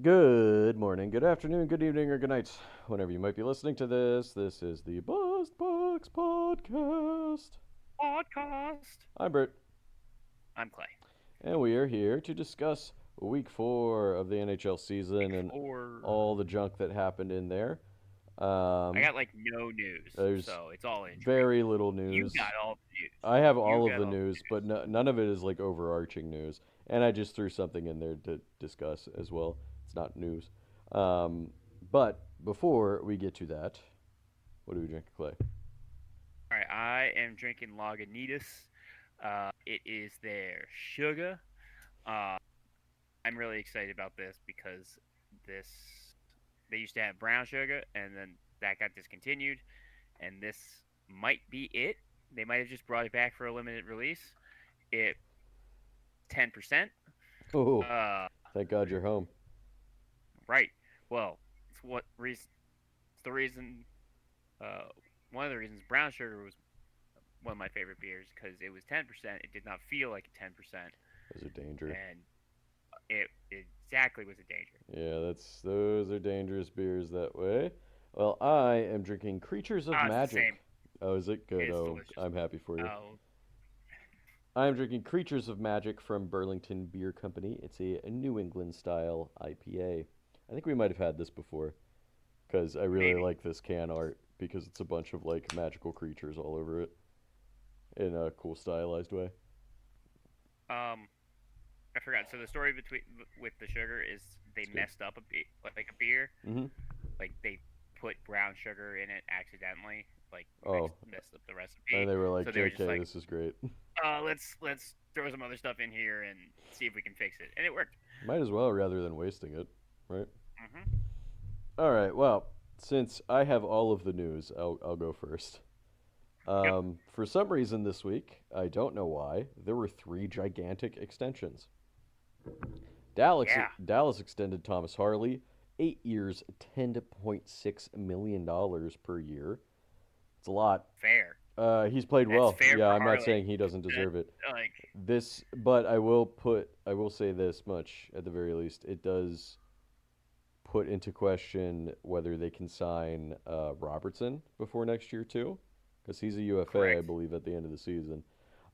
Good morning, good afternoon, good evening, or good night. Whenever you might be listening to this, this is the Bust Bucks Podcast. Podcast. I'm Bert, I'm Clay. and we are here to discuss week 4 of the NHL season Week and four. all the junk that happened in there. I Um, got like no news, there's so it's all injury. very little You got news. all the news. I have You all of got the all news, the but none of it is like overarching news. And I just threw something in there to discuss as well. It's not news. Um, but before we get to that, what do we drink, Clay? All right, I am drinking Lagunitas. It is their sugar. Uh, I'm really excited about this because this they used to have brown sugar, and then that got discontinued, and this might be it. They might have just brought it back for a limited release. It 10%. Oh, Uh, thank God you're home. right. Well, it's what reason? It's the reason. Uh, One of the reasons brown sugar was one of my favorite beers because it was 10%. It did not feel like a 10%, Those are danger. and it exactly was a danger. Yeah, those are dangerous beers that way. Well, I am drinking Creatures of Ah, it's the same. Magic. Oh, is it good? It's Oh, delicious. I'm happy for you. Oh, I am drinking Creatures of Magic from Burlington Beer Company. It's a New England style IPA. I think we might have had this before because I really maybe. like this can art because it's a bunch of like magical creatures all over it in a cool stylized way. Um, I forgot. So the story between with the sugar is they It's good. messed up like a beer. Hmm. Like they put brown sugar in it accidentally. Like Oh, messed up the and recipe. they were like, So they were just "JK, like, this is great." let's throw some other stuff in here and see if we can fix it, and it worked. Might as well rather than wasting it, right? Hmm. All right. Well, since I have all of the news, I'll go first. Yep. For some reason this week, I don't know why, there were three gigantic extensions. Yeah. Dallas extended Thomas Harley 8 years, $10.6 million per year. It's a lot. Fair. He's played That's well. fair Yeah, for I'm not Harley. saying he doesn't That deserve it. like But I will say this much at the very least. It does put into question whether they can sign Robertson before next year too, because he's a UFA, I correct. believe, at the end of the season.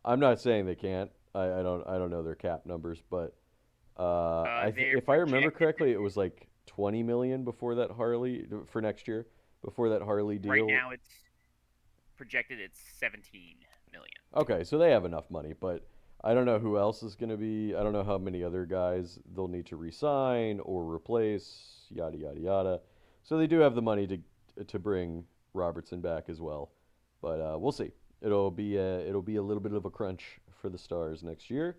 I'm not saying they can't. I don't know their cap numbers, but They're if I remember projected correctly, it was like 20 million before that Harley for next year, before that Harley right deal. now. It's projected. It's 17 million. Okay, so they have enough money, but I don't know who else is going to be. I don't know how many other guys they'll need to resign or replace, yada yada yada. So they do have the money to bring Robertson back as well, but we'll see. It'll be a little bit of a crunch for the Stars next year.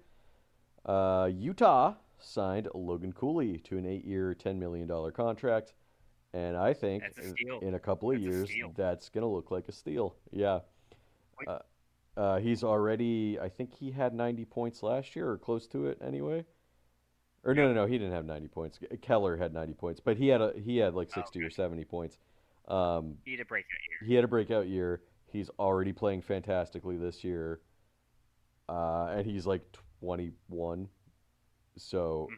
Utah signed Logan Cooley to an 8-year, $10 million contract, and I think That's a steal. in a couple of That's a years steal. that's going to look like a steal. Yeah. Wait, Uh, he's already, I think he had 90 points last year or close to it anyway. Or yep. no, he didn't have 90 points. Keller had 90 points, but he had like Oh, 60 or okay. 70 points. Um, Need a break that year. he had a breakout year. He's already playing fantastically this year, and he's like 21. So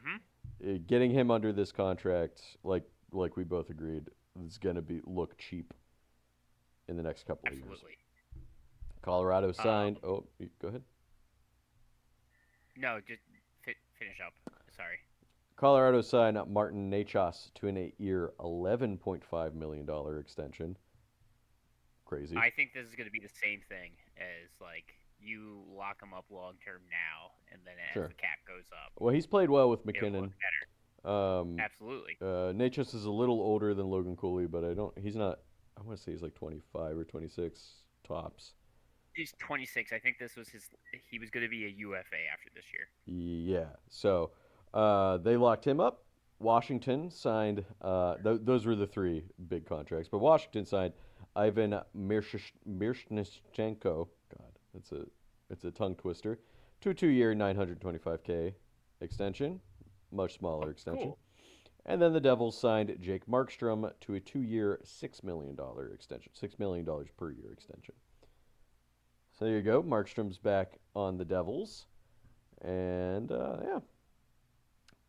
Mm-hmm. getting him under this contract, like we both agreed, is gonna be look cheap in the next couple of years. Absolutely. Colorado Um, signed. Oh, go ahead. no, just finish up. Sorry. Colorado signed Martin Nachos to an 8-year, $11.5 million extension. Crazy. I think this is going to be the same thing as like you lock them up long term now, and then as Sure. the cap goes up, Well, he's played well with it'll McKinnon. look better. Absolutely. Nachos is a little older than Logan Cooley, but I don't. He's not. I want to say he's like 25 or 26 tops. He's 26. I think this was his. He was going to be a UFA after this year. Yeah. So they locked him up. Washington signed. Those were the three big contracts, but Washington signed Ivan Mirshnichenko. God, it's a tongue twister. To a 2-year, 925K extension, much Oh, smaller extension. cool. And then the Devils signed Jake Markstrom to a 2-year, $6 million extension, $6 million per year extension. So there you go. Markstrom's back on the Devils. And yeah,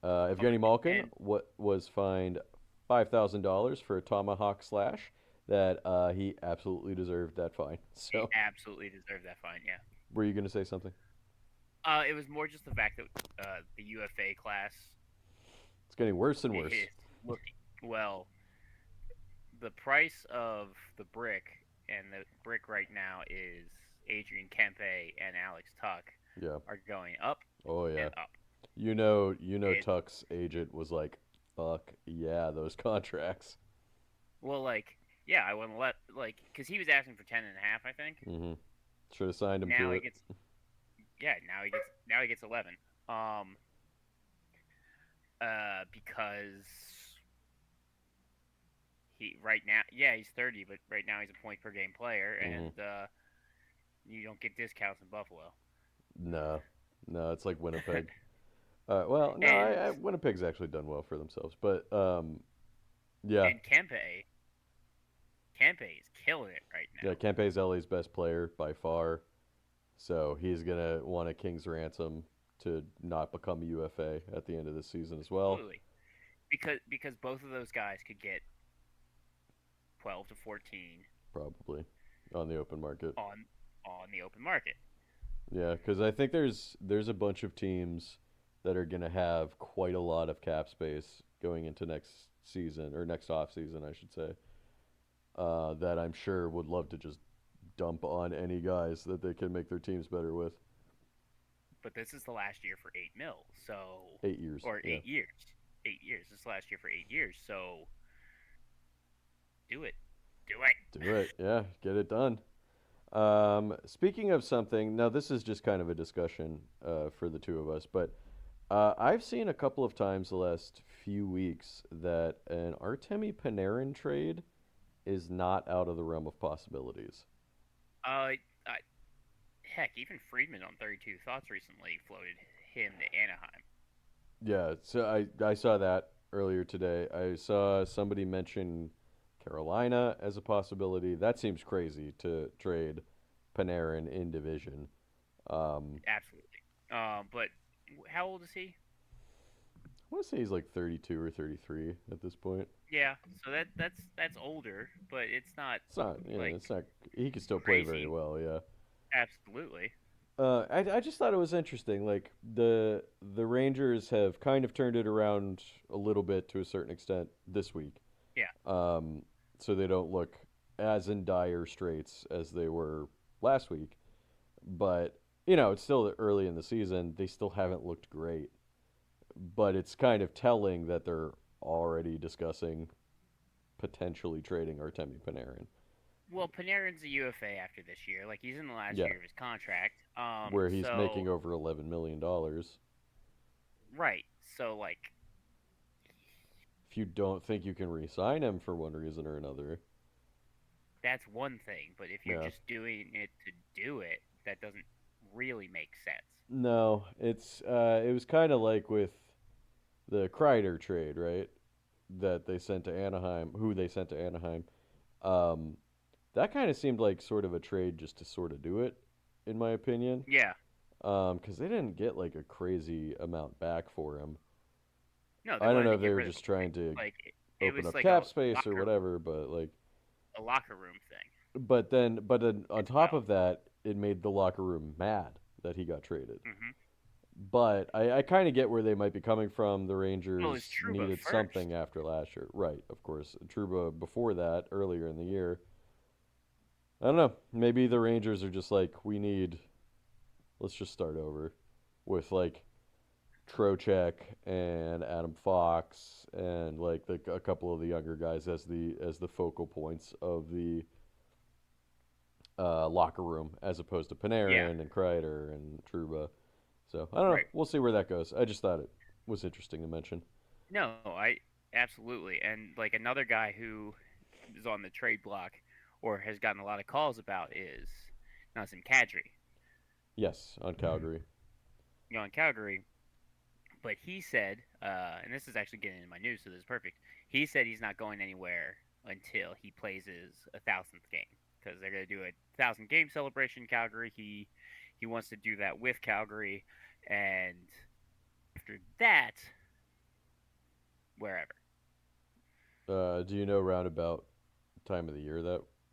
Evgeny Malkin And was fined $5,000 for a tomahawk slash that he absolutely deserved that fine. he So, absolutely deserved that fine. Yeah. were you going to say something? It was more just the fact that the UFA class It's getting worse and worse. is looking well. The price of the brick, and the brick right now is Adrian Kempe and Alex Tuck, Yeah. are going up Oh yeah. and up. It Tuck's agent was like, "Fuck yeah, those contracts." well, like, yeah, I wouldn't let, like, because he was asking for 10.5, I think. Mm-hmm. Should have signed him Now to he it. gets, yeah, now he gets 11. Because he right now, yeah, he's 30, but right now he's a point per game player, Mm-hmm. and you don't get discounts in Buffalo. No, no, it's like Winnipeg. Well, no, and Winnipeg's actually done well for themselves, but yeah, and Kempe is killing it right yeah, now. Kempe's LA's best player by far, so he's gonna want a king's ransom to not become a UFA at the end of this season as well, Absolutely, because both of those guys could get 12 to 14 probably on the open market. on the open market. Yeah, because I think there's a bunch of teams that are gonna have quite a lot of cap space going into next season or next off season, I should say. That I'm sure would love to just dump on any guys that they can make their teams better with. But this is the last year for 8 mil, so 8 years, or yeah, 8 years. 8 years. This is last year for 8 years, so do it. Do it. do it, yeah, get it done. Speaking of something, now this is just kind of a discussion for the two of us, but I've seen a couple of times the last few weeks that an Artemi Panarin trade is not out of the realm of possibilities. I, heck, even Friedman on 32 Thoughts recently floated him to Anaheim. Yeah, so I saw that earlier today. I saw somebody mention Carolina as a possibility. That seems crazy to trade Panarin in division. Um, Absolutely. But how old is he? I want to say he's like 32 or 33 at this point. Yeah, so that's older, but it's not It's not, yeah, like it's not. He can still play very crazy. well. Yeah. Absolutely. I just thought it was interesting. Like the Rangers have kind of turned it around a little bit to a certain extent this week. Yeah. Um, so they don't look as in dire straits as they were last week. But it's still early in the season. They still haven't looked great. But it's kind of telling that they're already discussing potentially trading Artemi Panarin. Well, Panarin's a UFA after this year. Like he's in the last Yeah, year of his contract. where he's making So over $11 million. right. So like If you don't think you can re-sign him for one reason or another, that's one thing, but if you're yeah, just doing it to do it, that doesn't really make sense. no, it was kind of like with the Kreider trade, right? That they sent to Anaheim, who they sent to Anaheim. Um, that kind of seemed like sort of a trade just to sort of do it, in my opinion. Yeah. Because they didn't get like a crazy amount back for him. No, they I don't wanted know to if they get were rid of just him. trying to Like it open was up like cap space or locker whatever, but like, a locker room thing but then on as top well. of that, it made the locker room mad that he got traded. Hmm. But I kind of get where they might be coming from. The Well, it's Rangers Truba needed something first. after last year. Right, of course. Truba before that, earlier in the year. I don't know. Maybe the Rangers are just like, let's just start over with like Trocheck and Adam Fox and like a couple of the younger guys as the focal points of the locker room as opposed to Yeah. Panarin and Kreider and Truba. So I don't know. Right. We'll see where that goes. I just thought it was interesting to mention. No, I absolutely. And like another guy who is on the trade block or has gotten a lot of calls about is Nazem Kadri. Yes, on Calgary. In Calgary, but he said, and this is actually getting into my news, so this is perfect. He said he's not going anywhere until he plays his 1,000th game because they're going to do a 1,000 game celebration in Calgary. He wants to do that with Calgary, and after that, wherever. Do you know roundabout time of the year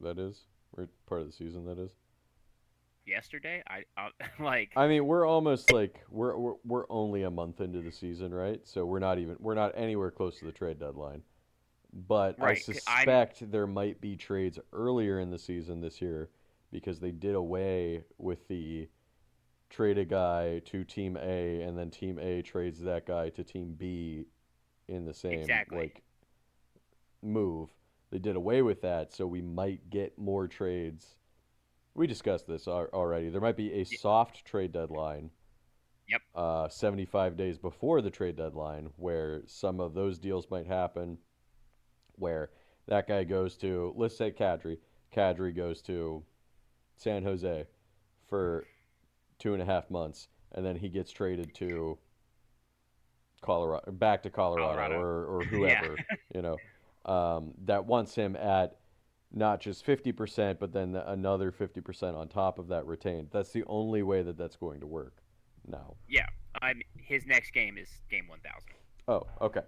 that is, or part of the season that is? Yesterday, I like I mean, we're almost like we're only a month into the season, right? So we're not anywhere close to the trade deadline. But I right. I'm suspect there might be trades earlier in the season this year because they did away with the trade a guy to Team A and then Team A trades that guy to Team B in the same exactly. like move. They did away with that, so we might get more trades. We discussed this already. There might be a Y- soft trade deadline, Yep. 75 days before the trade deadline, where some of those deals might happen. Where that guy goes to, let's say Kadri. Kadri goes to San Jose for 2.5 months, and then he gets traded to Colorado, back to Colorado, Colorado. or Yeah. whoever, you know, that wants him at not just 50%, but then another 50% on top of that retained. That's the only way that that's going to work now. Yeah. I'm his next game is game 1000. Oh, okay.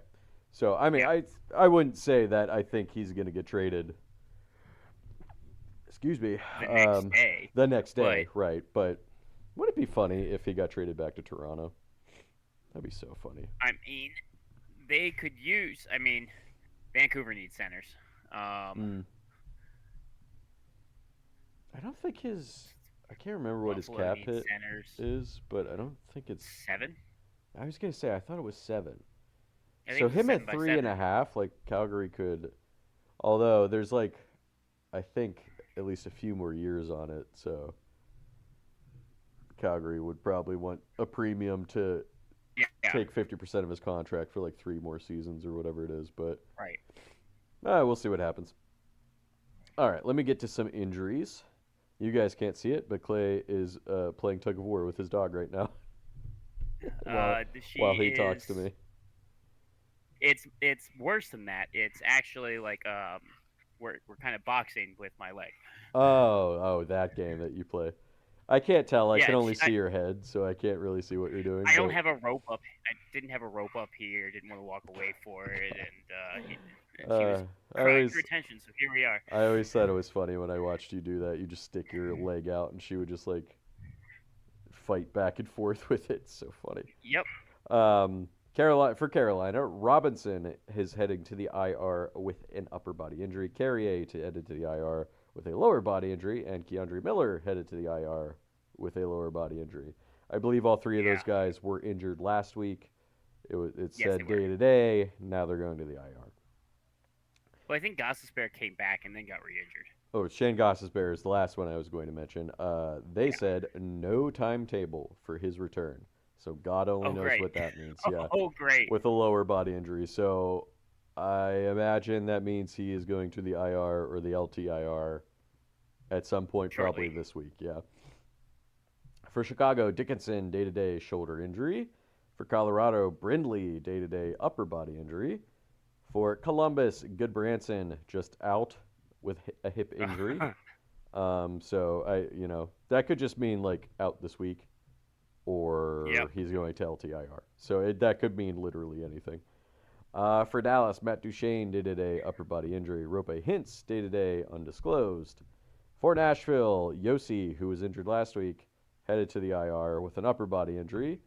So I mean, Yeah. I wouldn't say that I think he's going to get traded. Excuse me. The next day, The next but day, right? But would it be funny if he got traded back to Toronto? That'd be so funny. I mean, they could use. I mean, Vancouver needs centers. Um, Mm. I don't think his. I can't remember what his Buffalo cap needs hit centers. is, but I don't think it's. 7. I was gonna say I thought it was 7. I think So it was a him seven at by three and seven. a half, like Calgary could. Although there's like, I think at least a few more years on it, so Calgary would probably want a premium to Yeah. take 50% of his contract for like 3 more seasons or whatever it is. But Right. we'll see what happens. All right, let me get to some injuries. You guys can't see it, but Clay is playing tug of war with his dog right now while She while he talks is. to me. It's worse than that. It's actually like we're kind of boxing with my leg. Oh, that game that you play. I can't tell. I Yeah. can only see your head, so I can't really see what you're doing. I don't But have a rope up. I didn't have a rope up here. Didn't want to walk away for it, and she was uh, I crying for always attention. So here we are. I always thought it was funny when I watched you do that. You just stick your leg out, and she would just like fight back and forth with it. It's so funny. Yep. Carolina, Robinson is heading to the IR with an upper body injury. Carrier to headed to the IR with a lower body injury, and Keandre Miller headed to the IR with a lower body injury. I believe all three of those Yeah. guys were injured last week. It Yes, they said were. day to day. Now they're going to the IR. Well, I think Gossespierre came back and then got re-injured. Oh, Shane Gossesbear is the last one I was going to mention. They Yeah. said no timetable for his return. So God only Oh, knows great. what that means. Yeah, Oh, great. with a lower body injury. So I imagine that means he is going to the IR or the LTIR at some point, probably Shortly. this week. Yeah. For Chicago, Dickinson day to day shoulder injury. For Colorado, Brindley day to day upper body injury. For Columbus, Goodbranson just out with a hip injury. So that could just mean like out this week, Yep. or he's going to LTIR. So that could mean literally anything. For Dallas, Matt Duchene day to day upper body injury. Rope Hintz day to day undisclosed. For Nashville, Yossi, who was injured last week, headed to the IR with an upper body injury.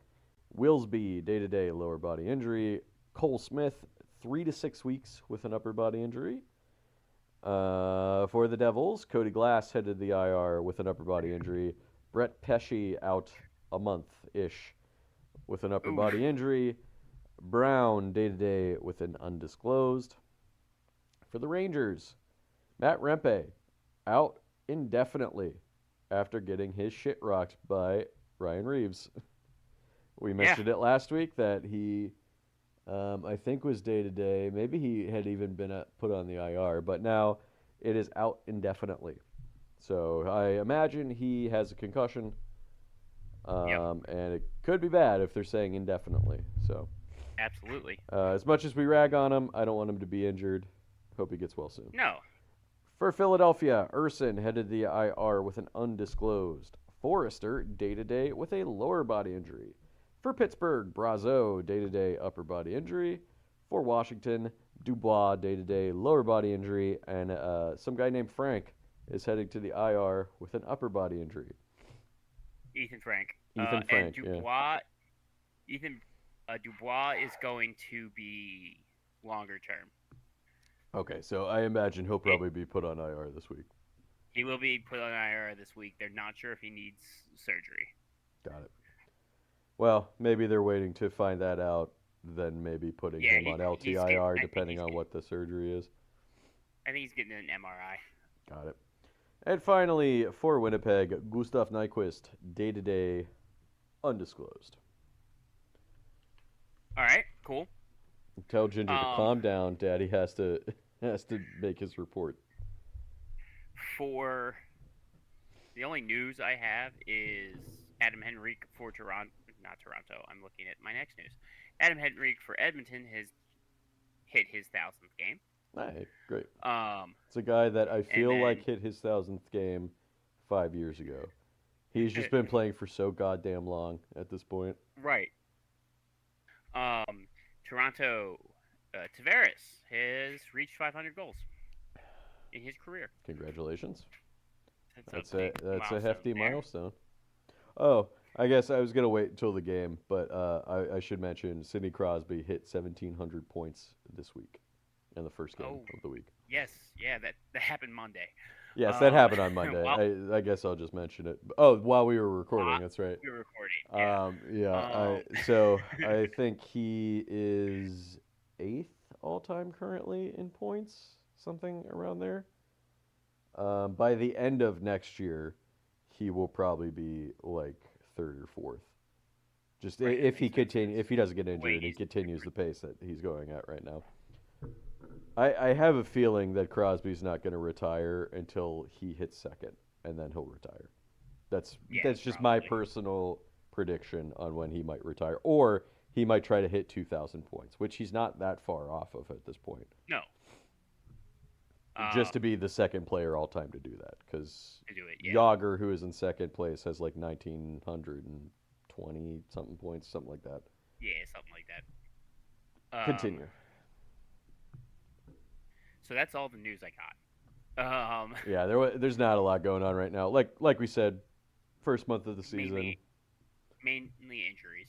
Willsby day to day lower body injury. Cole Smith 3 to 6 weeks with an upper body injury. For the Devils, Cody Glass headed to the IR with an upper body injury. Brett Pesce out a month ish with an upper Oof. body injury. Brown day to day with an undisclosed. For the Rangers, Matt Rempe out indefinitely after getting his shit rocked by Ryan Reeves. We Yeah. mentioned it last week that he, I think, was day to day. Maybe he had even been put on the IR, but now it is out indefinitely. So I imagine he has a concussion, Yep. and it could be bad if they're saying indefinitely. So Absolutely. as much as we rag on him, I don't want him to be injured. Hope he gets well soon. No. For Philadelphia, Urson headed to the IR with an undisclosed. Forrester day to day with a lower body injury. For Pittsburgh, Brazo day to day upper body injury. For Washington, Dubois day to day lower body injury, and some guy named Frank is heading to the IR with an upper body injury. Ethan Frank. Ethan And Frank, yeah. Ethan Dubois is going to be longer term. Okay, so I imagine he'll It, probably be put on IR this week. he will be put on IR this week. They're not sure if he needs surgery. Got it. Well, maybe they're waiting to find that out, then maybe putting Yeah, him on he's getting. LTIR depending on what the surgery is. I think he's getting an MRI. Got it. And finally, for Winnipeg, Gustav Nyquist, day to day, undisclosed. All right, cool. Tell Ginger to Um, calm down. Daddy has to make his report. for the only news I have is Adam Henrique for Toronto. Not Toronto. I'm looking at my next news. Adam Henrique for Edmonton has hit his 1,000th game. Hey, great. Um, It's a guy that I feel then, like hit his 1,000th game 5 years ago. He's just been playing for so goddamn long at this point. right. Toronto Tavares has reached 500 goals in his career. Congratulations. That's a big That's a milestone hefty there. milestone. Oh, I guess I was gonna wait until the game, but I should mention Sidney Crosby hit 1,700 points this week in the first game Oh, of the week. yes, yeah, that happened Monday. Yes, that happened on While Monday. I guess I'll just mention it. Oh, while we were recording, that's right. we were recording, yeah. Yeah. So I think he is eighth all time currently in points, something around there. By the end of next year, he will probably be like third or fourth. Just Right, if that he makes sense. continue, if he doesn't get The way injured and he's continues the pace that he's going at right now. I have a feeling that Crosby's not going to retire until he hits second, and then he'll retire. That's Yeah, that's just my probably. personal prediction on when he might retire, or he might try to hit 2,000 points, which he's not that far off of at this point. No. Just to be the second player all time to do that, because To do it, yeah. Yager, who is in second place, has like 1,920 something points, something like that. Yeah, something like that. Continue. So that's all the news I got. Yeah, there's not a lot going on right now. Like we said, first month of the season. Mainly injuries.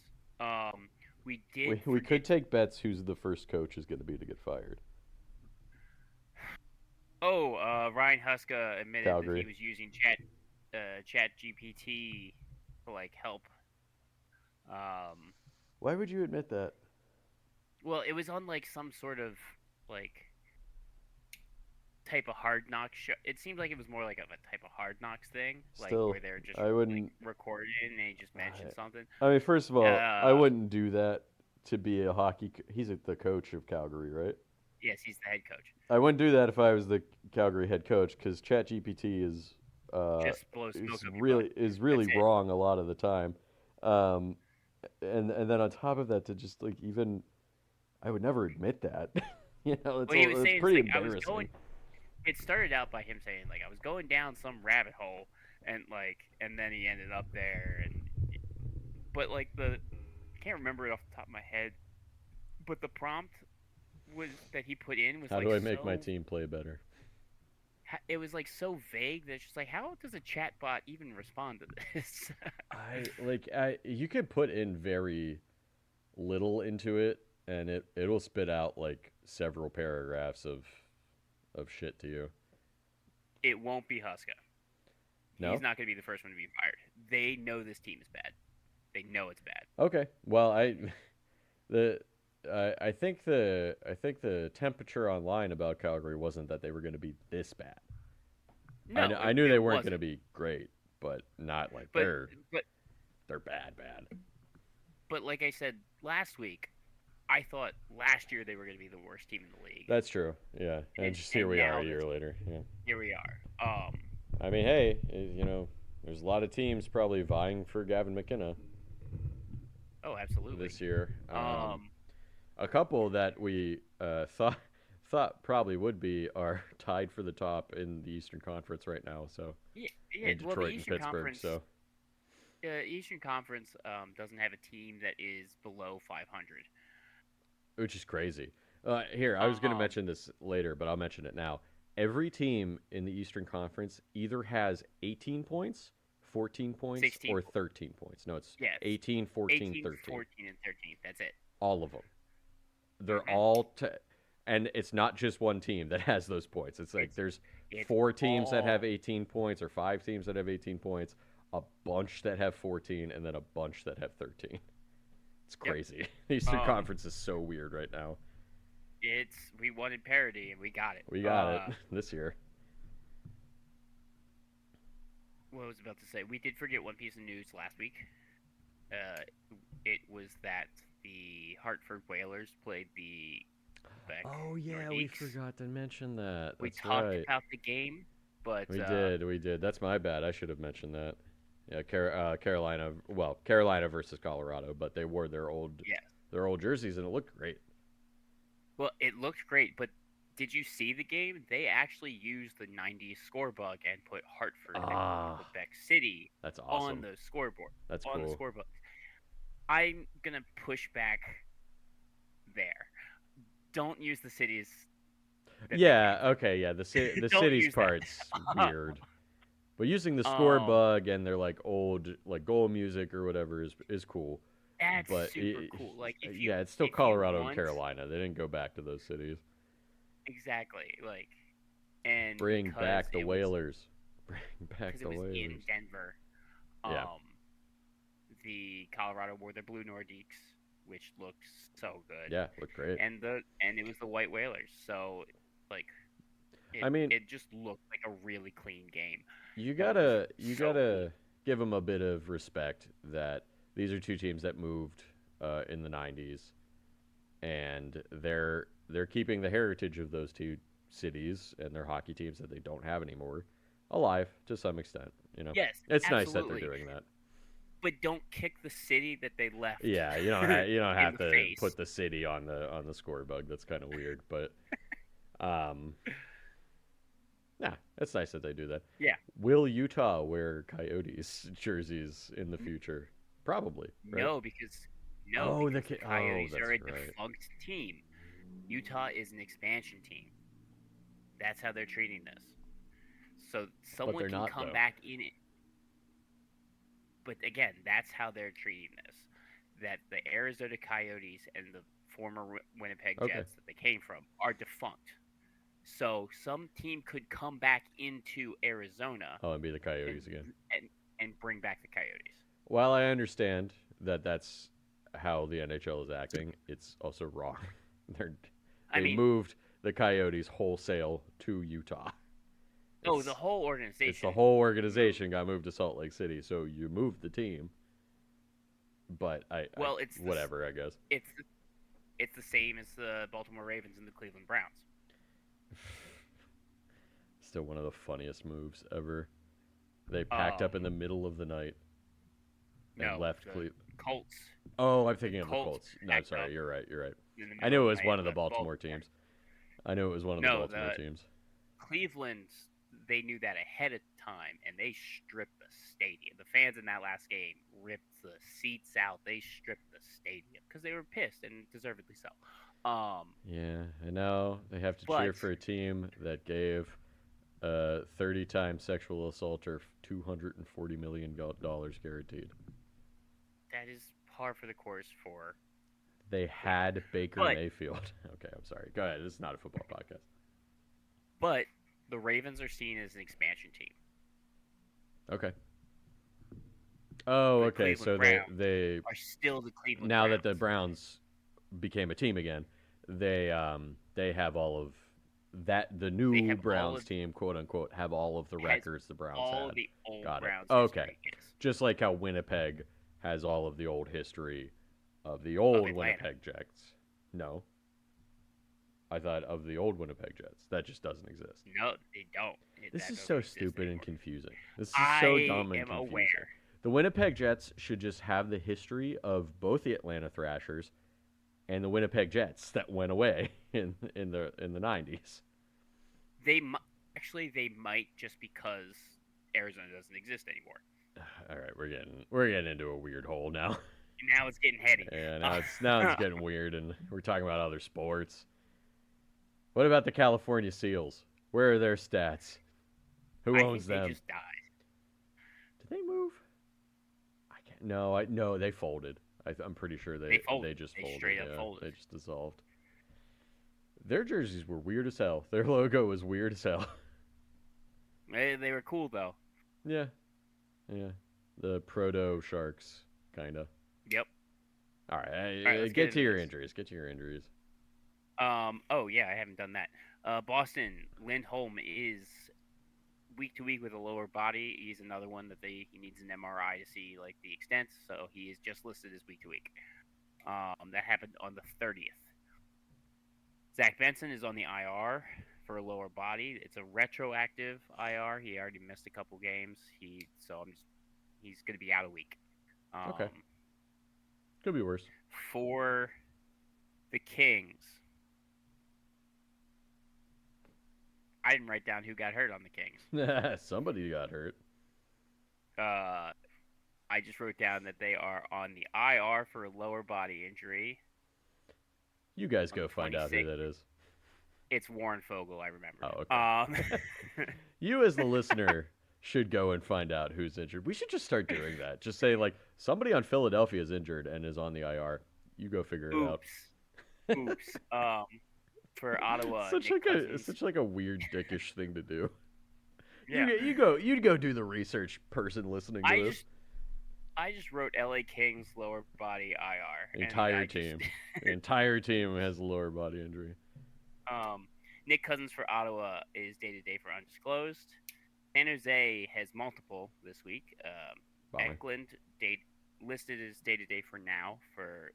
We did. We could take bets who's the first coach is going to be to get fired. Ryan Huska admitted Calgary. that he was using Chat GPT to like help. Why would you admit that? Well, it was on like some sort of like type of Hard Knocks show. It seemed like it was more like of a type of Hard Knocks thing, like Still, where they're just I wouldn't. like recording and he just mentioned something. I mean, first of all, I Uh, wouldn't do that to be a hockey. He's the coach of Calgary, right? Yes, he's the head coach. I wouldn't do that if I was the Calgary head coach, because ChatGPT Just blows smoke is up your really butt. is really That's it. wrong a lot of the time. And then on top of that, to just like even, I would never admit that. It's Well, he was it's saying pretty it's like I was embarrassing. going. It started out by him saying like I was going down some rabbit hole, and then he ended up there, but like I can't remember it off the top of my head, but the prompt was that he put in was How like do I make so, my team play better? it was like so vague that it's just like how does a chatbot even respond to this? You could put in very little into it, and it'll spit out like several paragraphs of shit to you. It won't be Huska. No? He's not going to be the first one to be fired. They know this team is bad. They know it's bad. Okay. Well, I think the temperature online about Calgary wasn't that they were going to be this bad. No, I knew they weren't wasn't. going to be great, but not like But they're bad. but like I said last week, I thought last year they were going to be the worst team in the league. That's true. Yeah, and just here and we now are a year later. Yeah. Here we are. I mean, hey, there's a lot of teams probably vying for Gavin McKenna Oh, absolutely. this year. Um, A couple that we thought probably would be are tied for the top in the Eastern Conference right now. So yeah, in well, Detroit the and Eastern Pittsburgh. Conference, So Eastern Conference doesn't have a team that is below 500. which is crazy. Here, I was going to Um, mention this later, but I'll mention it now. Every team in the Eastern Conference either has 18 points, 14 points, 16. or 13 points. No, it's Yes, 18, 14, 18, 13. 14, and 13. That's it. All of them. They're Hmm. all, and it's not just one team that has those points. It's like It's there's it's four teams that have all 18 points, or five teams that have 18 points, a bunch that have 14, and then a bunch that have 13. It's yep. crazy. The Eastern Um, Conference is so weird right now. it's we wanted parity and we got it. We got it this year. What I was about to say, we did forget one piece of news last week. Uh, it was that the Hartford Whalers played the Quebec Oh yeah, we Nordiques. forgot to mention that. We That's talked right. about the game, but We did. We did. That's my bad. I should have mentioned that. Yeah, Carolina. Well, Carolina versus Colorado, but they wore yes. their old jerseys and it looked great. Well, it looked great, but did you see the game? They actually used the 90s score bug and put Hartford and Ah, Quebec City that's on awesome. the scoreboard. That's On the cool. scoreboard. I'm gonna push back there. Don't use the cities that they Yeah. came Okay. Yeah. The Don't city's use that. part's weird, but using the score um, bug and their like old like goal music or whatever is cool. that's But super cool. Like yeah, it's still if you Colorado and want Carolina. They didn't go back to those cities. exactly like and Bring back the Whalers. Bring back because it the was in Whalers. Denver, Yeah. um, the Colorado wore the blue Nordiques, which looks so good, Yeah. Looked great. and it was the white Whalers. So like I mean, it just looked like a really clean game. you It was you so cool. gotta give them a bit of respect that these are two teams that moved in the '90s, and they're keeping the heritage of those two cities and their hockey teams that they don't have anymore alive to some extent. You know, Yes, it's nice that they're absolutely. doing that. But don't kick the city that they left Yeah, you don't in have the to face. put the city on the score bug. That's kind of weird, but um, yeah, it's nice that they do that. Yeah. Will Utah wear Coyotes jerseys in the future? Probably, right? No, because no, Oh, because the oh, Coyotes that's are a right. defunct team. Utah is an expansion team. That's how they're treating this. So But someone they're can not come though. back in it. But again, that's how they're treating this. That the Arizona Coyotes and the former Winnipeg Okay. Jets that they came from are defunct. So some team could come back into Arizona Oh, and be the and Coyotes again. and, and bring back the Coyotes. While I understand that that's how the NHL is acting, it's also wrong. They're I they mean, moved the Coyotes wholesale to Utah. oh, the It's whole it's the organization whole moved. organization got moved to Salt Lake City, so you moved the team. But I Well, whatever, I guess. it's the, it's the same as the Baltimore Ravens and the Cleveland Browns. Still one of the funniest moves ever. They packed up in Um, the middle of the night and no, left the Cleveland. Colts. Oh, I'm thinking The of the Colts Colts. No, packed sorry, up you're right. You're right. in the I middle knew of it the was night one and of the left Baltimore Baltimore. teams. I knew it was one of the No, Baltimore the teams. Cleveland. They knew that ahead of time, and they stripped the stadium. The fans in that last game ripped the seats out. They stripped the stadium because they were pissed, and deservedly so. Yeah, and now they have to cheer But for a team that gave 30-time sexual assaulter $240 million guaranteed. that is par for the course for They Cleveland. had Baker But Mayfield. Okay, I'm sorry. Go ahead. This is not a football podcast. but the Ravens are seen as an expansion team. Okay. Oh, The okay. Cleveland So Browns they are still the Cleveland now that the Browns. Browns became a team again, they have all of that the They new have all Browns of team, quote unquote, have all of the has records the Browns all of had. the old Got it. Browns Okay. history. Yes. Just like how Winnipeg has all of the old history of the Of old Atlanta. Winnipeg Jets. No. I thought of the old Winnipeg Jets. That just doesn't exist. No, they don't. This That is doesn't so exist stupid and anymore. confusing. This is so I dumb and am confusing. aware. The Winnipeg Jets should just have the history of both the Atlanta Thrashers and the Winnipeg Jets that went away in the 90s. Actually they might just because Arizona doesn't exist anymore. All right, we're getting into a weird hole now. And now it's getting heady. Yeah, now it's getting weird and we're talking about other sports. What about the California Seals? Where are their stats? Who I owns think they them? just died. Did they move? I can't. No, no, they folded. I'm pretty sure They they folded. just They folded. straight up Yeah, folded. they just dissolved. Their jerseys were weird as hell. Their logo was weird as hell. They were cool though. Yeah, yeah. The proto sharks, kinda. Yep. All All right, right, let's get get to into your this. injuries. Get to your injuries. Oh yeah, I haven't done that. Boston Lindholm is week to week with a lower body. He's another one that he needs an MRI to see like the extent. So he is just listed as week to week. That happened on the 30th. Zach Benson is on the IR for a lower body. It's a retroactive IR. He already missed a couple games. He's going to be out a week. Okay, Um, could be worse. for the Kings, I didn't write down who got hurt on the Kings. Somebody got hurt. Uh, I just wrote down that they are on the IR for a lower body injury You guys on the go find out who 26th. that is. It's Warren Fogle. I remember. Oh, okay. You, as the listener, should go and find out who's injured. We should just start doing that. Just say, like, somebody on Philadelphia is injured and is on the IR. You go figure it out. Oops. For Ottawa, such Nick like Cousins. such like a weird dickish thing to do. Yeah. You'd go do the research, person listening to this. I just wrote LA Kings lower body IR. Entire team. The entire team has a lower body injury. Nick Cousins for Ottawa is day to day for undisclosed. San Jose has multiple this week. Bummer. Eklund listed as day to day for now for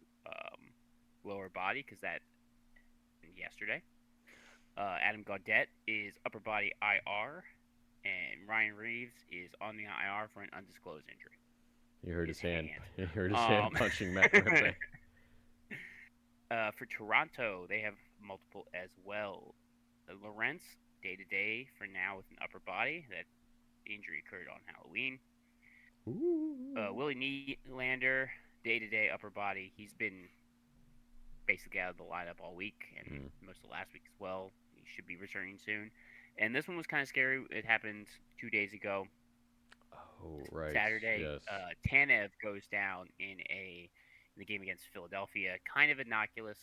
lower body because that happened yesterday. Adam Gaudette is upper body IR, and Ryan Reeves is on the IR for an undisclosed injury. You heard his hand. You heard his hand punching Matt Murphy. For Toronto, they have multiple as well. Lawrence, day to day for now with an upper body. That injury occurred on Halloween. Willie Nylander, day to day upper body. He's been basically out of the lineup all week and most of last week as well. He should be returning soon. And this one was kind of scary. It happened 2 days ago. Oh, right. Saturday, Yes. Tanev goes down in the game against Philadelphia. Kind of innocuous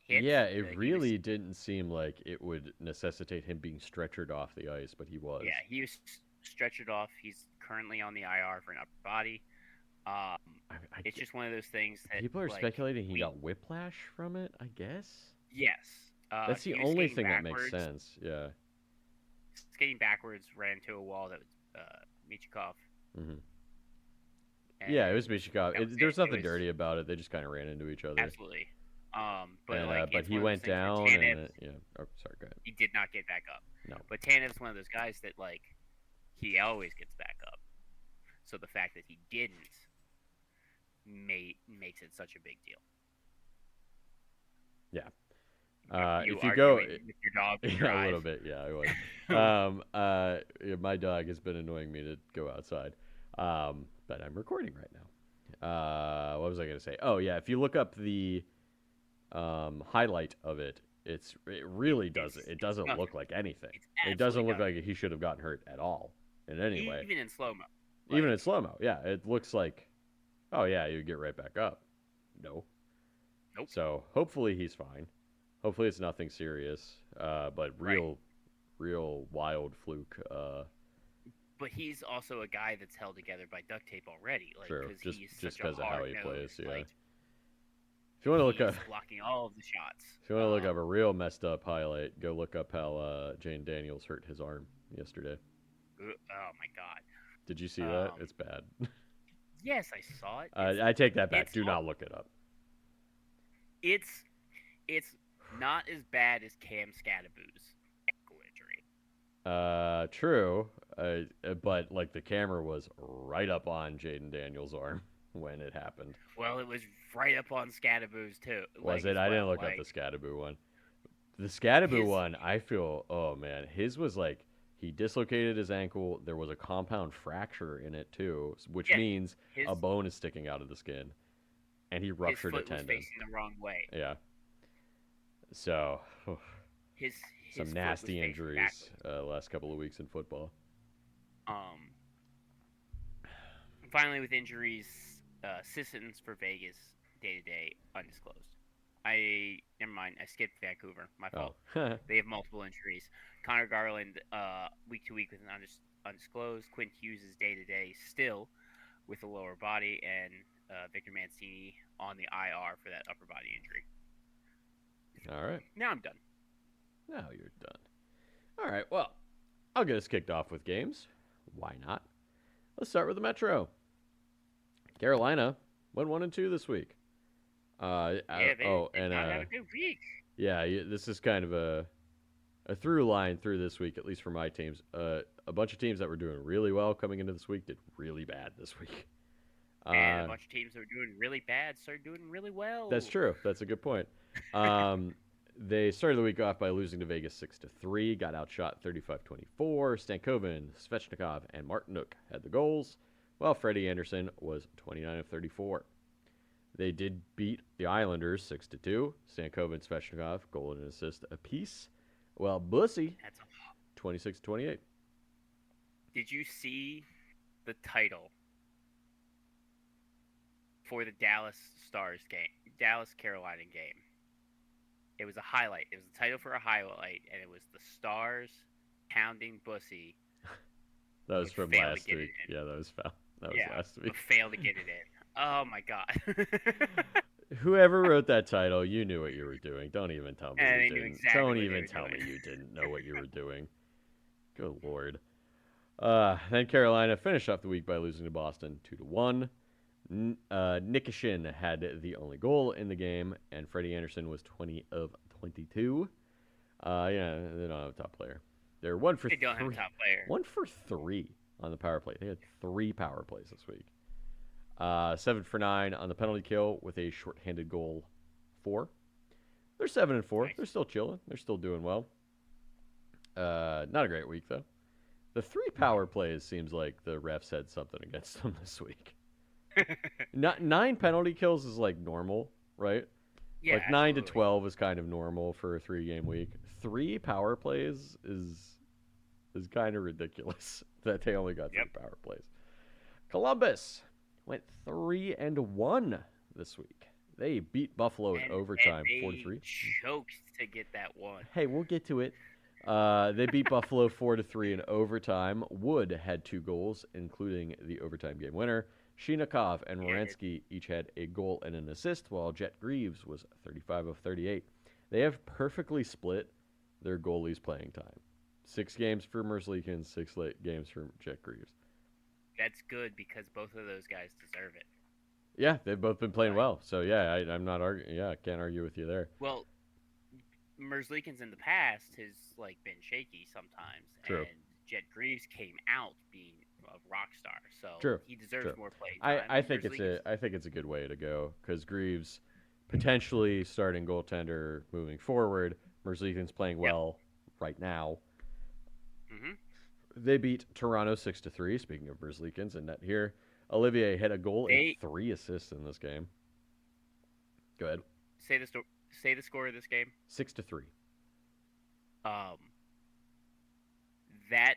hit. Yeah, it really didn't seem like it would necessitate him being stretchered off the ice, but he was. Yeah, he was stretchered off. He's currently on the IR for an upper body. It's just one of those things that people are speculating he got whiplash from it, I guess. Yes. That's the only thing that makes sense. Yeah. Skating backwards, ran into a wall that was Michikov. Mm-hmm. Yeah, it was Michikov. There's nothing dirty about it. They just kind of ran into each other. Absolutely. But he went down. Yeah. Oh, sorry, go ahead. He did not get back up. No. But Tanev's one of those guys that he always gets back up. So the fact that he didn't makes it such a big deal. Yeah. If you go with your dog, yeah, a little bit, yeah, I was. My dog has been annoying me to go outside, but I'm recording right now. What was I going to say? Oh yeah, if you look up the highlight of it, it doesn't look like anything. It doesn't look like he should have gotten hurt at all in any way. Even in slow mo. Even in slow mo, yeah, it looks like, oh yeah, you get right back up. No. Nope. So hopefully he's fine. Hopefully it's nothing serious, but real wild fluke. But he's also a guy that's held together by duct tape already. True, just because of how he plays. Yeah. If you want to look up blocking all of the shots. If you want to look up a real messed up highlight, go look up how Jane Daniels hurt his arm yesterday. Oh my God! Did you see that? It's bad. Yes, I saw it. I take that back. Do not look it up. It's not as bad as Cam Scadaboo's ankle injury. True. But like the camera was right up on Jaden Daniels' arm when it happened. Well, it was right up on Scadaboo's too. Was it? I didn't look up the Scadaboo one. The Scadaboo one, I feel. Oh man, his was like he dislocated his ankle. There was a compound fracture in it too, which means a bone is sticking out of the skin, and he ruptured a tendon. His foot was facing the wrong way. Yeah. So. his Some his foot was nasty facing injuries backwards. last couple of weeks in football. Um, Finally, with injuries, assistants for Vegas day to day undisclosed. I never mind. I skipped Vancouver. My Oh, fault. They have multiple injuries. Connor Garland, week to week with an undisclosed. Quinn Hughes is day to day still with a lower body, and Victor Mancini on the IR for that upper body injury. all right. Now I'm done. Now you're done. All right. Well, I'll get us kicked off with games. Why not? Let's start with the Metro. Carolina went 1-2 this week. Yeah, they Oh, did and not have a good week. yeah, this is kind of a through line through this week, at least for my teams. A bunch of teams that were doing really well coming into this week did really bad this week. And a bunch of teams that were doing really bad started doing really well. That's true. That's a good point. They started the week off by losing to Vegas 6-3, got outshot 35-24. Stankoven, Svechnikov, and Martinuk had the goals, while Freddie Anderson was 29 of 34. They did beat the Islanders 6-2. Stankoven, Svechnikov, goal and an assist apiece, while Bussy That's a 26-28. Did you see the title for the Dallas Stars game, Dallas Carolina game? It was a highlight. It was the title for a highlight, and it was the Stars pounding Bussy. That was from last week. Yeah, that was last week. But failed to get it in. Oh my god. Whoever wrote that title, you knew what you were doing. Don't even tell me And you they knew didn't. exactly Don't what they even were tell me doing. you didn't know what you were doing. Good lord. Then Carolina finished off the week by losing to Boston 2-1. Nikishin had the only goal in the game, and Freddie Anderson was 20 of 22. Yeah, they don't have a top player. They're one for They don't have a top player. 1 for 3 on the power play. They had 3 power plays this week. 7 for 9 on the penalty kill with a shorthanded goal 4. They're 7-4. Nice. They're still chilling. They're still doing well. Not a great week though. The 3 power plays seems like the refs had something against them this week. 9 penalty kills is like normal, right? Yeah, like 9 absolutely. to 12 is kind of normal for a 3-game week. 3 power plays is kind of ridiculous that they only got 3 power plays. Columbus went 3-1 this week. They beat Buffalo in overtime, 4-3. Choked to get that one. Hey, we'll get to it. They beat Buffalo 4-3 in overtime. Wood had 2 goals, including the overtime game winner. Shinikov and Wierenski each had a goal and an assist, while Jet Greaves was 35 of 38. They have perfectly split their goalies' playing time. 6 games for Merzlikins, 6 games for Jet Greaves. That's good because both of those guys deserve it. Yeah, they've both been playing well. So, yeah, I'm not arguing. Yeah, I can't argue with you there. Well, Merzlikins in the past has been shaky sometimes. True. And Jet Greaves came out being a rock star, so True. he deserves more playing time. I think it's a good way to go because Greaves potentially starting goaltender moving forward. Merzlikins playing well right now. Mm-hmm. They beat Toronto 6-3. Speaking of Merzlikins and net here, Olivier had a goal and 3 assists in this game. Go ahead. Say the score of this game. 6-3. That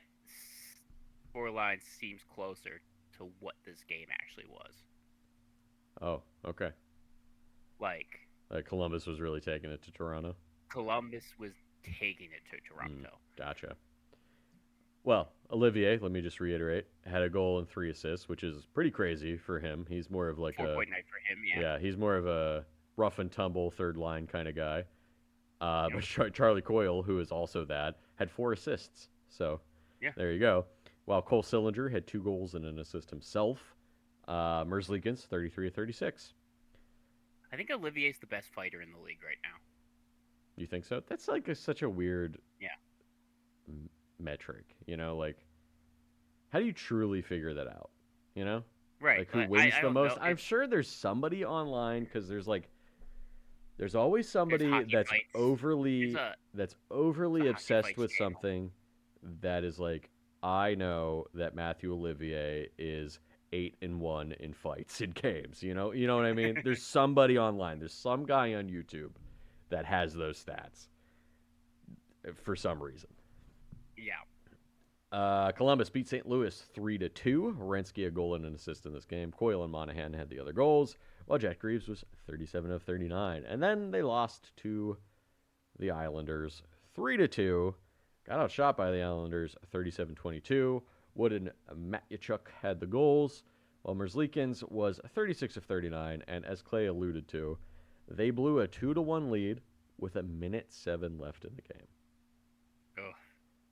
scoreline seems closer to what this game actually was. Oh, okay. Like Columbus was really taking it to Toronto. Columbus was taking it to Toronto. Gotcha. Well, Olivier, let me just reiterate, had a goal and 3 assists, which is pretty crazy for him. He's more of like 4.9 for him, yeah, he's more of a rough and tumble third line kind of guy. But Charlie Coyle, who is also that, had 4 assists. So there you go. While Cole Sillinger had 2 goals and an assist himself. Merzlikins, 33 of 36. I think Olivier's the best fighter in the league right now. You think so? That's like such a weird metric, how do you truly figure that out, Right. Like who wins the most? I'm sure there's somebody online because there's always somebody that's overly obsessed with something that is like, I know that Matthew Olivier is 8-1 in fights in games. You know what I mean? There's somebody online. There's some guy on YouTube that has those stats. for some reason. Yeah. Columbus beat St. Louis 3-2. Wierenski a goal and an assist in this game. Coyle and Monahan had the other goals, while Jack Greaves was 37 of 39. And then they lost to the Islanders 3-2. Got outshot by the Islanders 37-22. Wood and Matyachuk had the goals, while Merzlikins was 36 of 39. And as Clay alluded to, they blew a 2-1 lead with a minute 7 left in the game. Ugh.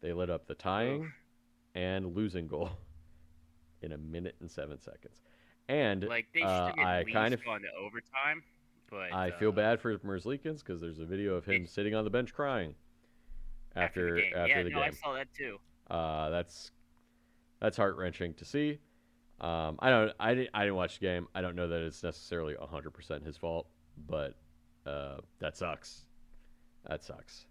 They lit up the tying Ugh. and losing goal in a minute and 7 seconds. And Like they should have at least gone to overtime. But I feel bad for Merzlikins because there's a video of him sitting on the bench crying after the game. I saw that too. That's heart wrenching to see. I didn't watch the game. I don't know that it's necessarily 100% his fault, but that sucks. That sucks.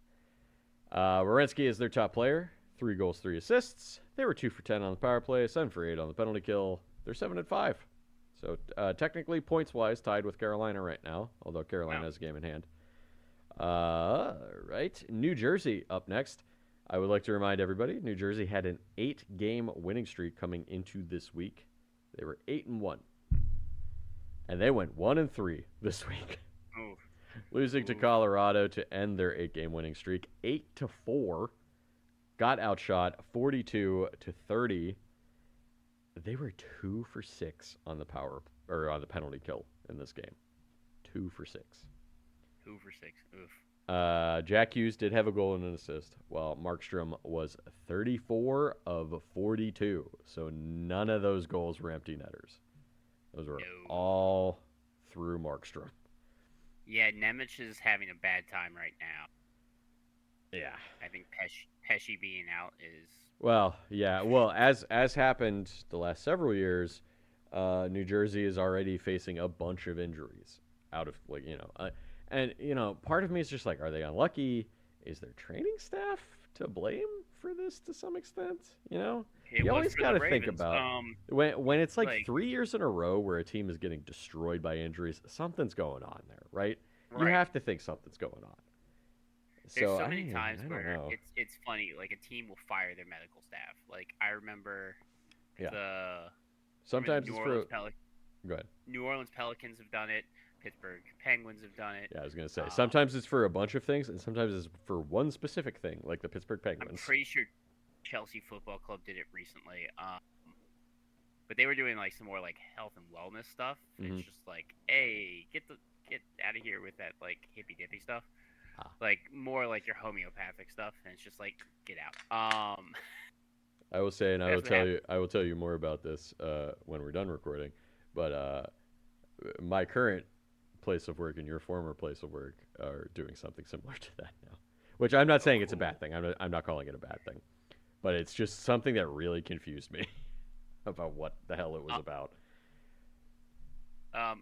Wierenski is their top player. 3 goals, 3 assists. They were 2 for 10 on the power play, 7 for 8 on the penalty kill. They're 7-5. So technically, points-wise, tied with Carolina right now, although Carolina has a game in hand. Right. New Jersey up next. I would like to remind everybody, New Jersey had an 8-game winning streak coming into this week. They were 8-1. And they went 1-3 this week. Ooh. Losing to Colorado to end their 8-game winning streak, 8-4. Got outshot 42-30. They were 2 for 6 on the on the penalty kill in this game. 2 for 6. 2 for 6. Oof. Jack Hughes did have a goal and an assist, while Markstrom was 34 of 42. So none of those goals were empty netters. Those were all through Markstrom. Yeah, Nemec is having a bad time right now. Yeah. I think Pesci being out is... Well, yeah. Well, as happened the last several years, New Jersey is already facing a bunch of injuries out of, and, part of me is just like, are they unlucky? Is their training staff to blame for this to some extent? You always got to think about when it's like 3 years in a row where a team is getting destroyed by injuries, something's going on there, right? You have to think something's going on. There's so many times where it's funny. Like, a team will fire their medical staff. Like, I remember sometimes it's for... Go ahead. New Orleans Pelicans have done it. Pittsburgh Penguins have done it. Yeah, I was going to say. Sometimes it's for a bunch of things, and sometimes it's for one specific thing, like the Pittsburgh Penguins. I'm pretty sure Chelsea Football Club did it recently. But they were doing, like, some more, like, health and wellness stuff. Mm-hmm. It's just like, hey, get out of here with that, like, hippy-dippy stuff. Like, more like your homeopathic stuff, and it's just like, get out. I will say, and I will tell you more about this when we're done recording. But my current place of work and your former place of work are doing something similar to that now. Which I'm not saying it's a bad thing. I'm not calling it a bad thing. But it's just something that really confused me about what the hell it was about.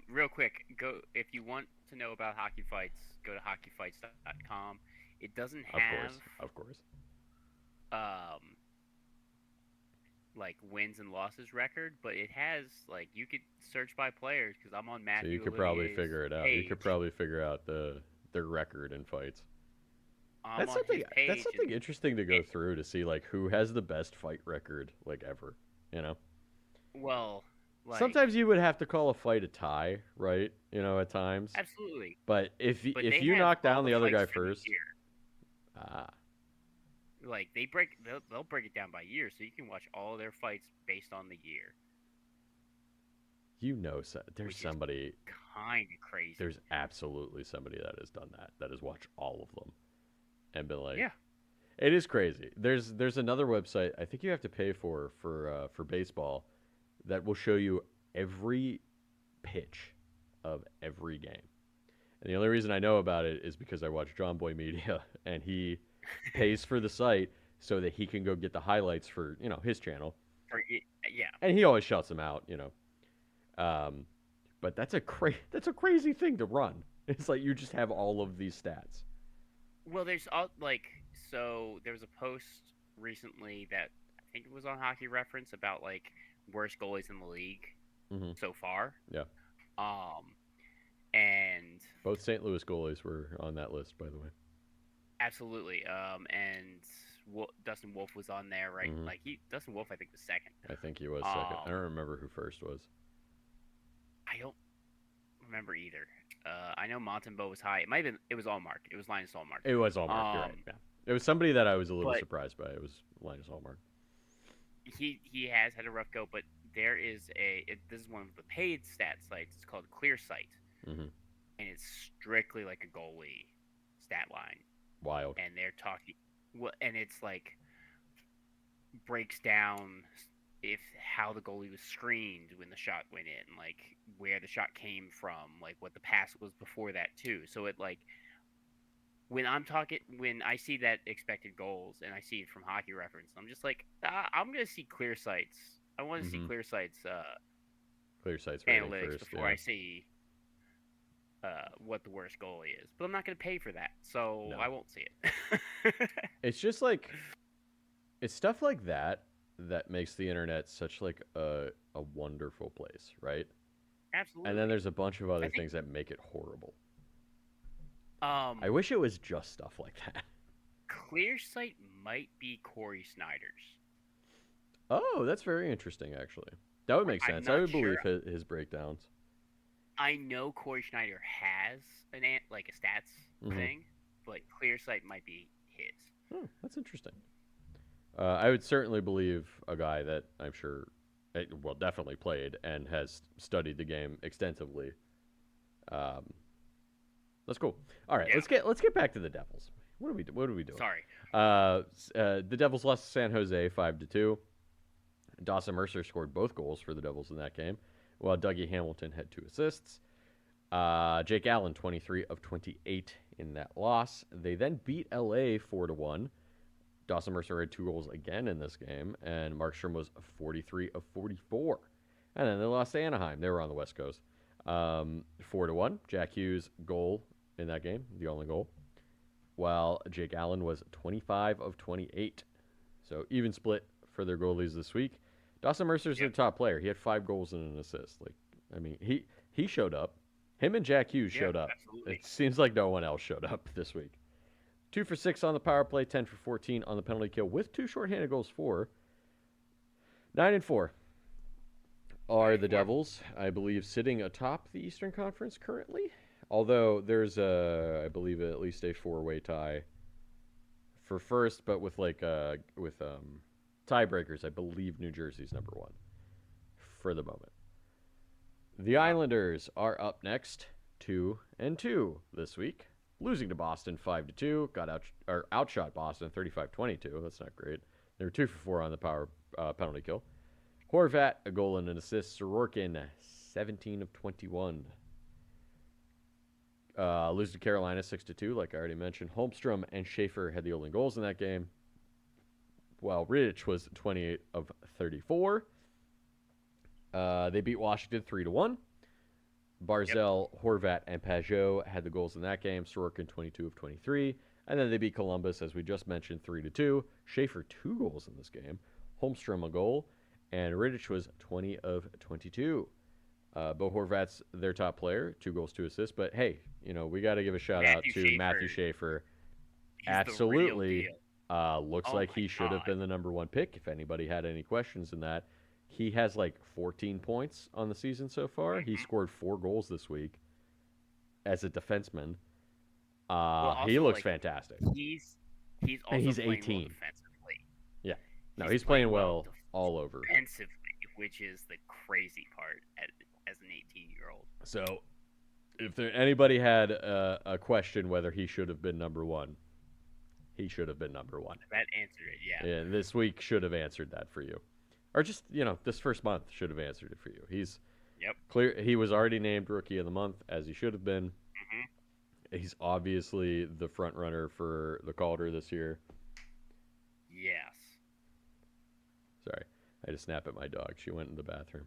Real quick, if you want to know about hockey fights, go to hockeyfights.com. It doesn't have, of course, like wins and losses record, but it has, like, you could search by players because I'm on Matthew. So you could probably figure it out. You could probably figure out their record in fights. That's something interesting to go through to see, like, who has the best fight record, like, ever. Well. Like, sometimes you would have to call a fight a tie, right? At times. Absolutely. But if you knock down the other guy first, like they'll break it down by year, so you can watch all their fights based on the year. There's somebody kind of crazy. There's absolutely somebody that has done that. That has watched all of them, and been like, yeah, it is crazy. There's another website I think you have to pay for baseball. That will show you every pitch of every game. And the only reason I know about it is because I watch John Boy Media, and he pays for the site so that he can go get the highlights for, his channel. Yeah. And he always shouts them out, But that's a crazy thing to run. It's like you just have all of these stats. Well, there was a post recently that I think it was on Hockey Reference about, like, worst goalies in the league so far. Yeah. And both St. Louis goalies were on that list, by the way. absolutely. And Dustin Wolf was on there, right? Hmm. Like Dustin Wolf, I think was second. I think he was second. I Um, don't remember who first was. I don't remember either. I know Montembeau was high. It might have been. It was Allmark. It was Linus Allmark. It was Allmark. You're right. Um, Yeah, it was somebody that I was a little but surprised by. It was Linus Allmark. he has had a rough go. But there is this is one of the paid stat sites. It's called ClearSight, Hmm. and it's strictly like a goalie stat line. Wild. And they're talking. Well, and it's like breaks down if how the goalie was screened when the shot went in, like where the shot came from, like what the pass was before that too. So it like when I see that expected goals and I see it from Hockey Reference, I'm just like I'm gonna see clear sights. I want to see Hmm. clear sights Clear Sight's rating analytics first. before Yeah. I see what the worst goalie is. But I'm not gonna pay for that, so I No. won't see it. It's just like it's stuff like that that makes the internet such like a wonderful place, right? And then Absolutely. there's a bunch of I other think things that make it horrible. I um wish it was just stuff like that. clear sight might be Corey Snyder's. Oh, that's very interesting, actually. That would make I'm sense. I not would believe sure. his breakdowns. I know Corey Schneider has like a stats Hmm. thing, but ClearSight might be his. Oh, that's interesting. I would certainly believe a guy that I'm sure, well, definitely played and has studied the game extensively. Um, that's cool. All right, Yeah. let's get back to the Devils. What are we doing? Sorry. The Devils lost to San Jose 5-2. Dawson Mercer scored both goals for the Devils in that game, while Dougie Hamilton had 2 assists. Jake Allen 23 of 28 in that loss. They then beat LA 4-1. Dawson Mercer had 2 goals again in this game, and Markstrom was 43 of 44. And then they lost to Anaheim. They were on the West Coast. 4-1. Jack Hughes' goal in that game, the only goal, while Jake Allen was 25 of 28. So even split for their goalies this week. Dawson Mercer's their Yep. top player. He had 5 goals and an assist. Like, I mean, he showed up. Him and Jack Hughes Yeah. showed up. It Absolutely. seems like no one else showed up this week. 2 for 6 on the power play, 10 for 14 on the penalty kill, with 2 shorthanded goals for 9-4 are the 94. Devils, I believe, sitting atop the Eastern Conference currently. Although there's I believe, at least a 4-way tie for first, but with tiebreakers, I believe New Jersey's number one for the moment. The Wow. Islanders are up next, 2-2 this week, losing to Boston 5-2. Got outshot Boston 35-22. That's not great. They were 2 for 4 on the power penalty kill. Horvat a goal and an assist. Sorokin 17 of 21. Lose to Carolina 6-2, like I already mentioned. Holmstrom and Schaefer had the only goals in that game, while Rittich was 28 of 34. They beat Washington 3-1. Yep. Barzell, Horvat, and Pajot had the goals in that game. Sorokin 22 of 23. And then they beat Columbus, as we just mentioned, 3-2. Schaefer 2 goals in this game. Holmstrom a goal. And Rittich was 20 of 22. Bo Horvat's their top player, 2 goals, 2 assists. But hey, we got to give a shout out Matthew to Schaefer. Matthew Schaefer. He's the real Absolutely. deal. Looks Oh like my he should have god. been the number one pick if anybody had any questions in that. He has like 14 points on the season so far. He Hmm. scored 4 goals this week as a defenseman. Well, He also looks like fantastic. he's he's And also he's playing well 18. defensively. Yeah. No, He's he's playing playing well well all over. defensively, which is the crazy part as an 18-year-old. So if anybody had a question whether he should have been number one, he should have been number one. That answered it. Yeah. And this week should have answered that for you. Or just, this first month should have answered it for you. He's Yep. clear. He was already named Rookie of the Month, as he should have been. Hmm. He's obviously the front runner for the Calder this year. Yes. Sorry, I had to snap at my dog. She went in the bathroom,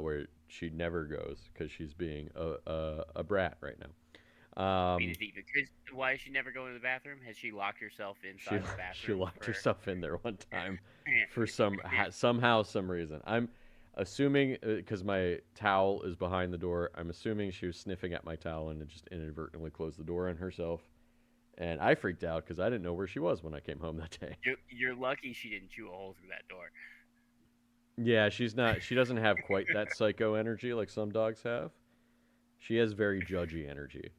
where she never goes because she's being a brat right now. Beat it deep. Because why does she never go to the bathroom? Has she locked herself She inside the she bathroom? locked For... herself in there one time for somehow some reason. I'm assuming because my towel is behind the door. I'm assuming she was sniffing at my towel and just inadvertently closed the door on herself and I freaked out because I didn't know where she was when I came home that day. You're lucky she didn't chew a hole through that door. Yeah, she's not. She doesn't have quite that psycho energy like some dogs have. She has very judgy energy.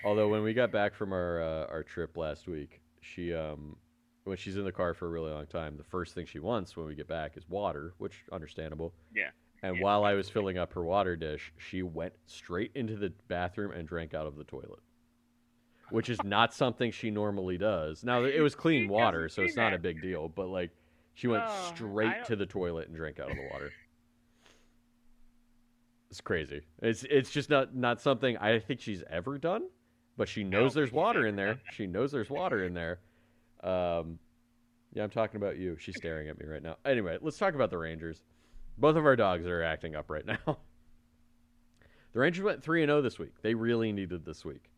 Although when we got back from our trip last week, she when she's in the car for a really long time, the first thing she wants when we get back is water, which understandable. Yeah. And Yeah, while I was absolutely. filling up her water dish, she went straight into the bathroom and drank out of the toilet, which is not something she normally does. Now it was clean She water, doesn't so do it's not a that. big deal. But like, she went Oh, I straight don't. to the toilet and drank out of the water. It's crazy. It's just not something I think she's ever done, but she I knows don't there's think she's water ever in there. done that. She knows there's water in there. Um, yeah, I'm talking about you. She's staring at me right now. Anyway, let's talk about the Rangers. Both of our dogs are acting up right now. The Rangers went 3-0 this week. They really needed this week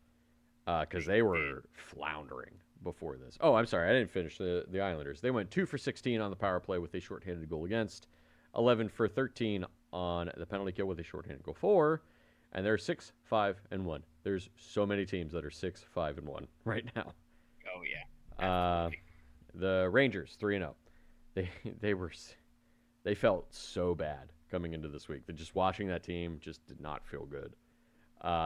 because they Did. were floundering before this. Oh, I'm sorry, I didn't finish the Islanders. They went 2 for 16 on the power play with a shorthanded goal against, 11 for 13 on the penalty kill with a shorthanded goal for, and they're 6-5-1. There's so many teams that are 6-5-1 right now. Oh yeah, Uh, absolutely. the Rangers 3-0. They they were they felt so bad coming into this week. That just watching that team just did not feel good.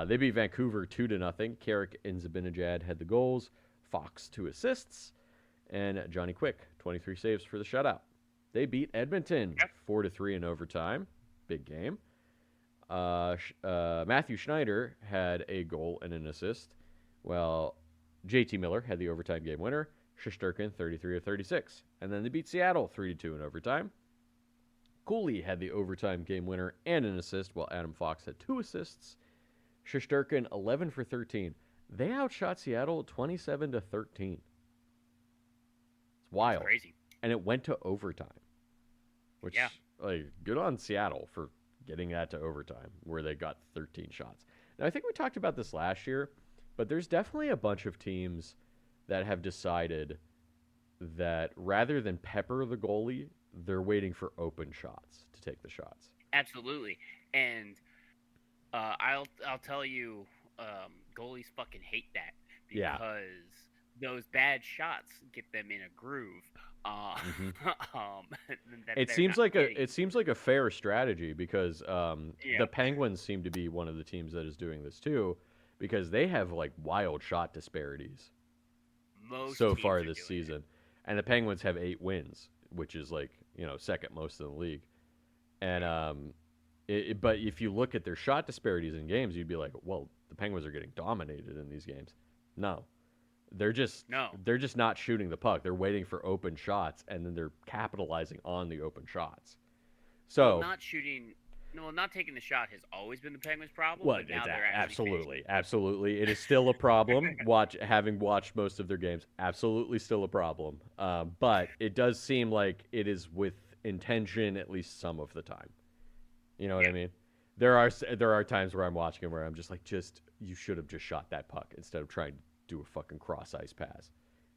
They beat Vancouver 2-0. Carrick and Zabinajad had the goals. Fox 2 assists, and Johnny Quick 23 saves for the shutout. They beat Edmonton Yep. 4-3 in overtime. Big game. Matthew Schneider had a goal and an assist, while JT Miller had the overtime game winner. Shesterkin 33 of 36, and then they beat Seattle 3-2 in overtime. Cooley had the overtime game winner and an assist, while Adam Fox had 2 assists. Shesterkin 11 for 13. They outshot Seattle 27-13. It's That's wild, crazy. and it went to overtime, which Yeah. like good on Seattle for getting that to overtime where they got 13 shots. Now I think we talked about this last year, but there's definitely a bunch of teams that have decided that rather than pepper the goalie, they're waiting for open shots to take the shots. Absolutely. And I'll tell you, goalies fucking hate that Yeah. because those bad shots get them in a groove. Uh, hmm that It they're seems not like getting. a fair strategy because Yeah. the Penguins seem to be one of the teams that is doing this too, because they have like wild shot disparities Most so teams far are this doing it. season, and the Penguins have 8 wins, which is like second most in the league. And but if you look at their shot disparities in games, you'd be like, well, the Penguins are getting dominated in these games. No, they're just No. they're just not shooting the puck. They're waiting for open shots, and then they're capitalizing on the open shots. Well, So, not shooting. No, not taking the shot has always been the Penguins' problem, well, but now it's they're actually finishing. absolutely, it is still a problem. Having watched most of their games, absolutely still a problem. But it does seem like it is with intention at least some of the time. You know what I Yeah. mean? There are times where I'm watching it where I'm just like, just you should have just shot that puck instead of trying to do a fucking cross ice pass.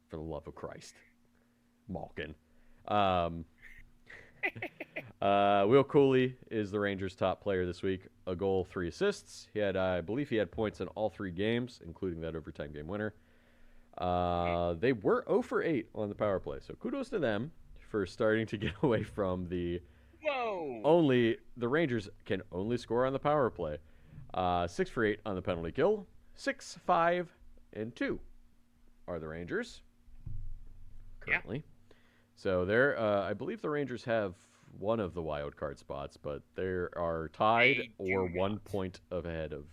For the love of Christ, Malkin. Um, Will Cooley is the Rangers' top player this week. A goal, 3 assists. I believe, he had points in all 3 games, including that overtime game winner. They were 0 for 8 on the power play, so kudos to them for starting to get away from Whoa! the Rangers can only score on the power play. 6 for 8 on the penalty kill. 6-5-2 are the Rangers Yeah. currently. So I believe the Rangers have one of the wild card spots, but they are tied They or do 1 point ahead of.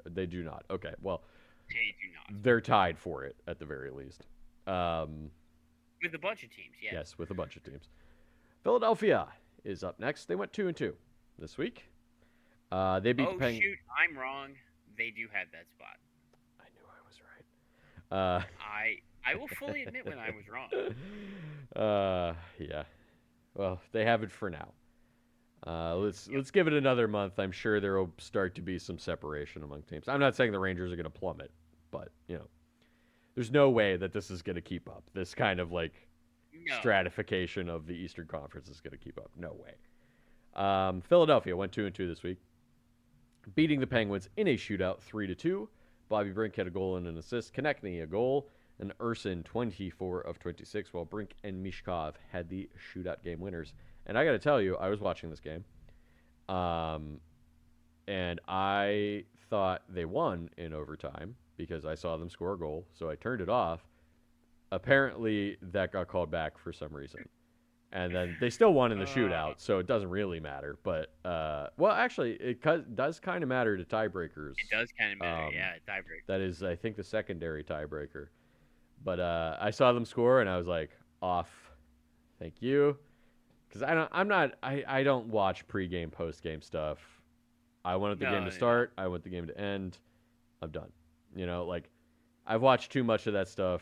They do not. Okay, well, They do not. they're tied for it at the very least. With a bunch of teams, yes. Yes, with a bunch of teams. Philadelphia is up next. They went 2-2 this week. They beat Oh the Penguins. shoot, I'm wrong. They do have that spot. I knew I was right. I will fully admit when I was wrong. Yeah. Well, they have it for now. Let's give it another month. I'm sure there will start to be some separation among teams. I'm not saying the Rangers are going to plummet, but there's no way that this is going to keep up. This kind of like No. stratification of the Eastern Conference is going to keep up. No way. Philadelphia went 2-2 this week, beating the Penguins in a shootout 3-2. Bobby Brink had a goal and an assist. Konechny a goal. and Ursin 24 of 26, while Brink and Mishkov had the shootout game winners. And I got to tell you, I was watching this game, and I thought they won in overtime because I saw them score a goal, so I turned it off. Apparently, that got called back for some reason. And then they still won in the shootout, so it doesn't really matter. But, well, actually, it does kind of matter to tiebreakers. It does kind of matter, yeah, tiebreaker. That is, I think, the secondary tiebreaker. But I saw them score, and I was like, off. Thank you. Because I don't watch pregame, postgame stuff. I wanted the game to start. I want the game to end. I'm done. You know, like, I've watched too much of that stuff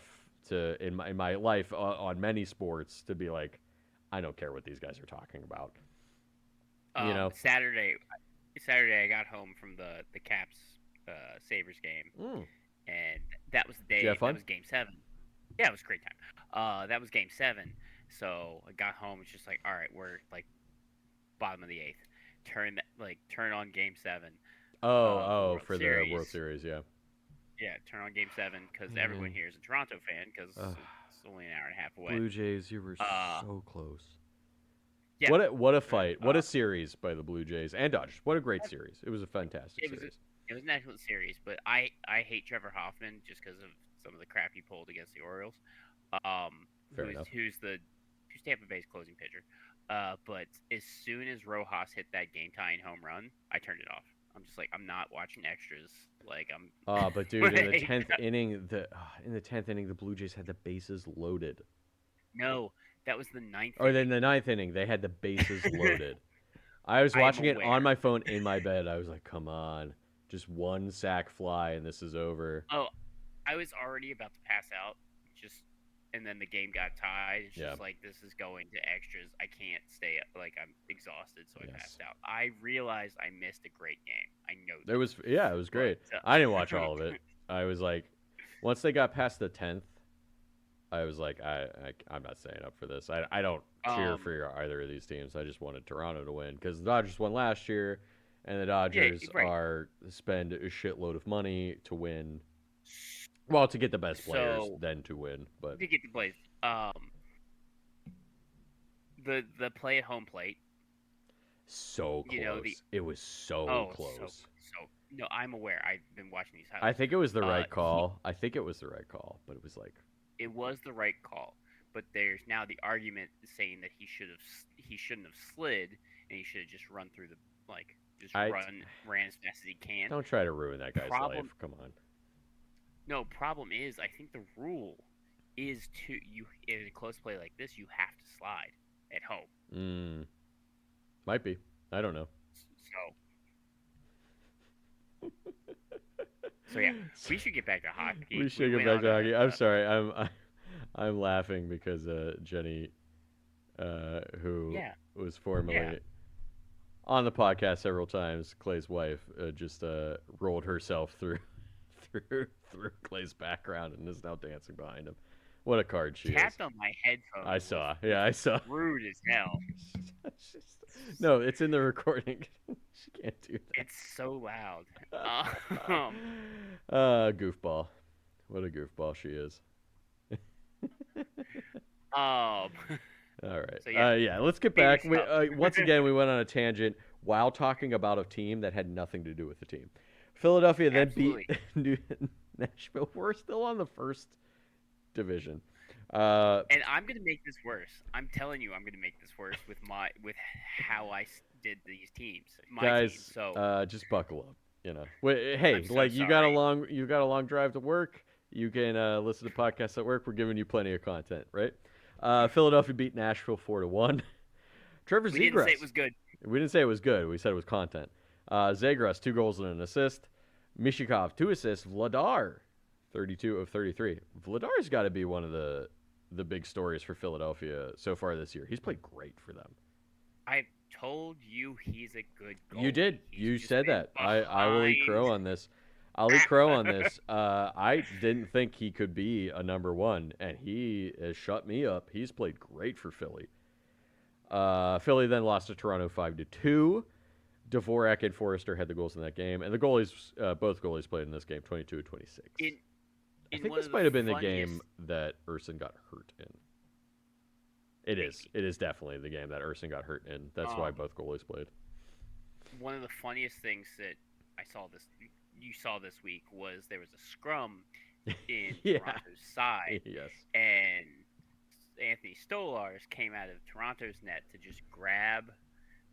in my life on many sports to be like, I don't care what these guys are talking about. You know, Saturday, I got home from the Caps Sabres game, and that was the day. That was Game 7. Yeah, it was a great time. That was Game 7. So I got home. It's just like, all right, we're like bottom of the 8th. Turn on Game 7. For the World Series, yeah. Yeah, turn on Game 7 because everyone here is a Toronto fan because it's only an hour and a half away. Blue Jays, you were so close. Yeah. What a fight. What a series by the Blue Jays and Dodgers. What a great series. It was a fantastic series. It was an excellent series, but I hate Trevor Hoffman just because of some of the crap he pulled against the Orioles. Who's Tampa Bay's closing pitcher. But as soon as Rojas hit that game-tying home run, I turned it off. I'm just like, I'm not watching extras. Like I'm. Oh, but dude, in the 10th inning, the Blue Jays had the bases loaded. No, that was the 9th. Or then the 9th inning, they had the bases loaded. I was watching it on my phone in my bed. I was like, come on, just one sac fly and this is over. Oh, I was already about to pass out. And then the game got tied. It's just like, this is going to extras. I can't stay up. Like, I'm exhausted, so I passed out. I realized I missed a great game. I know that. It was great. I didn't watch all of it. I was like, once they got past the 10th, I was like, I'm not staying up for this. I don't cheer for either of these teams. I just wanted Toronto to win because the Dodgers won last year, and the Dodgers spend a shitload of money to win. Well, to get the best players, then to win, but to get the players, the play at home plate, so close. It was so close. So no, I'm aware. I've been watching these highlights. I think it was the right call. But it was like it was the right call. But there's now the argument saying that he shouldn't have slid, and he should have just run through ran as fast as he can. Don't try to ruin that guy's life. Come on. No, problem is, I think the rule is in a close play like this, you have to slide at home. Might be. I don't know. So yeah, we should get back to hockey. We should get back to hockey. I'm sorry. I'm laughing because Jenny, who was formerly on the podcast several times, Clay's wife, just rolled herself through Clay's background and is now dancing behind him. What a card she tapped on my headphones. I saw. Yeah, I saw. Rude as hell. No, it's in the recording. She can't do that. It's so loud. Goofball. What a goofball she is. All right. So, let's get back. Once again, we went on a tangent while talking about a team that had nothing to do with the team. Philadelphia then beat Nashville. We're still on the first division. And I'm going to make this worse. I'm telling you, I'm going to make this worse with how I did these teams. Guys, just buckle up. You know, hey, you got a long drive to work. You can listen to podcasts at work. We're giving you plenty of content, right? Philadelphia beat Nashville 4-1. Trevor Zegras. We didn't say it was good. We didn't say it was good. We said it was content. Zegras, 2 goals and an assist. Mishikov, 2 assists. Vladar, 32 of 33. Vladar's got to be one of the big stories for Philadelphia so far this year. He's played great for them. I told you he's a good goalie. You did. You said that. I will eat crow on this. I didn't think he could be a number 1, and he has shut me up. He's played great for Philly. Philly then lost to Toronto 5-2. Dvorak and Forrester had the goals in that game, and the goalies, both goalies played in this game, 22-26. I in think one this of the might have been the game funniest. that Urson got hurt in. It is. Maybe. It is definitely the game that Urson got hurt in. That's why Um, both goalies played. one of the funniest things that I saw this you saw this week was there was a scrum in Yeah. Toronto's side, Yes. and Anthony Stolars came out of Toronto's net to just grab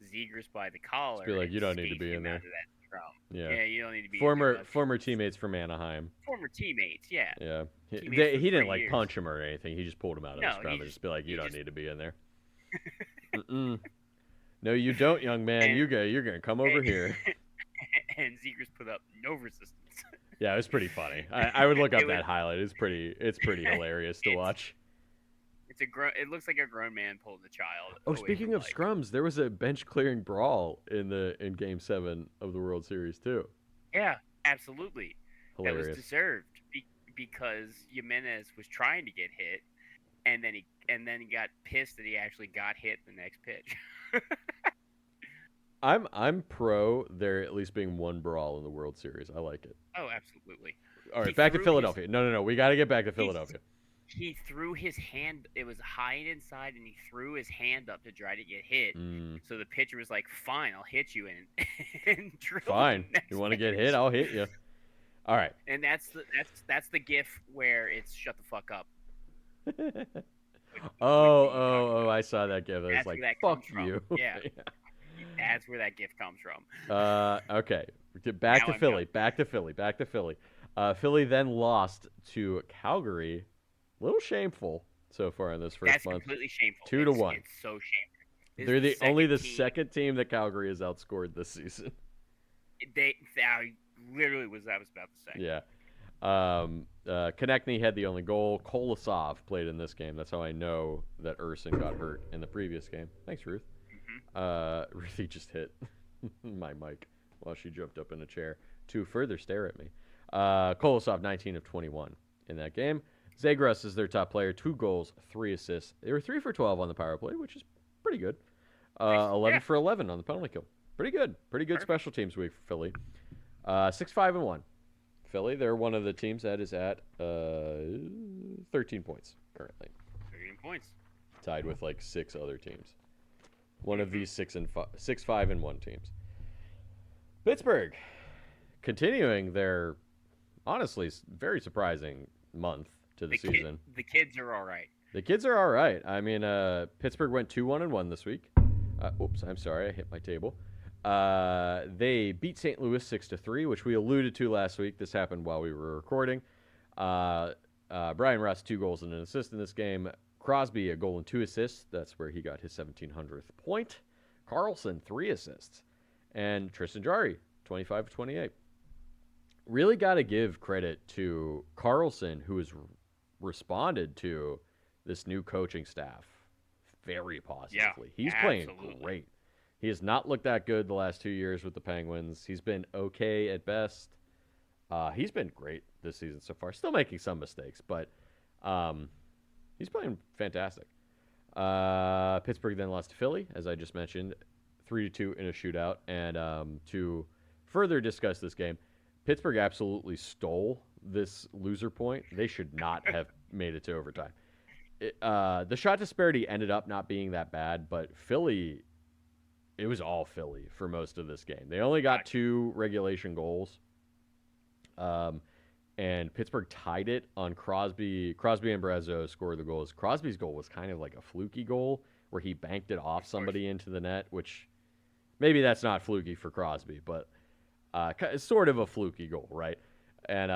Zegers by the Just be collar like, and you don't need to skate be in him out there. of that scrum. Yeah. Yeah, you don't need to be in there. Former teammates from Anaheim. Former teammates, yeah, Yeah. teammates for He didn't 3 like years. punch him or anything. He just pulled him out of the No, scrum and just be like, you he don't just need to be in there. Mm-mm. No, you don't, young man. and You're gonna come over and, here. and Zegers put up no resistance. Yeah, it was pretty funny. I would look up It was that highlight. It's pretty hilarious to watch. It looks like a grown man pulling a child. Oh, away speaking from, of scrums, there was a bench clearing brawl in Game 7 of the World Series too. Yeah, absolutely. That was Hilarious. deserved because Jimenez was trying to get hit, and then he got pissed that he actually got hit the next pitch. I'm pro there at least being one brawl in the World Series. I like it. Oh, absolutely. All right, He back to threw Philadelphia. No. We got to get back to He's- Philadelphia. He threw his hand. It was high inside, and he threw his hand up to try to get hit. Mm, So the pitcher was like, "Fine, I'll hit you," and drilled fine. the next You want to get pitch. hit? I'll hit you. All right. And that's the gif where it's "shut the fuck up." Oh! I saw that gif. I was That's like, where that "Fuck comes from. you." Yeah. That's where that gif comes from. Okay. Get back Now to I'm Philly. done. Back to Philly. Back to Philly. Philly then lost to Calgary. A little shameful so far in this first That's month. completely shameful. 2-1. It's so shameful. This They're is only the team. second team that Calgary has outscored this season. I literally was about to say. Yeah. Konechny had the only goal. Kolosov played in this game. That's how I know that Urson got hurt in the previous game. Thanks, Ruth. Ruthie just hit my mic while she jumped up in a chair to further stare at me. Kolosov, 19 of 21 in that game. Zegras is their top player. 2 goals, 3 assists. They were 3 for 12 on the power play, which is pretty good. 11 for 11 on the penalty kill. Pretty good. Pretty good special teams week for Philly. 6-5-1. Philly, they're one of the teams that is at 13 points currently. 13 points. Tied with like 6 other teams. One of these 6-5-1 teams. Pittsburgh, continuing their honestly very surprising month to the season. The kids are all right. The kids are all right. I mean, Pittsburgh went 2-1-1 this week. Oops, I'm sorry, I hit my table. They beat St. Louis 6-3, which we alluded to last week. This happened while we were recording. Brian Russ, 2 goals and an assist in this game. Crosby, a goal and 2 assists. That's where he got his 1700th point. Carlson, 3 assists. And Tristan Jarry, 25 of 28. Really got to give credit to Carlson, who has responded to this new coaching staff very positively. He's playing great. He has not looked that good the last 2 years with the Penguins. He's been okay at best. He's been great this season so far. Still making some mistakes, but he's playing fantastic. Pittsburgh then lost to Philly, as I just mentioned, 3-2 in a shootout. And to further discuss this game, Pittsburgh absolutely stole this loser point. They should not have made it to overtime. The shot disparity ended up not being that bad, but Philly, it was all Philly for most of this game. They only got 2 regulation goals. And Pittsburgh tied it on Crosby. Crosby and Brazeau scored the goals. Crosby's goal was kind of like a fluky goal where he banked it off somebody into the net, which maybe that's not fluky for Crosby, but it's sort of a fluky goal, right? And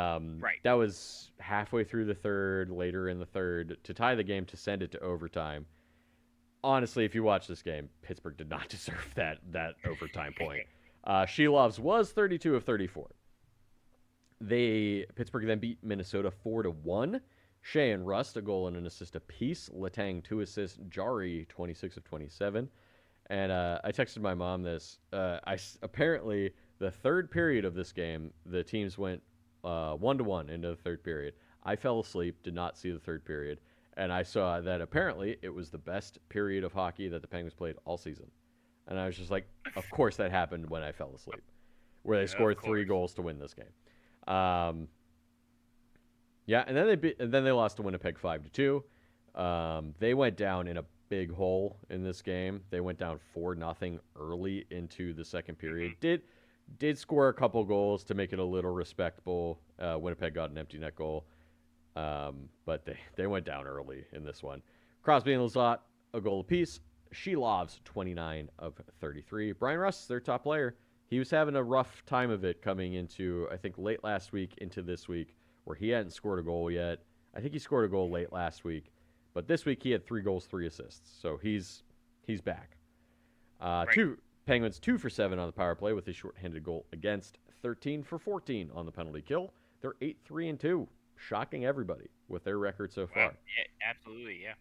that was halfway through the third, later in the third, to tie the game, to send it to overtime. Honestly, if you watch this game, Pittsburgh did not deserve that overtime point. Shelov's was 32 of 34. Pittsburgh then beat Minnesota 4-1. Shea and Rust, a goal and an assist apiece. Letang, 2 assists. Jarry, 26 of 27. And I texted my mom this. Apparently, the third period of this game, the teams went 1-1 into the third period. I fell asleep, did not see the third period, and I saw that apparently it was the best period of hockey that the Penguins played all season. And I was just like, of course that happened when I fell asleep, where they scored 3 goals to win this game. Yeah, and then they lost to Winnipeg 5-2. They went down in a big hole in this game. They went down 4-0 early into the second period. Hmm. Did score a couple goals to make it a little respectable. Winnipeg got an empty net goal, but they went down early in this one. Crosby and Lizotte, a goal apiece. Shilov's 29 of 33. Brian Russ, their top player, he was having a rough time of it coming into, I think, late last week into this week, where he hadn't scored a goal yet. I think he scored a goal late last week, but this week he had 3 goals, 3 assists, so he's back. Right. Two Penguins 2 for 7 on the power play with a shorthanded goal against, 13 for 14 on the penalty kill. They're 8-3-2, shocking everybody with their record so far. Yeah, absolutely, yeah.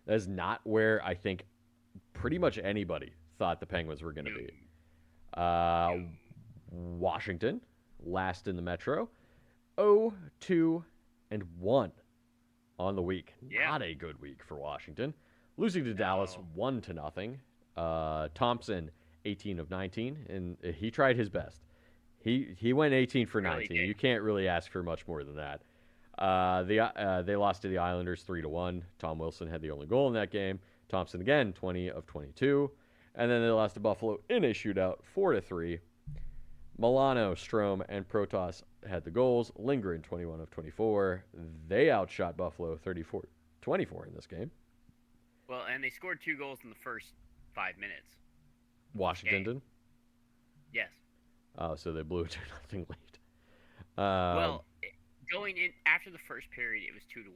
That is not where I think pretty much anybody thought the Penguins were going to be. Washington, last in the Metro, 0-2-1 on the week. Yeah. Not a good week for Washington. Losing to Dallas 1-0. Thompson, 18 of 19, and he tried his best. He went 18 for 19. You can't really ask for much more than that. They lost to the Islanders 3-1. Tom Wilson had the only goal in that game. Thompson again, 20 of 22. And then they lost to Buffalo in a shootout, 4-3. Milano, Strome, and Protas had the goals. Lindgren, 21 of 24. They outshot Buffalo 34-24 in this game. Well, and they scored 2 goals in the first 5 minutes. Washington did? Yes. Oh, so they blew a 2-0 lead. Well, going in after the first period, it was 2-1.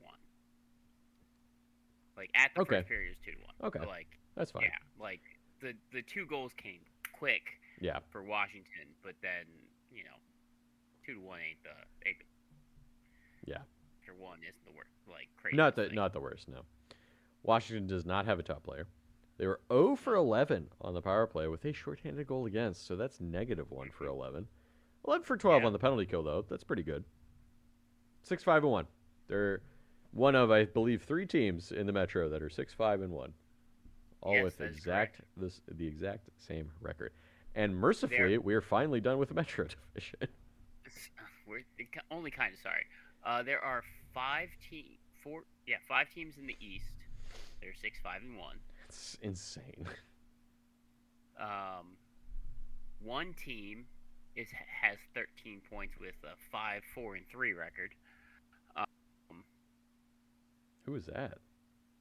Like at the first period, it was 2-1. Okay, but, like that's fine. Yeah, like the 2 goals came quick. Yeah. For Washington, but then 2-1 ain't the yeah. After 1 isn't the worst. Like crazy. Not the worst. No. Washington does not have a top player. They were 0 for 11 on the power play with a shorthanded goal against, so that's -1 for 11. 11 for 12 on the penalty kill, though. That's pretty good. 6-5-1. They're one of, I believe, 3 teams in the Metro that are 6-5-1, all with the exact same record. And mercifully, we are finally done with the Metro division. We're only kind of sorry. There are 5 teams in the East. They're 6-5-1. It's insane. One team has 13 points with a 5-4-3 record. Who is that?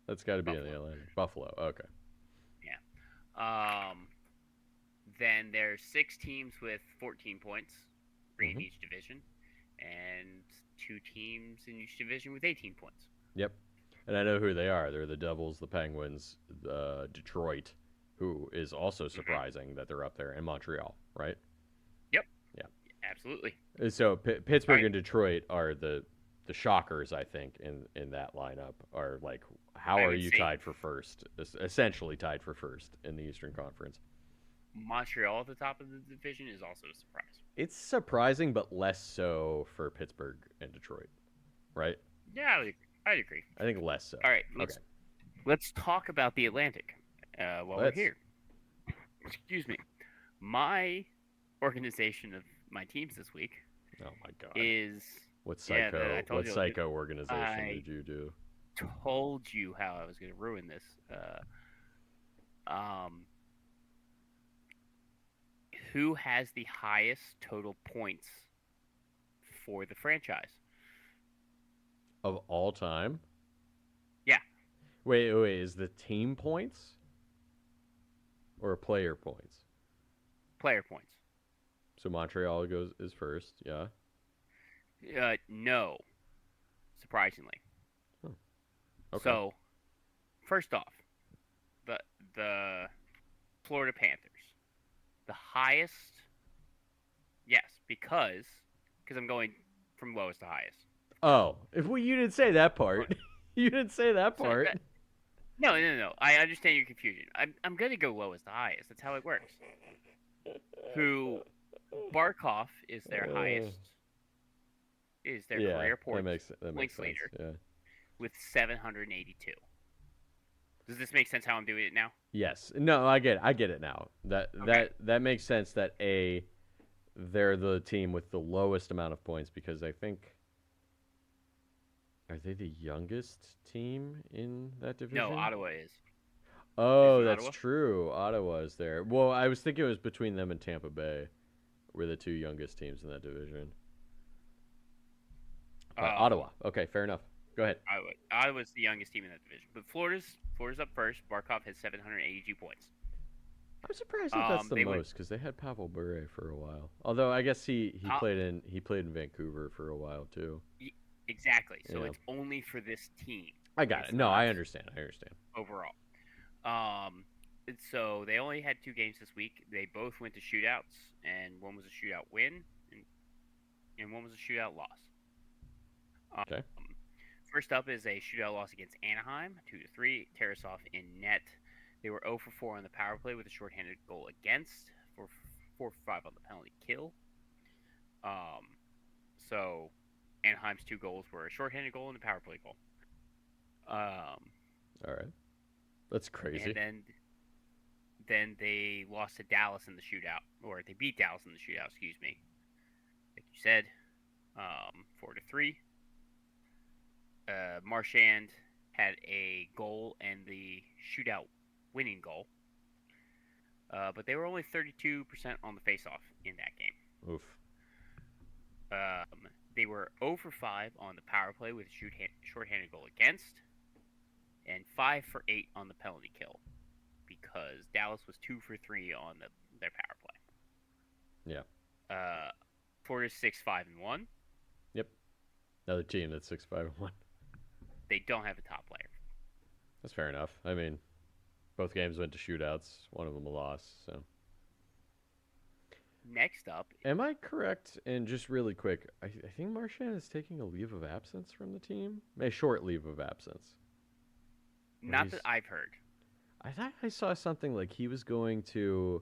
That's got to be in the Atlantic. Buffalo. Okay. Yeah. Then there's 6 teams with 14 points, 3 in each division, and 2 teams in each division with 18 points. Yep. And I know who they are. They're the Devils, the Penguins, Detroit, who is also surprising that they're up there, and Montreal, right? Yep. Yeah. Absolutely. So Pittsburgh and Detroit are the shockers, I think, in that lineup. Are like, how are you tied for first? Essentially tied for first in the Eastern Conference. Montreal at the top of the division is also a surprise. It's surprising, but less so for Pittsburgh and Detroit, right? Yeah, I'd agree. I think less so. All right, let's talk about the Atlantic while we're here. Excuse me. My organization of my teams this week. Oh my God! Is what psycho organization did you do? Told you how I was going to ruin this. Who has the highest total points for the franchise of all time? Yeah. Wait. Is the team points or player points? Player points. So Montreal is first. Yeah. No. Surprisingly. Okay. So, first off, the Florida Panthers, the highest. Yes, because I'm going from lowest to highest. Oh, you didn't say that part. You didn't say that part. No. I understand your confusion. I'm going to go lowest to highest. That's how it works. Who Barkov is their highest. Is their career points leader. Yeah. With 782. Does this make sense how I'm doing it now? Yes. No, I get it now. That makes sense that they're the team with the lowest amount of points because I think Are they the youngest team in that No, division? Ottawa is. Oh, Isn't that's Ottawa? true. Ottawa's there. Well, I was thinking it was between them and Tampa Bay, were the two youngest teams in that division. But Um, Ottawa. Okay, fair enoh. Go ahead. Ottawa's the youngest team in that division, but Florida's up first. Barkov has 782 points. I'm surprised that that's the They went most because they had Pavel Bure for a while. Although I guess he played in Vancouver for a while too. exactly. So Yeah, it's only for this team. I got it. It's No, not I understand. I understand. overall. Um, so they only had 2 games this week. They both went to shootouts, and one was a shootout win, and, and one was a shootout loss. Um, Okay. First up is a shootout loss against Anaheim, 2-3. Tarasov in net. They were 0 for 4 on the power play with a shorthanded goal against, for 4 for 5 on the penalty kill. Um, so Anaheim's 2 goals were a shorthanded goal and a power play goal. All right. That's And crazy. then they lost to Dallas in the shootout, or they beat Dallas in the shootout. Excuse me. Like you said, 4-3. Marchand had a goal and the shootout winning goal, but they were only 32% on the faceoff in that game. Oof. They were 0 for 5 on the power play with a shorthanded goal against, and 5 for 8 on the penalty kill, because Dallas was 2 for 3 on their power Yeah. play. Florida's 6-5-1. Yep. Another team that's 6-5-1. They don't have a top player. That's fair enough. I mean, both games went to shootouts. One of them a loss. So, Next up, am I correct? And just really quick, I think Marchand is taking a leave of absence from the team. A short leave of absence. Or not that I've heard. I thought I saw something like he was going to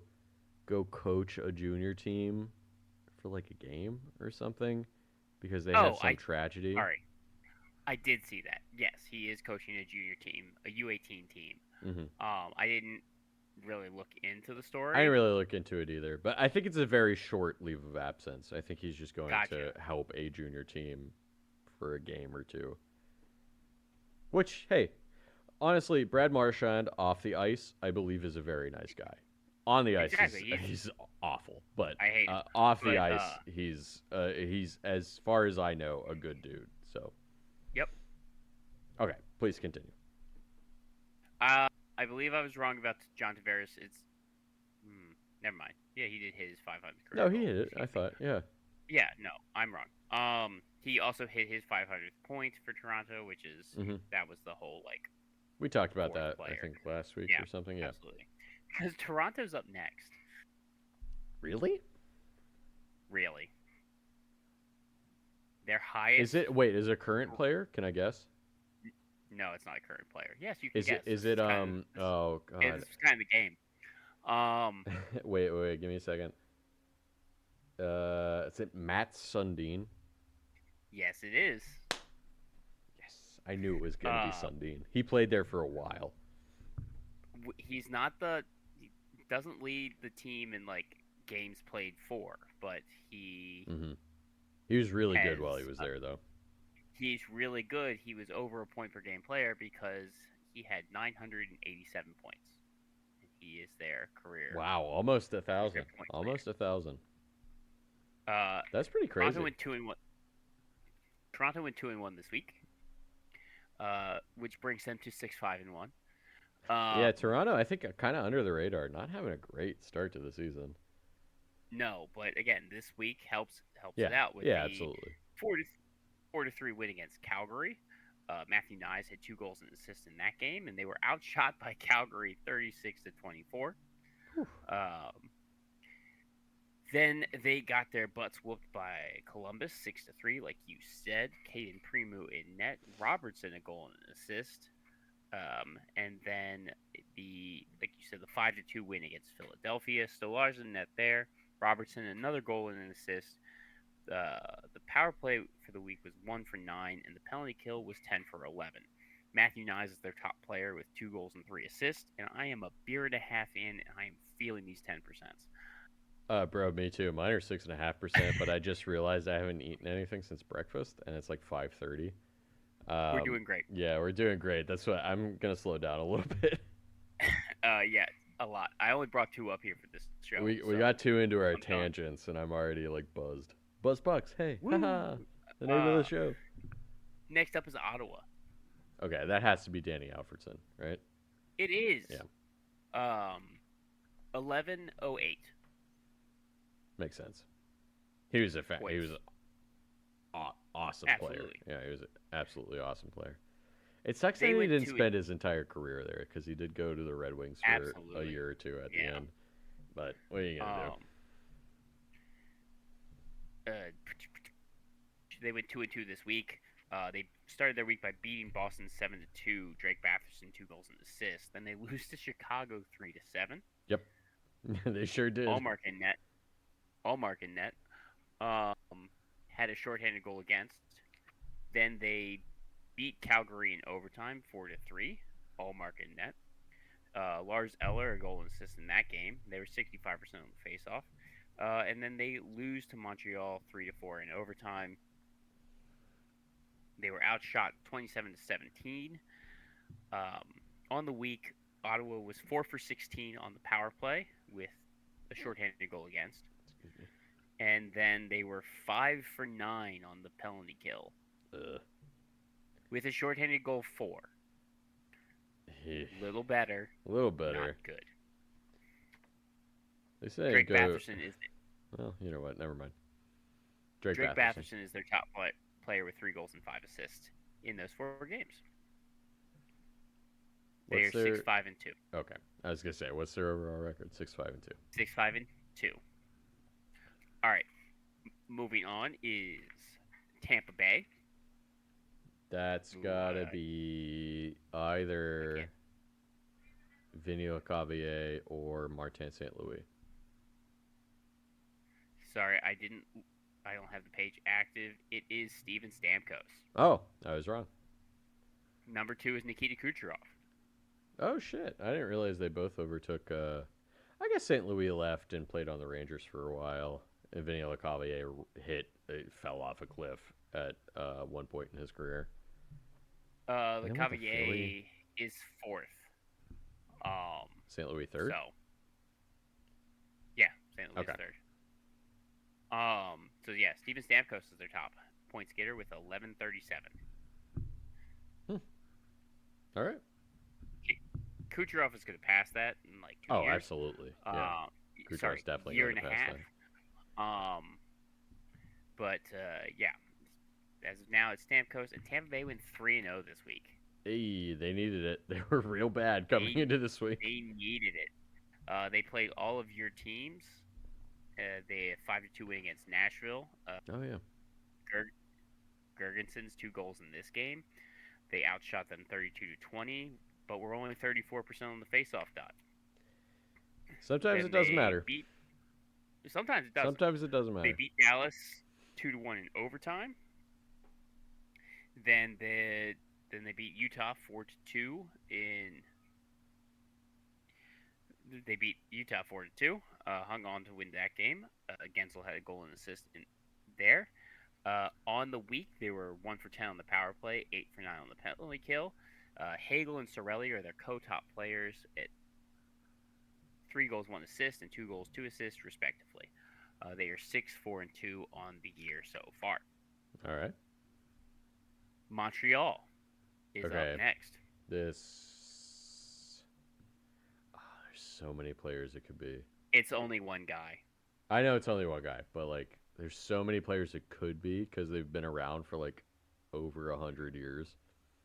go coach a junior team for like a game or something because they had Oh, some tragedy. sorry. I did see that. Yes, he is coaching a junior team, a U18 team. Hmm. I didn't really look into the I didn't story. really look into it either, but I think it's a very short leave of absence. I think he's just going Gotcha. to help a junior team for a game or two. Which, hey, honestly, Brad Marchand off the ice, I believe, is a very nice guy. On the ice, Exactly. he's awful, but I hate him. off the But ice, he's as far as I know a good dude. So yep. okay, please continue. I believe I was wrong about John Tavares. It's never mind. Yeah, he did hit his 500th career No, he goal. hit it. I Excuse me. thought, yeah, Yeah, no, I'm wrong. He also hit his 500th point for Toronto, which is hmm that was the whole like we talked about fourth that. I player. think last week Yeah, or something. Yeah, absolutely. Because Toronto's up next. really? Really, their highest. Is it? Wait, is it a current player? Can I guess? No, it's not a current player. Yes, you can Is it? guess. Is it? Oh This God. is kind of the game. Um, Wait. Give me a second. Is it Matt Sundin? yes, it is. Yes, I knew it was gonna be Uh, Sundin. He played there for a while. he's not the. He doesn't lead the team in like games played for, but he Hmm. He was really good has. while he was there, though. He's really good. He was over a point per game player because he had 987 points. And he is their Wow, almost a career thousand. point Almost a thousand. player. That's pretty Toronto crazy. went 2-1. Toronto went 2-1 this week, which brings them to 6-5-1. Yeah, Toronto. I think kind of under the radar, not having a great start to the season. No, but again, this week helps Yeah, it out with yeah, the absolutely. 4-3 win against Calgary. Matthew Nyes had 2 goals and assists in that game, and they were outshot by Calgary 36-24. Whew. Then they got their butts whooped by Columbus 6-3, like you said. Caden Premu in net, Robertson a goal and an assist, and then like you said, the 5-2 win against Philadelphia. Stolarz in net there. Robertson another goal and an assist. The power play for the week was 1 for 9, and the penalty kill was 10 for 11. Matthew Nyes is their top player with 2 goals and 3 assists, and I am a beer and a half in, and I am feeling these 10%. Bro, me too. Mine are 6.5%, but I just realized I haven't eaten anything since breakfast, and it's like 5:30. We're doing great. Yeah, we're doing great. That's what I'm gonna slow down a little bit. Yeah, a lot. I only brought two up here for this show, We so got too into our I'm done. tangents, and I'm already like buzzed. Buzz Bucks. Hey, Woo! haha. The name of the Uh, show. Next up is Ottawa. Okay, that has to be Danny Alfredson, right? It is Yeah, 1108 makes sense. He was he was points. an awesome player. Absolutely. Yeah, he was an absolutely awesome player. It sucks that They he went didn't two. spend his entire career there because he did go to the Red Wings for a Absolutely. year or two at the Yeah. end. But what are you gonna Um. Uh, they went 2-2 this week. They started their week by beating Boston 7-2. Drake Batherson 2 goals and assists. Then they lose to Chicago 3-7. do? Yep, they sure did. Allmark in net. Allmark in net. Had a shorthanded goal against. Then they beat Calgary in overtime 4-3. Allmark in net. Lars Eller a goal and assist in that game. They were 65% on the faceoff. And then they lose to Montreal 3-4 in overtime. They were outshot 27-17. On the week, Ottawa was 4 for 16 on the power play with a shorthanded goal against. Excuse me. And then they were 5 for 9 on the penalty kill Ugh. with a shorthanded goal 4. Eh, Little better, a little better. not good. They say Drake go. Batherson is Well, you know what? Never mind. Drake, Drake Batherson. Batherson is their top player with 3 goals and 5 assists in those 4 games. They What's are their 6-5-2. Okay? I was gonna say, what's their overall record? 6-5-2. 6-5-2. All right. Moving on is Tampa Bay. That's Ooh, gotta be I either can't. Vinny Lecavalier or Martin St. Louis. Sorry, I don't have the page active. It is Steven Stamkos. Oh, I was wrong. Number 2 is Nikita Kucherov. Oh shit! I didn't realize they both overtook. I guess St. Louis left and played on the Rangers for a while. And Vinny Lecavalier fell off a cliff at one point in his career. And then went to Lecavalier Philly. is 4th. Um, St. Louis third. so yeah, St. Louis Okay. 3rd. So yeah, Steven Stamkos is their top points getter with 1137. All right. Kucherov is going to pass that in like 2 Oh, years. absolutely. Yeah. Kucherov's Sorry, definitely year going and to a pass half. But yeah, as of now, it's Stamkos, and Tampa Bay went 3-0 this week. Hey, they needed it. They were real bad coming into this week. They needed it. They played all of your teams. They had 5-2 win against Nashville. Oh yeah. Gergenson's 2 goals in this game. They outshot them 32-20, but were only 34% on the faceoff dot. Sometimes Then it doesn't they matter. Sometimes it does. Sometimes it doesn't They matter. beat Dallas 2-1 in overtime. Then they beat Utah 4-2 in. They beat Utah 4-2. Hung on to win that game. Gensel had a goal and assist in there. On the week, they were 1 for 10 on the power play, 8 for 9 on the penalty kill. Hagel and Sorelli are their co-top players at 3 goals, 1 assist, and 2 goals, 2 assists, respectively. They are 6-4-2 on the year so far. All right. Montreal is Okay. up next. There's so many players it could be. It's only one guy. I know it's only one guy, but like, there's so many players it could be because they've been around for like over 100 years.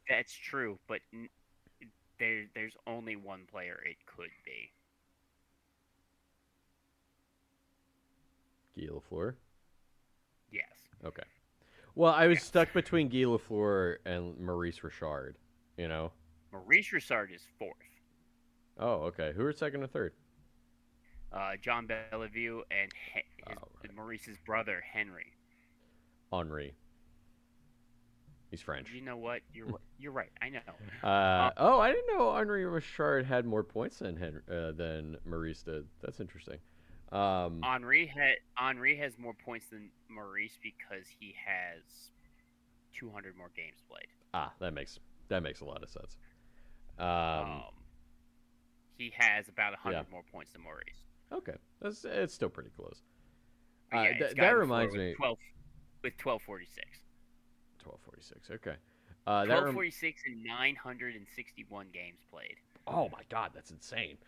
That's true, but there's only one player it could be. Guy Lafleur. Yes. Okay. Well, I was Yes. stuck between Guy Lafleur and Maurice Richard. You know. Maurice Richard is 4th. Oh, okay. Who are second and third? John Bellevue and Right. Maurice's brother Henry. Henri. He's French. You know what? You're right. I know. I didn't know Henri Richard had more points than Maurice did. That's interesting. Henri has more points than Maurice because he has 200 more games played. That makes a lot of sense. Um, Um, he has about yeah. 100 more points than Maurice. Okay. It's still pretty close. But yeah, it's That guy before reminds with me. 1246. 1246. Okay. That rem- 1246 and 961 games played. Oh my God, that's insane.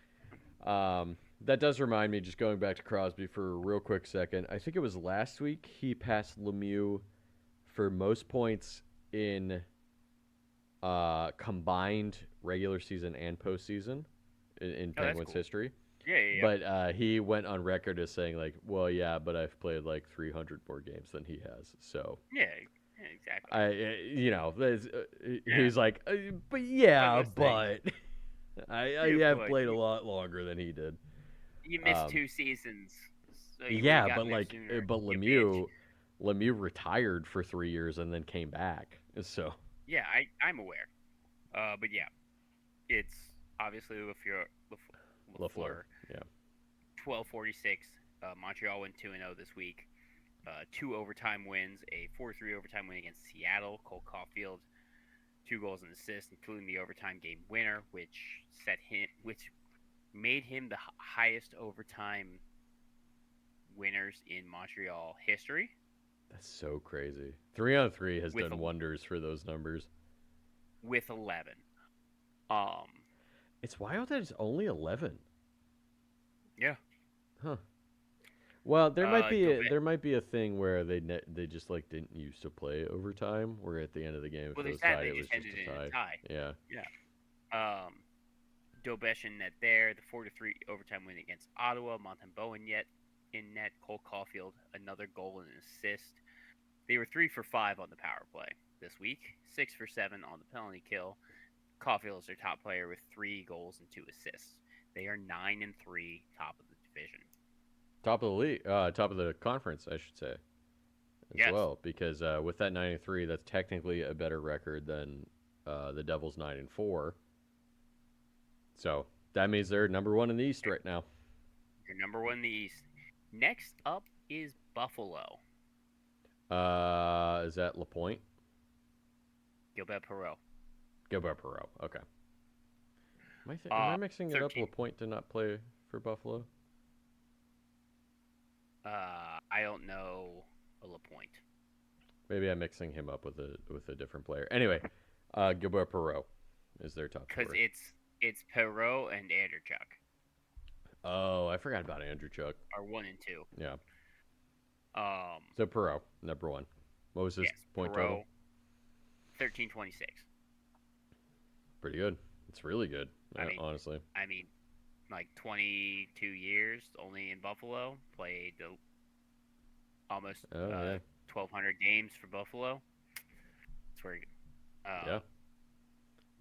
That does remind me. Just going back to Crosby for a real quick second. I think it was last week he passed Lemieux for most points in combined regular season and postseason in Oh, that's Penguins cool. history. Yeah, yeah, yeah. But he went on record as saying like, "Well, yeah, but I've played like 300 more games than he has." So Yeah, yeah, exactly. Yeah, he's like, "But one of yeah, those things. but I Yeah, have but played a lot longer than he did." you missed Um, 2 seasons, so you would have yeah, gotten there sooner. but You bitch. Lemieux retired for 3 years and then came back. So Yeah, I'm aware. But yeah, it's obviously Lafleur, Lafleur. yeah, 1246. Montreal went 2-0 this week. Two overtime wins, a 4-3 overtime win against Seattle. Cole Caulfield, 2 goals and assists, including the overtime game winner, which made him the highest overtime winners in Montreal history that's so crazy. 3-on-3 has with done wonders for those numbers. 11. Um, It's wild that it's only 11. yeah. Huh. Well, Gobet. there might be a thing where they just like didn't used to play overtime. Where at the end of the game, if Well, it they was said tied, they it was just just ended a it in a tie. tie. Yeah. Yeah. Dobesh in net there. The 4-3 overtime win against Ottawa. Montembeau in net. Cole Caulfield, another goal and an assist. They were 3 for 5 on the power play this week. 6 for 7 on the penalty kill. Caulfield is their top player with 3 goals and 2 assists. They are 9-3, top of the division. Top of the league, top of the conference, I should say, as Yes. well. Because with that 9-3, that's technically a better record than the Devils 9-4. So that means they're number one in the East right now. You're number 1 in the East. Next up is Buffalo. Is that Lapointe? Gilbert Perreault. Gilbert Perreault. Okay. Am I mixing it up? 13. Lapointe did not play for Buffalo. I don't know a Lapointe. Maybe I'm mixing him up with a different player. Anyway, Gilbert Perreault is their top Because scorer. it's Perreault and Anderchuk Oh, I forgot about Andrew Chuck. are 1 and 2. Yeah. Um, So Perreault, number one. What was his yes, point total? Perreault, 1326. Pretty good. It's really good, I mean, honestly. I mean, like 22 years only in Buffalo. Played almost Oh yeah. 1,200 games for Buffalo. It's very good. Yeah.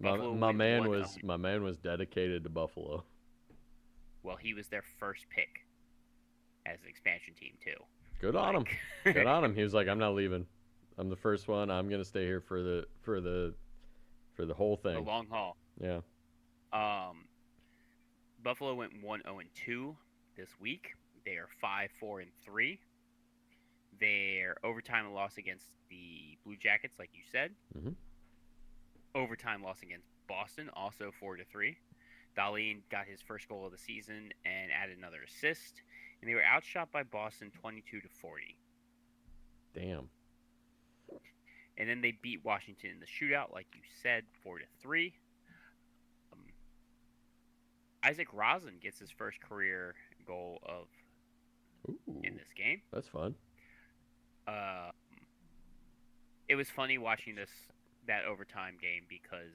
Buffalo My wins man 1-0. was dedicated to Buffalo. Well, he was their first pick as an expansion team too. Good on him. Like, Good on him. He was like, I'm not leaving. I'm the first one. I'm gonna stay here for the whole the thing. long haul. Yeah. Buffalo went 1-0-2 this week. They are 5-4-3. Their overtime loss against the Blue Jackets, like you said. Mm-hmm. Overtime loss against Boston, also 4-3. Dahlin got his first goal of the season and added another assist. And they were outshot by Boston 22-40. Damn. And then they beat Washington in the shootout, like you said, 4-3. Isaac Rosen gets his first career goal in Ooh, this game. that's fun. It was funny watching that overtime game because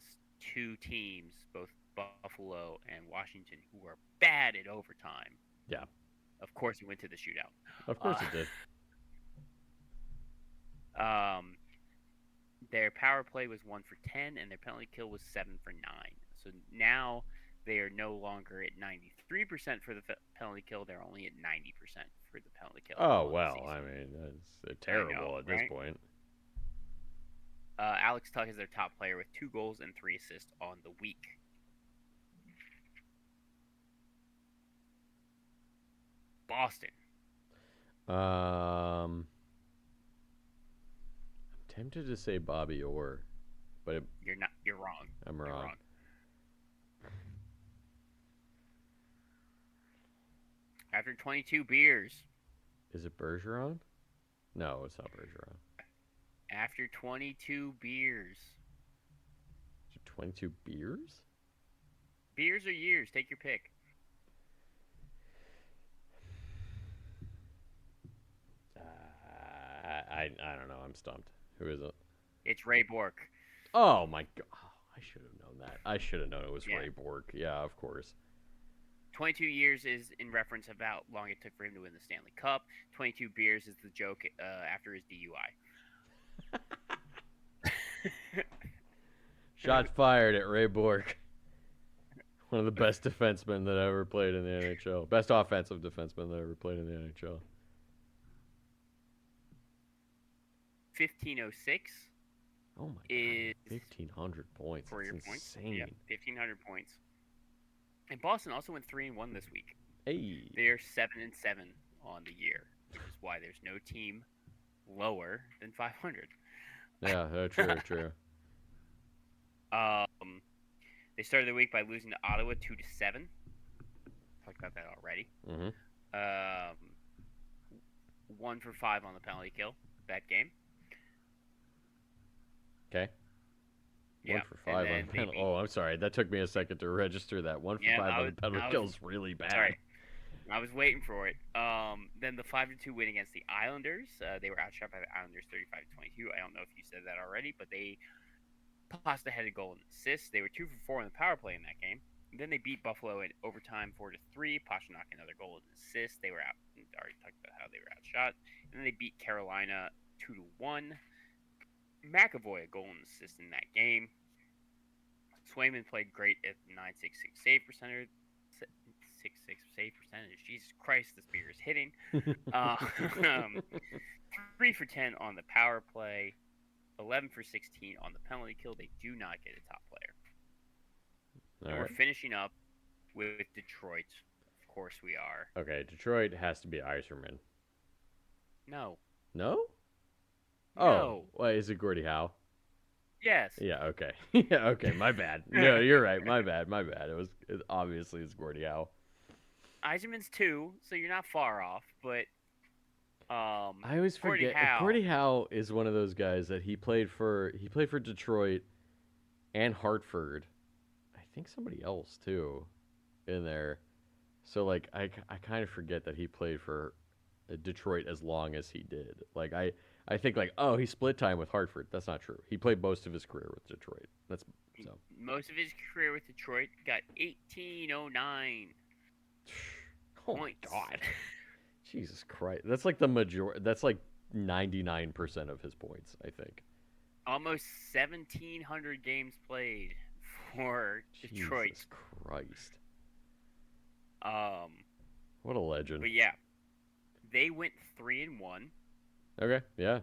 two teams, both Buffalo and Washington, who are bad at overtime. Yeah. Of course, it went to the shootout. Of course it did. Their power play was 1 for 10, and their penalty kill was 7 for 9. So now they are no longer at 93% for the penalty kill; they're only at 90% for the penalty kill. Oh well, I mean, that's terrible know, at this right? point. Alex Tuch is their top player with 2 goals and 3 assists on the week. Boston. I'm tempted to say Bobby Orr, but You're not. You're wrong. I'm You're wrong. wrong. After 22 beers. Is it Bergeron? No, it's not Bergeron. After 22 beers. Is it 22 beers? Beers or years? Take your pick. I don't know. I'm stumped. Who is it? It's Ray Bork. Oh my god! Oh, I should have known that. I should have known it was Yeah. Ray Bork. Yeah, of course. 22 years is in reference of how long it took for him to win the Stanley Cup. 22 beers is the joke after his DUI. Shots fired at Ray Bork. One of the best defensemen that ever played in the NHL. Best offensive defenseman that ever played in the NHL. 1506 Oh my is god. 1,500 points. for That's your points. insane. Yeah, 1,500 points. And Boston also went 3-1 this week. Hey. They're 7-7 on the year, which is why there's no team lower than 500. Yeah, true. They started the week by losing to Ottawa 2-7. Talked about that already. Mm-hmm. 1 for 5 on the penalty kill that game. Okay. Yeah, 1 for 5 on penalty. Oh, I'm sorry. That took me a second to register that. 1 for 5 on the penalty kill is really bad. Sorry. I was waiting for it. Then the 5-2 win against the Islanders. They were outshot by the Islanders 35-22. I don't know if you said that already, but they Pasta had a goal and assist. They were 2 for 4 on the power play in that game. And then they beat Buffalo in overtime 4-3. Pasternak another goal and assist. They were out. I already talked about how they were outshot. And then they beat Carolina 2-1. McAvoy a goal and assist in that game. Swayman played great at 9.66 save percentage. 6.6 save percentage. Jesus Christ, this beer is hitting. 3 for 10 on the power play. 11 for 16 on the penalty kill. They do not get a top player. And we're finishing up with Detroit. Of course we are. Okay, Detroit has to be Iserman. No. No? No. Oh, well, is it Gordie Howe? Yes. Yeah, okay. Yeah, okay, my bad. No, you're right. My bad. Obviously it's Gordie Howe. Eiserman's 2, so you're not far off, but I always forget. Howe. Gordie Howe is one of those guys that he played for Detroit and Hartford. I think somebody else too in there. So like I kind of forget that he played for Detroit as long as he did. Like I think like, oh, he split time with Hartford. That's not true. He played most of his career with Detroit. That's so. Most of his career with Detroit got 1809 Oh points. my god. Jesus Christ. That's like that's like 99% of his points, I think. Almost 1,700 games played for Detroit. Jesus Christ. Um, What a legend. But yeah, they went 3-1. Okay, yeah.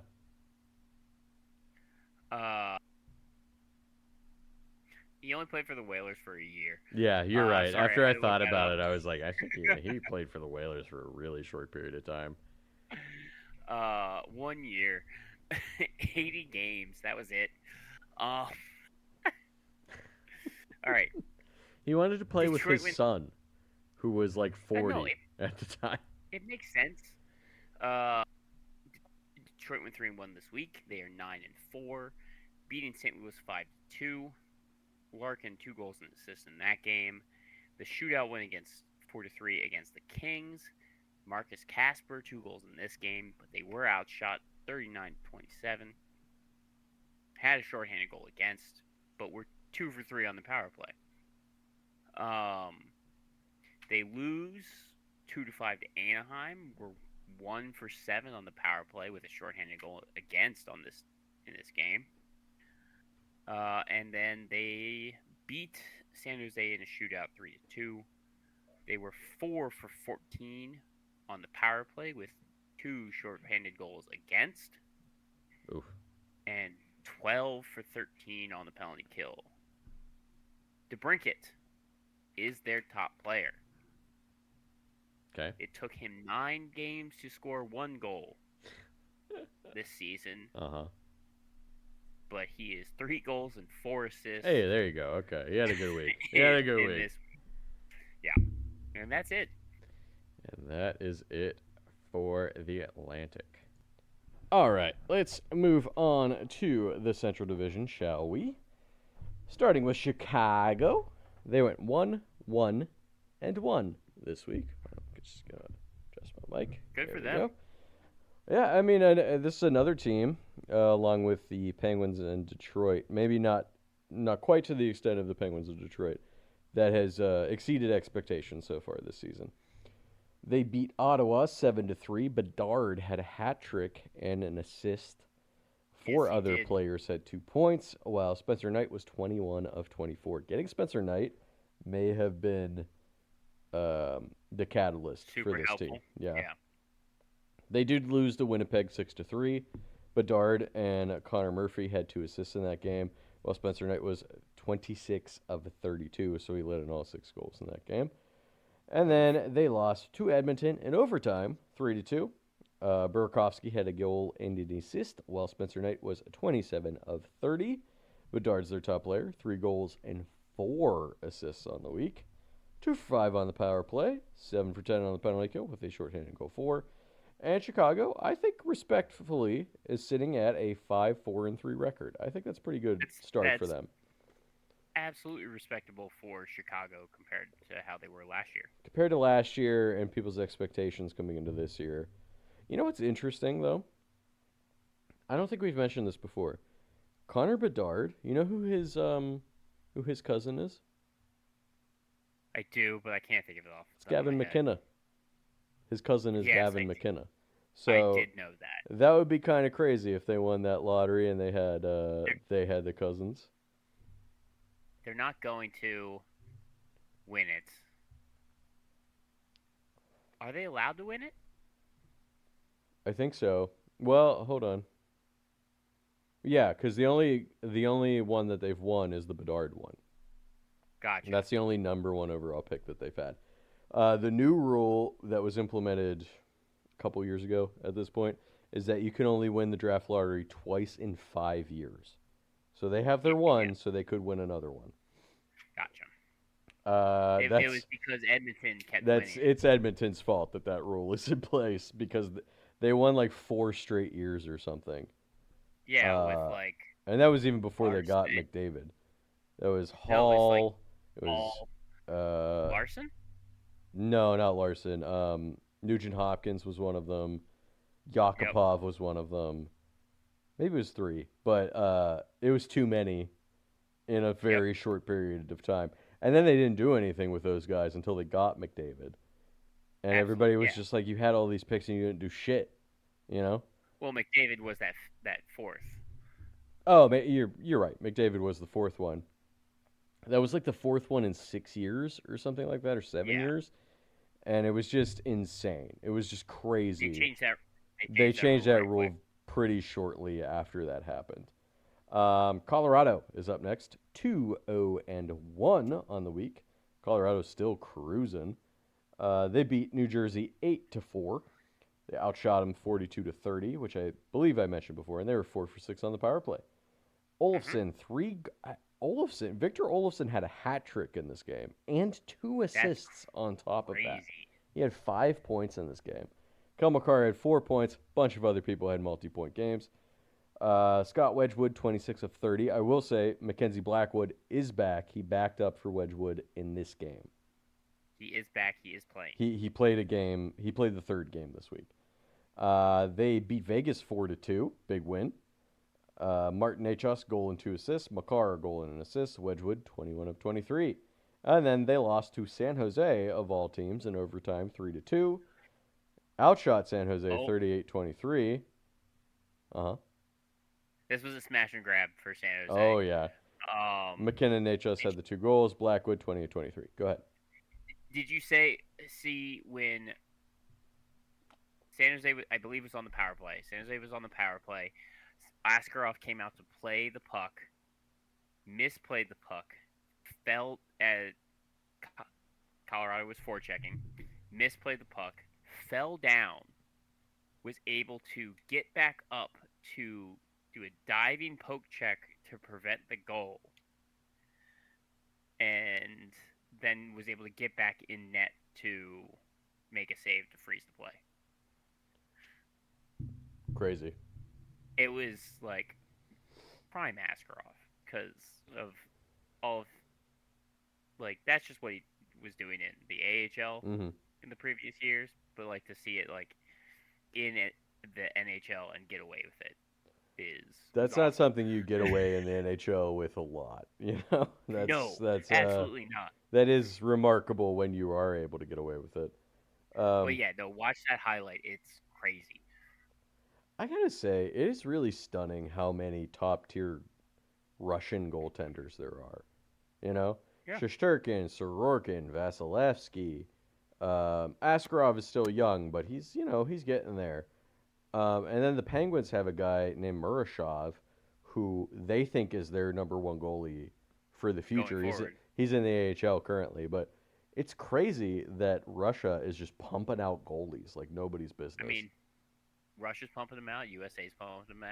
He only played for the Whalers for a year. Yeah, you're right. Sorry, After I I had to thought look that about up. it, I was like, I think he played for the Whalers for a really short period of time. 1 year, 80 games. That was it. All right. He wanted to play with Detroit his son, who was like 40 no, at the time. It makes sense. Detroit went 3-1 this week. They are 9-4, beating St. Louis 5-2. Larkin 2 goals and assists in that game. The shootout win against 4-3 against the Kings. Marcus Casper 2 goals in this game, but they were outshot 39-27. Had a shorthanded goal against, but were 2 for 3 on the power play. They lose 2-5 to Anaheim. Were 1 for 7 on the power play with a shorthanded goal against in this game. And then they beat San Jose in a shootout 3-2. They were 4 for 14 on the power play with 2 shorthanded goals against. Oof. And 12 for 13 on the penalty kill. DeBrincat is their top player. Okay. It took him 9 games to score 1 goal this season. Uh-huh. but he is 3 goals and 4 assists Hey, there you go. Okay, he had a good week. He had a good in week. this. Yeah, and that's it. And that is it for the Atlantic. All right, let's move on to the Central Division, shall we? Starting with Chicago. They went 1-1-1 this week. I'm just going to adjust my mic. Good There for we them. go. Yeah, I mean, this is another team, along with the Penguins and Detroit. Maybe not quite to the extent of the Penguins of Detroit, that has exceeded expectations so far this season. They beat Ottawa 7-3. Bedard had a hat trick and an assist. Four Yes, he other did. players had 2 points, while Spencer Knight was 21 of 24. Getting Spencer Knight may have been the catalyst for Super this helpful. team. Yeah. Yeah. They did lose to Winnipeg 6-3. Bedard and Connor Murphy had 2 assists in that game, while Spencer Knight was 26 of 32, so he led in all 6 goals in that game. And then they lost to Edmonton in overtime, 3-2. Burakovsky had a goal and an assist, while Spencer Knight was 27 of 30. Bedard's their top player, 3 goals and 4 assists on the week. 2 for 5 on the power play, 7 for 10 on the penalty kill with a shorthanded goal 4. And Chicago, I think respectfully, is sitting at a 5-4-3 record. I think that's a pretty good start for them. Absolutely respectable for Chicago compared to how they were last year. Compared to last year and people's expectations coming into this year. You know what's interesting, though? I don't think we've mentioned this before. Connor Bedard, you know who his cousin is? I do, but I can't think of it off. It's Gavin McKenna. His cousin is Gavin McKenna. So I did know that. That would be kind of crazy if they won that lottery and they had the cousins. They're not going to win it. Are they allowed to win it? I think so. Well, hold on. Yeah, because the only one that they've won is the Bedard one. Gotcha. And that's the only number 1 overall pick that they've had. The new rule that was implemented a couple years ago at this point is that you can only win the draft lottery twice in 5 years. So they have their one, so they could win another one. Gotcha. It was because Edmonton kept winning. It's Edmonton's fault that rule is in place because they won like 4 straight years or something. Yeah, with like. And that was even before Larson. they got McDavid. That was Hall. No, it was Larson? No, not Larson. Nugent Hopkins was one of them. Yakupov was one of them. Maybe it was 3, but it was too many in a very short period of time. And then they didn't do anything with those guys until they got McDavid. And everybody was just like, you had all these picks and you didn't do shit, you know? Well, McDavid was that 4th. Oh, you're right. McDavid was the 4th one. That was like the 4th one in 6 years or something like that, or 7 years. And it was just insane. It was just crazy. They changed that rule pretty shortly after that happened. Colorado is up next, 2-0-1 on the week. Colorado's still cruising. They beat New Jersey 8-4. They outshot them 42-30, which I believe I mentioned before, and they were 4 for 6 on the power play. Victor Olofsson had a hat trick in this game and 2 assists on top of that. He had 5 points in this game. Kel McCarr had 4 points. A bunch of other people had multi-point games. Scott Wedgwood, 26 of 30. I will say Mackenzie Blackwood is back. He backed up for Wedgwood in this game. He is back. He is playing. He played a game. He played the 3rd game this week. They beat Vegas 4-2. Big win. Martin Necas, goal and 2 assists. Makar, goal and an assist. Wedgwood, 21 of 23. And then they lost to San Jose, of all teams, in overtime 3-2. Outshot San Jose 38-23. Uh-huh. This was a smash and grab for San Jose. Oh, yeah. McKinnon Necas had the 2 goals. Blackwood, 20 of 23. Go ahead. Did you see when San Jose, I believe, was on the power play. San Jose was on the power play. Askarov came out to play the puck, misplayed the puck, fell at Colorado was forechecking, misplayed the puck, fell down, was able to get back up to do a diving poke check to prevent the goal, and then was able to get back in net to make a save to freeze the play. Crazy. It was like prime Askarov because of all of like that's just what he was doing in the AHL Hmm. in the previous years, but like to see it like in the NHL and get away with it was That's not awesome. something you get away in the NHL with a lot. No, That's absolutely not. that is remarkable when you are able to get away with it. But Um, yeah, no, watch that highlight. It's crazy. I gotta say, it is really stunning how many top tier Russian goaltenders there are. You know, Yeah, Shesterkin, Sorokin, Vasilevsky. Askarov is still young, but he's getting there. And then the Penguins have a guy named Murashov, who they think is their number one goalie for the going future. forward. He's in the AHL currently, but it's crazy that Russia is just pumping out goalies like nobody's I business. mean, Russia's pumping them out. USA's pumping them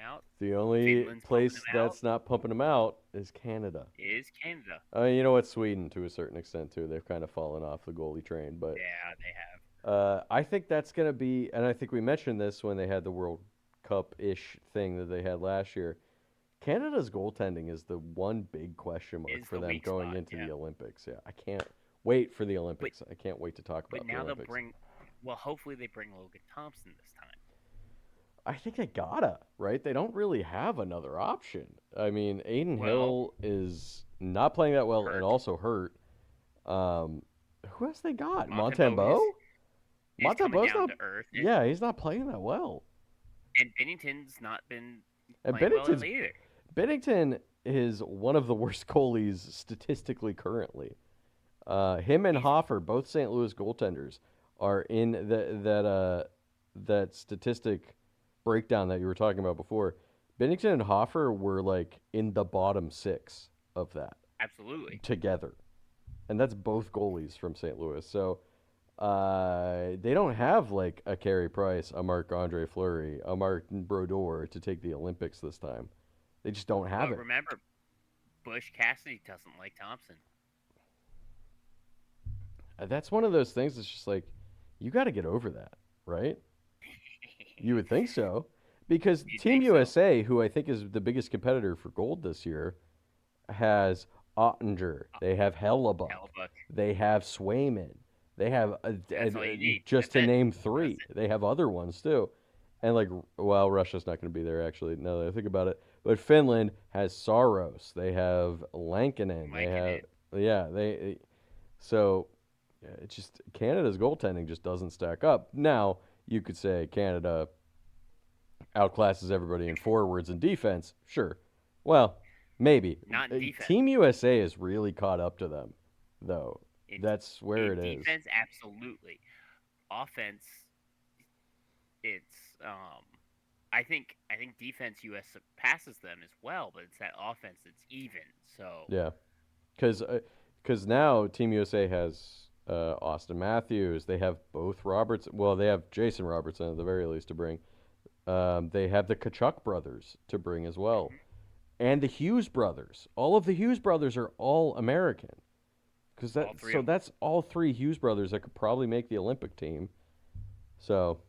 out. The only Finland's pumping place them out. that's not pumping them out is Canada. Is Canada. You know what? Sweden to a certain extent too. They've kind of fallen off the goalie train, but Yeah, they have. I think that's going to be, and I think we mentioned this when they had the World Cup ish thing that they had last year. Canada's goaltending is the one big question mark Is for the them weak going spot. into Yeah, the Olympics. Yeah, I can't wait for the but Olympics. I can't wait to talk but about the now they'll Olympics. bring. Well, hopefully they bring Logan Thompson this time. I think they gotta, right? They don't really have another option. I mean, Aiden Well, Hill is not playing that well and hurt. also hurt. Um, who else they got? Montembeau Montembeau? is coming Montembeau's down not. to earth, Yeah, he's not playing that well. and Bennington's not been And playing well Bennington's either. Bennington is one of the worst goalies statistically currently. Him and He's Hoffer, both St. Louis goaltenders, are in that statistic breakdown that you were talking about before. Bennington and Hoffer were like in the bottom six of that absolutely. together, and that's both goalies from St. Louis. So they don't have like a Carey Price, a Marc Andre Fleury, a Mark Brodeur to take the Olympics this time. They just don't have But it. remember, Bush Cassidy doesn't like Thompson. That's one of those things that's just like, you got to get over that, right? You would think so. Because You Team think so? USA, who I think is the biggest competitor for gold this year, has Ottinger. They have Hellebuck. Hellebuck. They have Swayman. They have, That's all you need. just That's to it. name That's three, it. they have other ones too. And like, well, Russia's not going to be there actually, now that I think about it. But Finland has Saros. They have Lankinen. They Mike and have, it. yeah, so yeah, it's just Canada's goaltending just doesn't stack up. Now, you could say Canada outclasses everybody in forwards and defense. Sure. Well, maybe. Not in defense. Team USA has really caught up to them, though. In, That's where in it is. defense, absolutely. Offense, it's I think defense US passes them as well, but it's that offense that's even. So Yeah. Because now Team USA has Austin Matthews. They have both Roberts. Well, they have Jason Robertson at the very least to bring. They have the Kachuk brothers to bring as well, mhm, and the Hughes brothers. All of the Hughes brothers are all American. Because all three of them. that's all three Hughes brothers that could probably make the Olympic team. So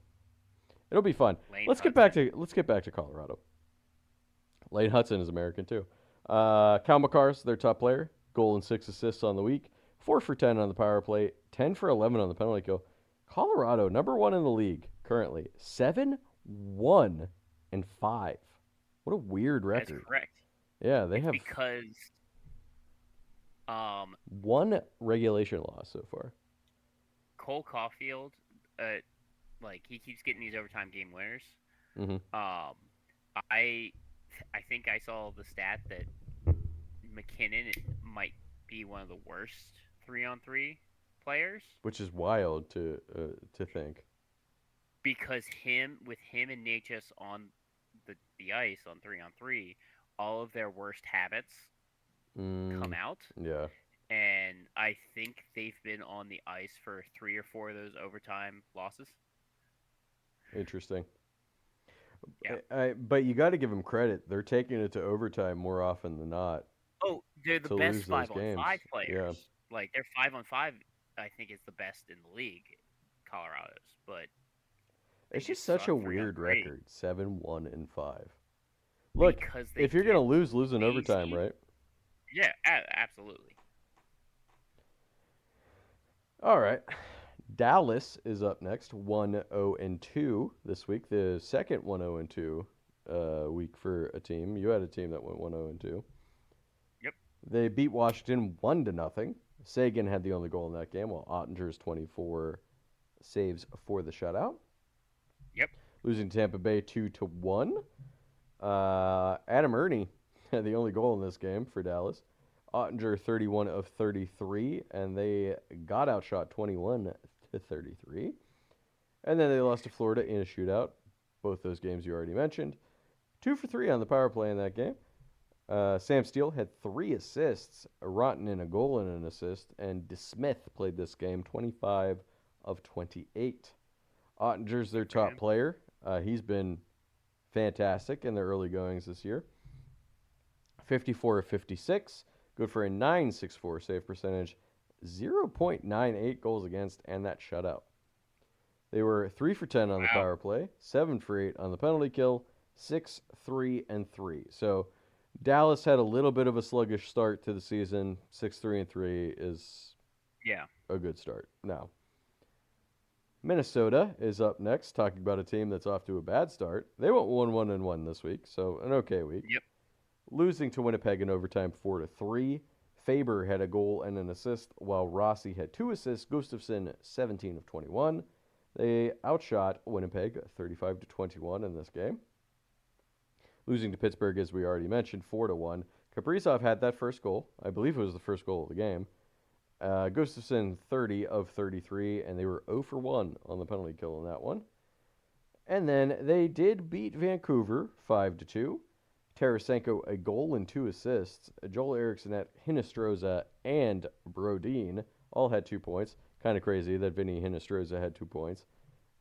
it'll be fun. Lane Hudson. Let's get back to Colorado. Lane Hudson is American too. Cal McCarr's their top player. Goal and 6 assists on the week. 4 for 10 on the power play. 10 for 11 on the penalty kill. Colorado number one in the league currently. 7-1-5. What a weird That's record. correct. Yeah, they It's have because one regulation loss so far. Cole Caulfield, like he keeps getting these overtime game winners. Hmm. I I think I saw the stat that McKinnon might be one of the worst 3-on-3 players Which is wild to think. because him and Natchez on the ice on 3-on-3, all of their worst habits come Mm, out, yeah. and I think they've been on the ice for 3 or 4 of those overtime losses. Interesting. Yeah. But you got to give them credit. They're taking it to overtime more often than not Oh, they're the to best lose those five on games. five Yeah. players. Like their 5-on-5, I think is the best in the league, Colorado's. But they It's just just such a suck 3 on weird 3 record, 7-1-5. Look, because they if you're get gonna lose in overtime, lazy. right? Yeah, absolutely. All right. Dallas is up next, 1-0-2 this week. The second 1-0-2 week for a team. You had a team that went 1-0-2. Yep. They beat Washington 1-0. Sagan had the only goal in that game, while Ottinger's 24 saves for the shutout. Yep. Losing Tampa Bay 2-1. Adam Ernie had the only goal in this game for Dallas. Ottinger 31 of 33, and they got outshot 21-33. And then they lost to Florida in a shootout. Both those games you already mentioned. 2 for 3 on the power play in that game. Sam Steele had 3 assists, Rotten in a goal and an assist, and DeSmith played this game 25 of 28. Ottinger's their Good for top him. player. He's been fantastic in their early goings this year. 54 of 56, good for a 9.64 save percentage, 0.98 goals against, and that shutout. They were 3 for 10 on the Wow. power play, 7 for 8 on the penalty kill, 6, 3, and 3. So Dallas had a little bit of a sluggish start to the season. 6, 3, and 3 is Yeah. a good start. Now, Minnesota is up next, talking about a team that's off to a bad start. They went 1-1-1 this week, so an okay week. Yep. Losing to Winnipeg in overtime 4-3. Faber had a goal and an assist, while Rossi had 2 assists. Gustafsson 17 of 21. They outshot Winnipeg 35-21 in this game. Losing to Pittsburgh, as we already mentioned, 4-1. Kaprizov had that first goal. I believe it was the first goal of the game. Gustafsson 30 of 33, and they were 0 for 1 on the penalty kill in that one. And then they did beat Vancouver 5-2. Tarasenko a goal and 2 assists. Joel Eriksson at Hinestroza and Brodin all had 2 points. Kind of crazy that Vinny Hinestroza had 2 points.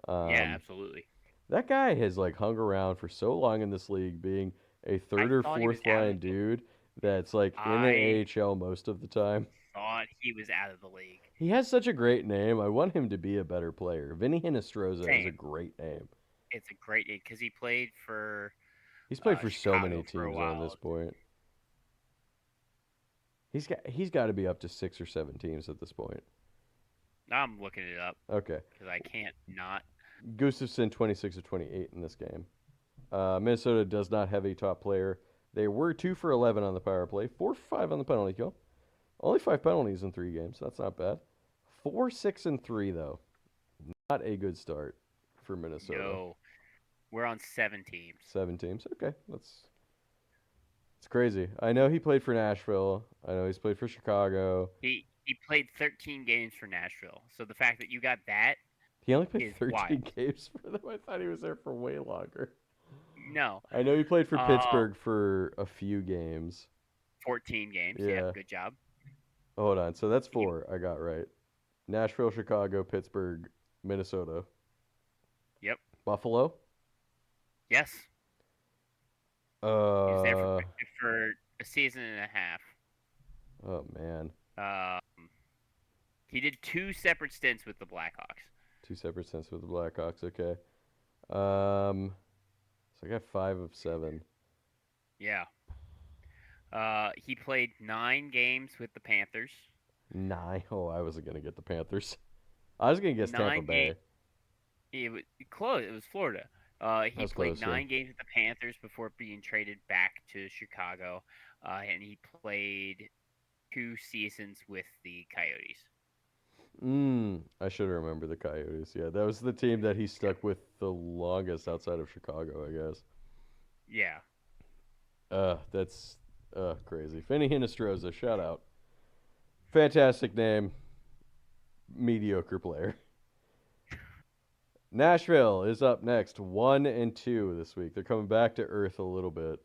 Yeah, Um, absolutely. that guy has like hung around for so long in this league, being a I third or thought he was fourth out line of the dude that's like in the I AHL most of the time. thought he was out of the league. He has such a great name. I want him to be a better player. Vinny Hinestroza is a Same. great name. It's a great because he played for He's played for so many Chicago for a teams though, at this while. point. He's got to be up to 6 or 7 teams at this point. I'm looking it up Okay. because I can't not. Gustafsson 26 of 28 in this game. Minnesota does not have a top player. They were 2 for 11 on the power play, 4 for 5 on the penalty kill. Only 5 penalties in 3 games. That's not bad. 4, 6, and 3 though. Not a good start for Minnesota. No, we're on 7 teams. 7 teams. Okay, it's crazy. I know he played for Nashville. I know he's played for Chicago. He played 13 games for Nashville. So the fact that you got that He only played is 13 wild. games for them. I thought he was there for way longer. No, I know he played for uh, Pittsburgh for a few games. 14 games. Yeah, Yeah. good job. Hold on. So that's He, 4 I got right. Nashville, Chicago, Pittsburgh, Minnesota, yep. Buffalo. Yes, he was there Uh for a season and a half. oh man. He did 2 separate stints with the Blackhawks. 2 separate stints with the Blackhawks. Okay. Um so I got 5 of 7. Yeah. He played 9 games with the Panthers. 9. Oh, I wasn't going to get the Panthers. I was going to guess Tampa 9 games. Bay. It was close. It was Florida. That He was played close, yeah. 9 games with the Panthers before being traded back to Chicago, and he played 2 seasons with the Coyotes. I should remember the Coyotes. Yeah, that was the team that he stuck with the longest outside of Chicago, I guess. Yeah. That's crazy. Finny Hinestroza, shout out. Fantastic name, mediocre player. Nashville is up next, 1-2 this week. They're coming back to earth a little bit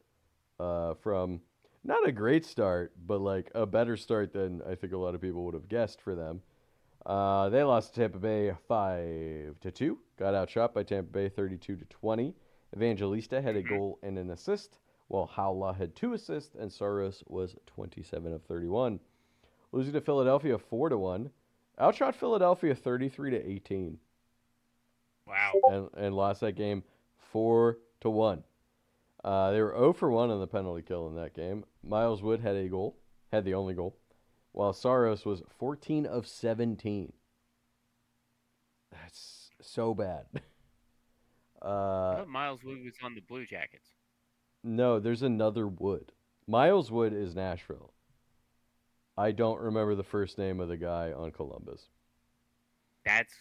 from not a great start, but like a better start than I think a lot of people would have guessed for them. They lost to Tampa Bay 5-2. Got outshot by Tampa Bay 32-20. Evangelista had a Hmm. goal and an assist, while Howla had 2 assists, and Saros was 27 of 31. Losing to Philadelphia 4-1. Outshot Philadelphia 33-18, Wow. and lost that game 4-1. They were 0 for 1 on the penalty kill in that game. Miles Wood had a goal, had the only goal, while Saros was 14 of 17. That's so bad. I Uh, thought Miles Wood was on the Blue Jackets. no, there's another Wood. Miles Wood is Nashville. I don't remember the first name of the guy on Columbus. That's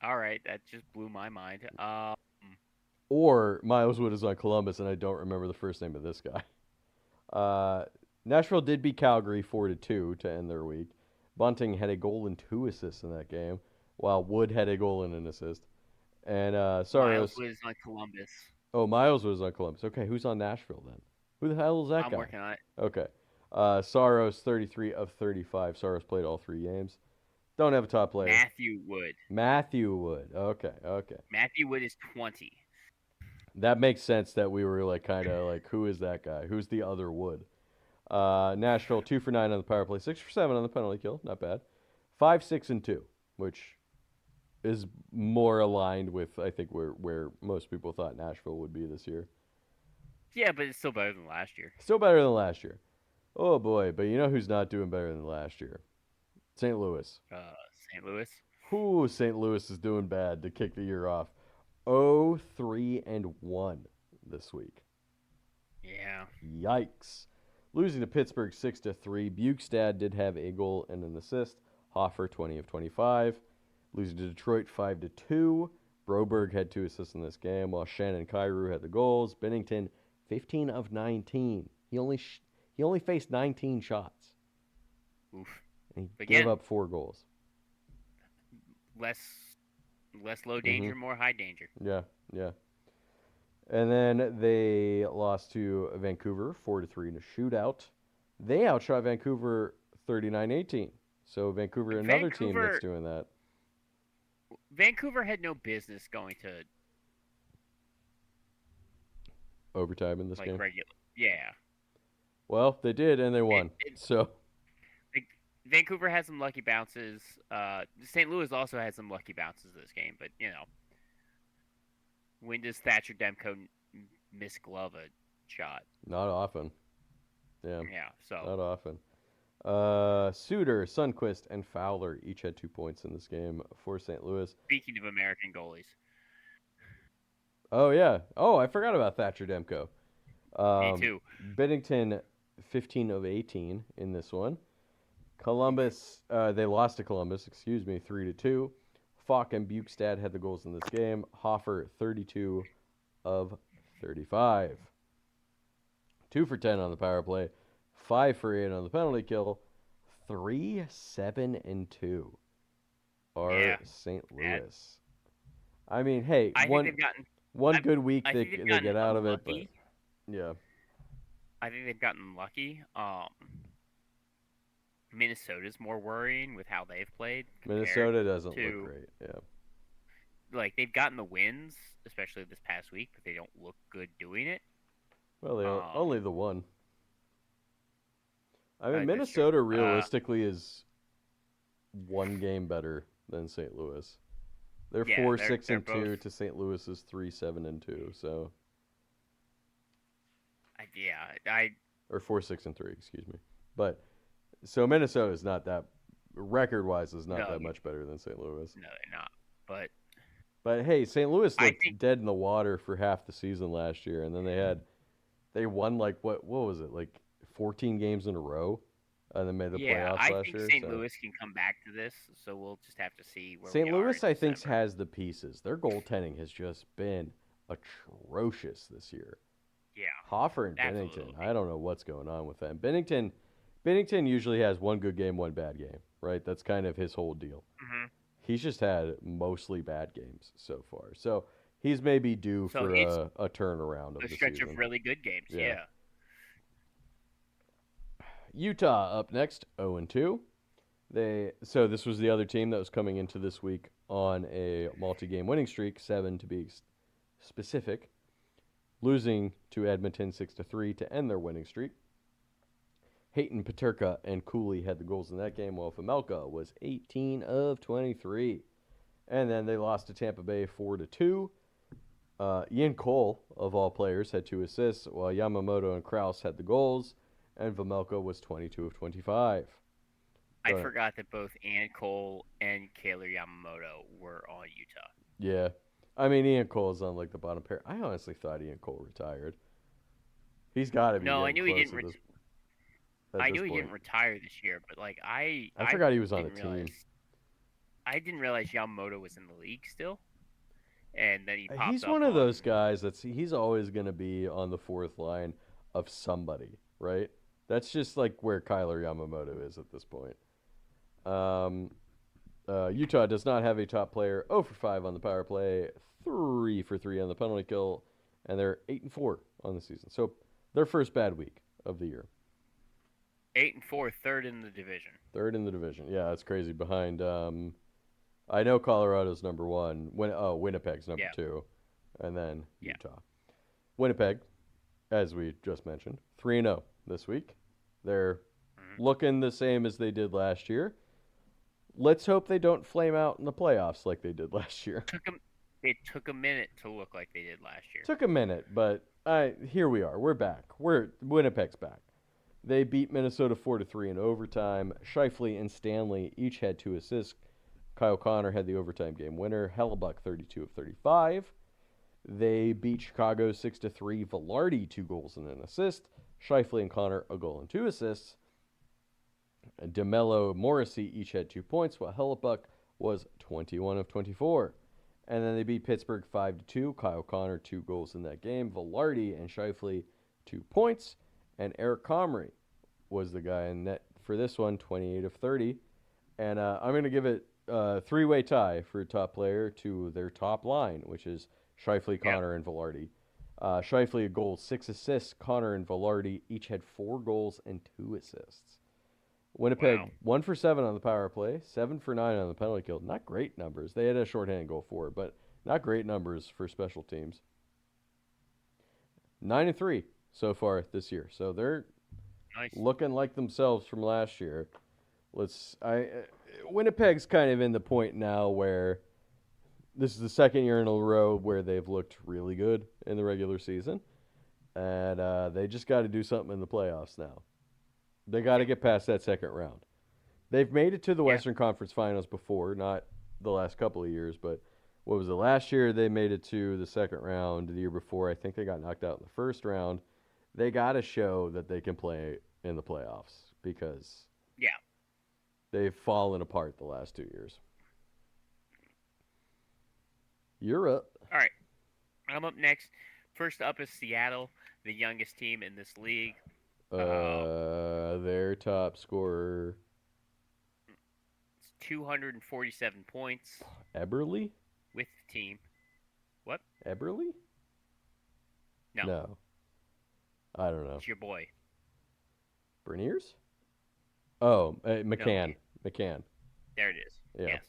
all right. That just blew my mind. Or Miles Wood is on Columbus, and I don't remember the first name of this guy. Uh, Nashville did beat Calgary 4-2 to end their week. Bunting had a goal and 2 assists in that game, while Wood had a goal and an assist. And Miles Saros, Wood is on Columbus. oh, Miles was on Columbus. Okay, who's on Nashville then? Who the hell is that I'm guy? working on it. Okay. Saros, 33 of 35. Saros played all 3 games. Don't have a top player. Matthew Wood. Matthew Wood. Okay, okay. Matthew Wood is 20. That makes sense that we were like kind of like, who is that guy? Who's the other Wood? Nashville 2 for 9 on the power play, 6 for 7 on the penalty kill, not bad. 5-6-2, which is more aligned with I think where most people thought Nashville would be this year. Yeah, but it's still better than last year. Still better than last year. Oh boy, but you know who's not doing better than last year? St. Louis. St. Louis. Who St. Louis is doing bad to kick the year off. 0-3-1 this week. Yeah. Yikes. Losing to Pittsburgh 6-3. Bukestad did have a goal and an assist. Hoffer 20 of 25. Losing to Detroit 5-2. Broberg had 2 assists in this game, while Shannon Kyrou had the goals. Bennington 15 of 19. He only faced 19 shots, Oof. and he gave Again, up 4 goals. less low Mm-hmm. danger, more high danger. Yeah, yeah. And then they lost to Vancouver 4-3 in a shootout. They outshot Vancouver 39-18. So Vancouver, another team that's doing that. Vancouver had no business going to Overtime in this like game. regular. Yeah. Well, they did, and they won. So Like, Vancouver had some lucky bounces. St. Louis also had some lucky bounces this game, but when does Thatcher Demko miss glove a shot? not often. Yeah, Yeah. So not often. Suter, Sundquist, and Fowler each had 2 points in this game for St. Louis. speaking of American goalies, Oh yeah. Oh, I forgot about Thatcher Demko. me too. Bennington, 15 of 18 in this one. Columbus, they lost to Columbus, 3-2. Falk and Bukestad had the goals in this game. Hoffer, 32 of 35. 2 for 10 on the power play. 5 for 8 on the penalty kill. 3-7-2 are St. Louis. I mean, hey, I think they've gotten. one good week I they think they've they gotten get out of it, unlucky. but yeah. I think they've gotten lucky. Minnesota's more worrying with how they've played. Minnesota doesn't to, look great. Yeah. Like, they've gotten the wins, especially this past week, but they don't look good doing it. Well, they only the one. I mean, that's Minnesota true. realistically is one game better than St. Louis. They're Yeah, 4-6-2 both- to St. Louis's 3-7-2. So or 4-6-3, excuse me. But so Minnesota is not that record-wise is not that much better than St. Louis. No, they're not. But hey, St. Louis I looked think- dead in the water for half the season last year, and then they won like what was it, like 14 games in a row, and then made the playoffs I last think year. St. So. Louis can come back to this, so we'll just have to see where St. we are Louis, in I think, December. has the pieces. Their goaltending has just been atrocious this year. Yeah. Hoffer and Bennington, Absolutely. I don't know what's going on with them. Bennington usually has one good game, one bad game, right? That's kind of his whole deal. Mm-hmm. He's just had mostly bad games so far. So he's maybe due for a turnaround of A the stretch season. of really good games, Yeah. Utah up next, 0-2. So this was the other team that was coming into this week on a multi-game winning streak, 7 to be specific. losing to Edmonton 6-3 to end their winning streak. Hayton, Paterka, and Cooley had the goals in that game, while Famelka was 18 of 23. And then they lost to Tampa Bay 4-2. Ian Cole, of all players, had 2 assists, while Yamamoto and Krause had the goals, and Vamelka was 22 of 25. I But, forgot that both Ann Cole and Kayler Yamamoto were on Utah. yeah. I mean, Ian Cole is on like the bottom pair. I honestly thought Ian Cole retired. He's got to be No, I getting knew he close didn't. at I this knew he point. didn't retire this year, but like I I forgot he was on the didn't team. realize I didn't realize Yamamoto was in the league still, and then he popped He's up one of on. those guys he's always going to be on the fourth line of somebody, right? That's just like where Kyler Yamamoto is at this point. Um, Utah does not have a top player. 0 for 5 on the power play, 3 for 3 on the penalty kill, and they're 8-4 on the season. So their first bad week of the year. 8-4, third in the division. Third in the division. Yeah, that's crazy. Behind, I know Colorado's number 1. Winnipeg's number Yeah. 2, and then Yeah. Utah. Winnipeg, as we just mentioned, 3-0 this week. They're looking the same as they did last year. Let's hope they don't flame out in the playoffs like they did last year. It took a minute to look like they did last year. Took a minute, but here we are. We're back. Winnipeg's back. They beat Minnesota 4-3 in overtime. Scheifele and Stanley each had 2 assists. Kyle Connor had the overtime game winner. Hellebuck 32 of 35. They beat Chicago 6-3. Velarde 2 goals and an assist. Scheifele and Connor a goal and 2 assists. DeMello, Morrissey each had 2 points, while Hellebuck was 21 of 24. And then they beat Pittsburgh 5-2. Kyle Connor 2 goals in that game. Velarde and Scheifele 2 points, and Eric Comrie was the guy in net for this one, 28 of 30. And I'm going to give it a 3-way tie for top player to their top line, which is Scheifele, Connor, and Velarde. Scheifele a goal, 6 assists. Connor and Velarde each had 4 goals and 2 assists. Winnipeg 1 for 7 on the power play, 7 for 9 on the penalty kill. Not great numbers. They had a shorthanded goal for, but not great numbers for special teams. 9-3 so far this year, so they're looking like themselves from last year. Winnipeg's kind of in the point now where this is the second year in a row where they've looked really good in the regular season, and they just got to do something in the playoffs now. They got to get past that second round. They've made it to the Western Conference Finals before, not the last couple of years, but what was it? Last year they made it to the second round. The year before, I think they got knocked out in the first round. They got to show that they can play in the playoffs because they've fallen apart the last 2 years. You're up. All right. I'm up next. First up is Seattle, the youngest team in this league. Their top scorer. It's 247 points. Eberle? With the team. What? Eberle? No. I don't know. It's your boy. Berniers? Oh, McCann. No. McCann. There it is. Yeah. Yes.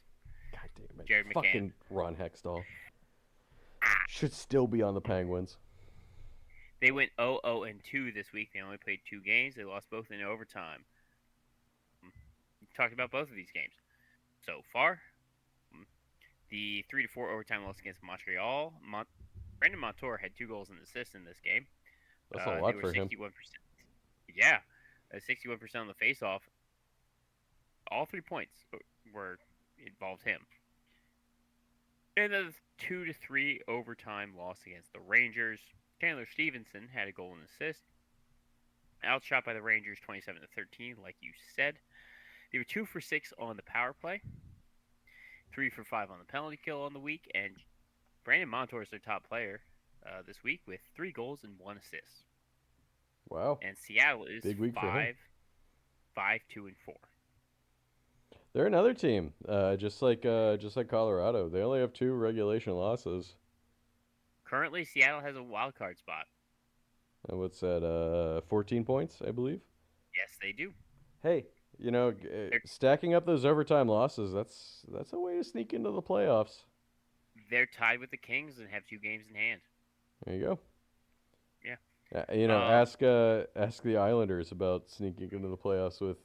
God damn it. Jared Fucking McCann. Ron Hextall. Should still be on the Penguins. They went 0-2 this week. They only played 2 games. They lost both in overtime. We talked about both of these games so far. The 3-4 overtime loss against Montreal. Brandon Montour had 2 goals and assists in this game. That's a lot for 61%. him. Yeah, 61% on the faceoff. All 3 points involved him. And the 2-3 overtime loss against the Rangers. Chandler Stevenson had a goal and assist. Outshot by the Rangers 27-13, like you said. They were 2 for 6 on the power play. 3 for 5 on the penalty kill on the week. And Brandon Montour is their top player this week with 3 goals and 1 assist. Wow. And Seattle is Big week for him. 5-2-4. They're another team, just like Colorado. They only have 2 regulation losses. Currently, Seattle has a wild card spot. And what's that? 14 points, I believe. Yes, they do. Hey, stacking up those overtime losses, that's a way to sneak into the playoffs. They're tied with the Kings and have 2 games in hand. There you go. Um, ask the Islanders about sneaking into the playoffs with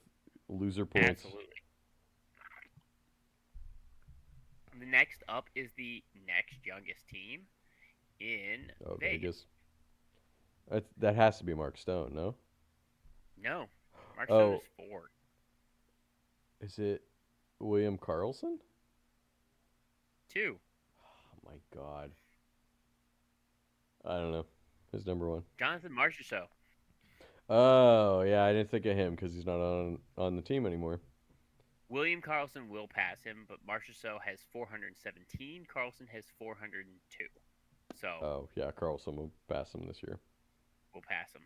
loser points. Absolutely. The next up is the next youngest team in Oh, Vegas. Vegas. That has to be Mark Stone, no? No, Mark Stone Oh, is 4. is it William Carlson? 2. Oh my God, I don't know. His number one. Jonathan Marchessault. Oh yeah, I didn't think of him because he's not on the team anymore. William Carlson will pass him, but Marchessault has 417. Carlson has 402. So Oh yeah, Carlson will pass him this year. we'll pass him.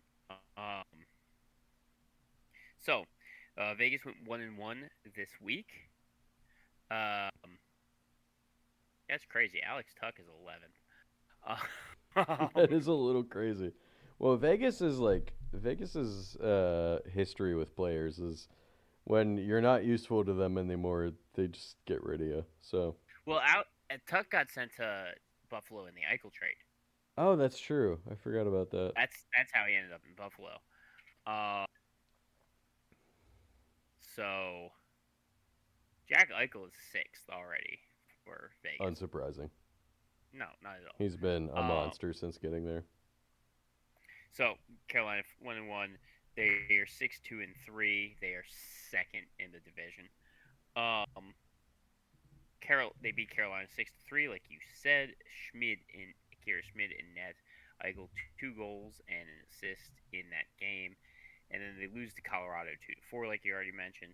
Um, so Vegas went 1-1 this week. Um, that's crazy. Alex Tuck is 11. That is a little crazy. Well, Vegas's history with players is when you're not useful to them anymore, they just get rid of you. So, well, Tuck got sent to Buffalo in the Eichel trade. oh, that's true. I forgot about that. That's how he ended up in Buffalo. Uh, so Jack Eichel is sixth already for Vegas. Unsurprising. No, not at He's been a all. monster since getting there. So Carolina 1-1. They are 6-2-3. They are second in the division. Um, they beat Carolina 6-3, like you said. Kira Schmid in net. Eichel 2 goals and an assist in that game, and then they lose to Colorado 2-4, like you already mentioned.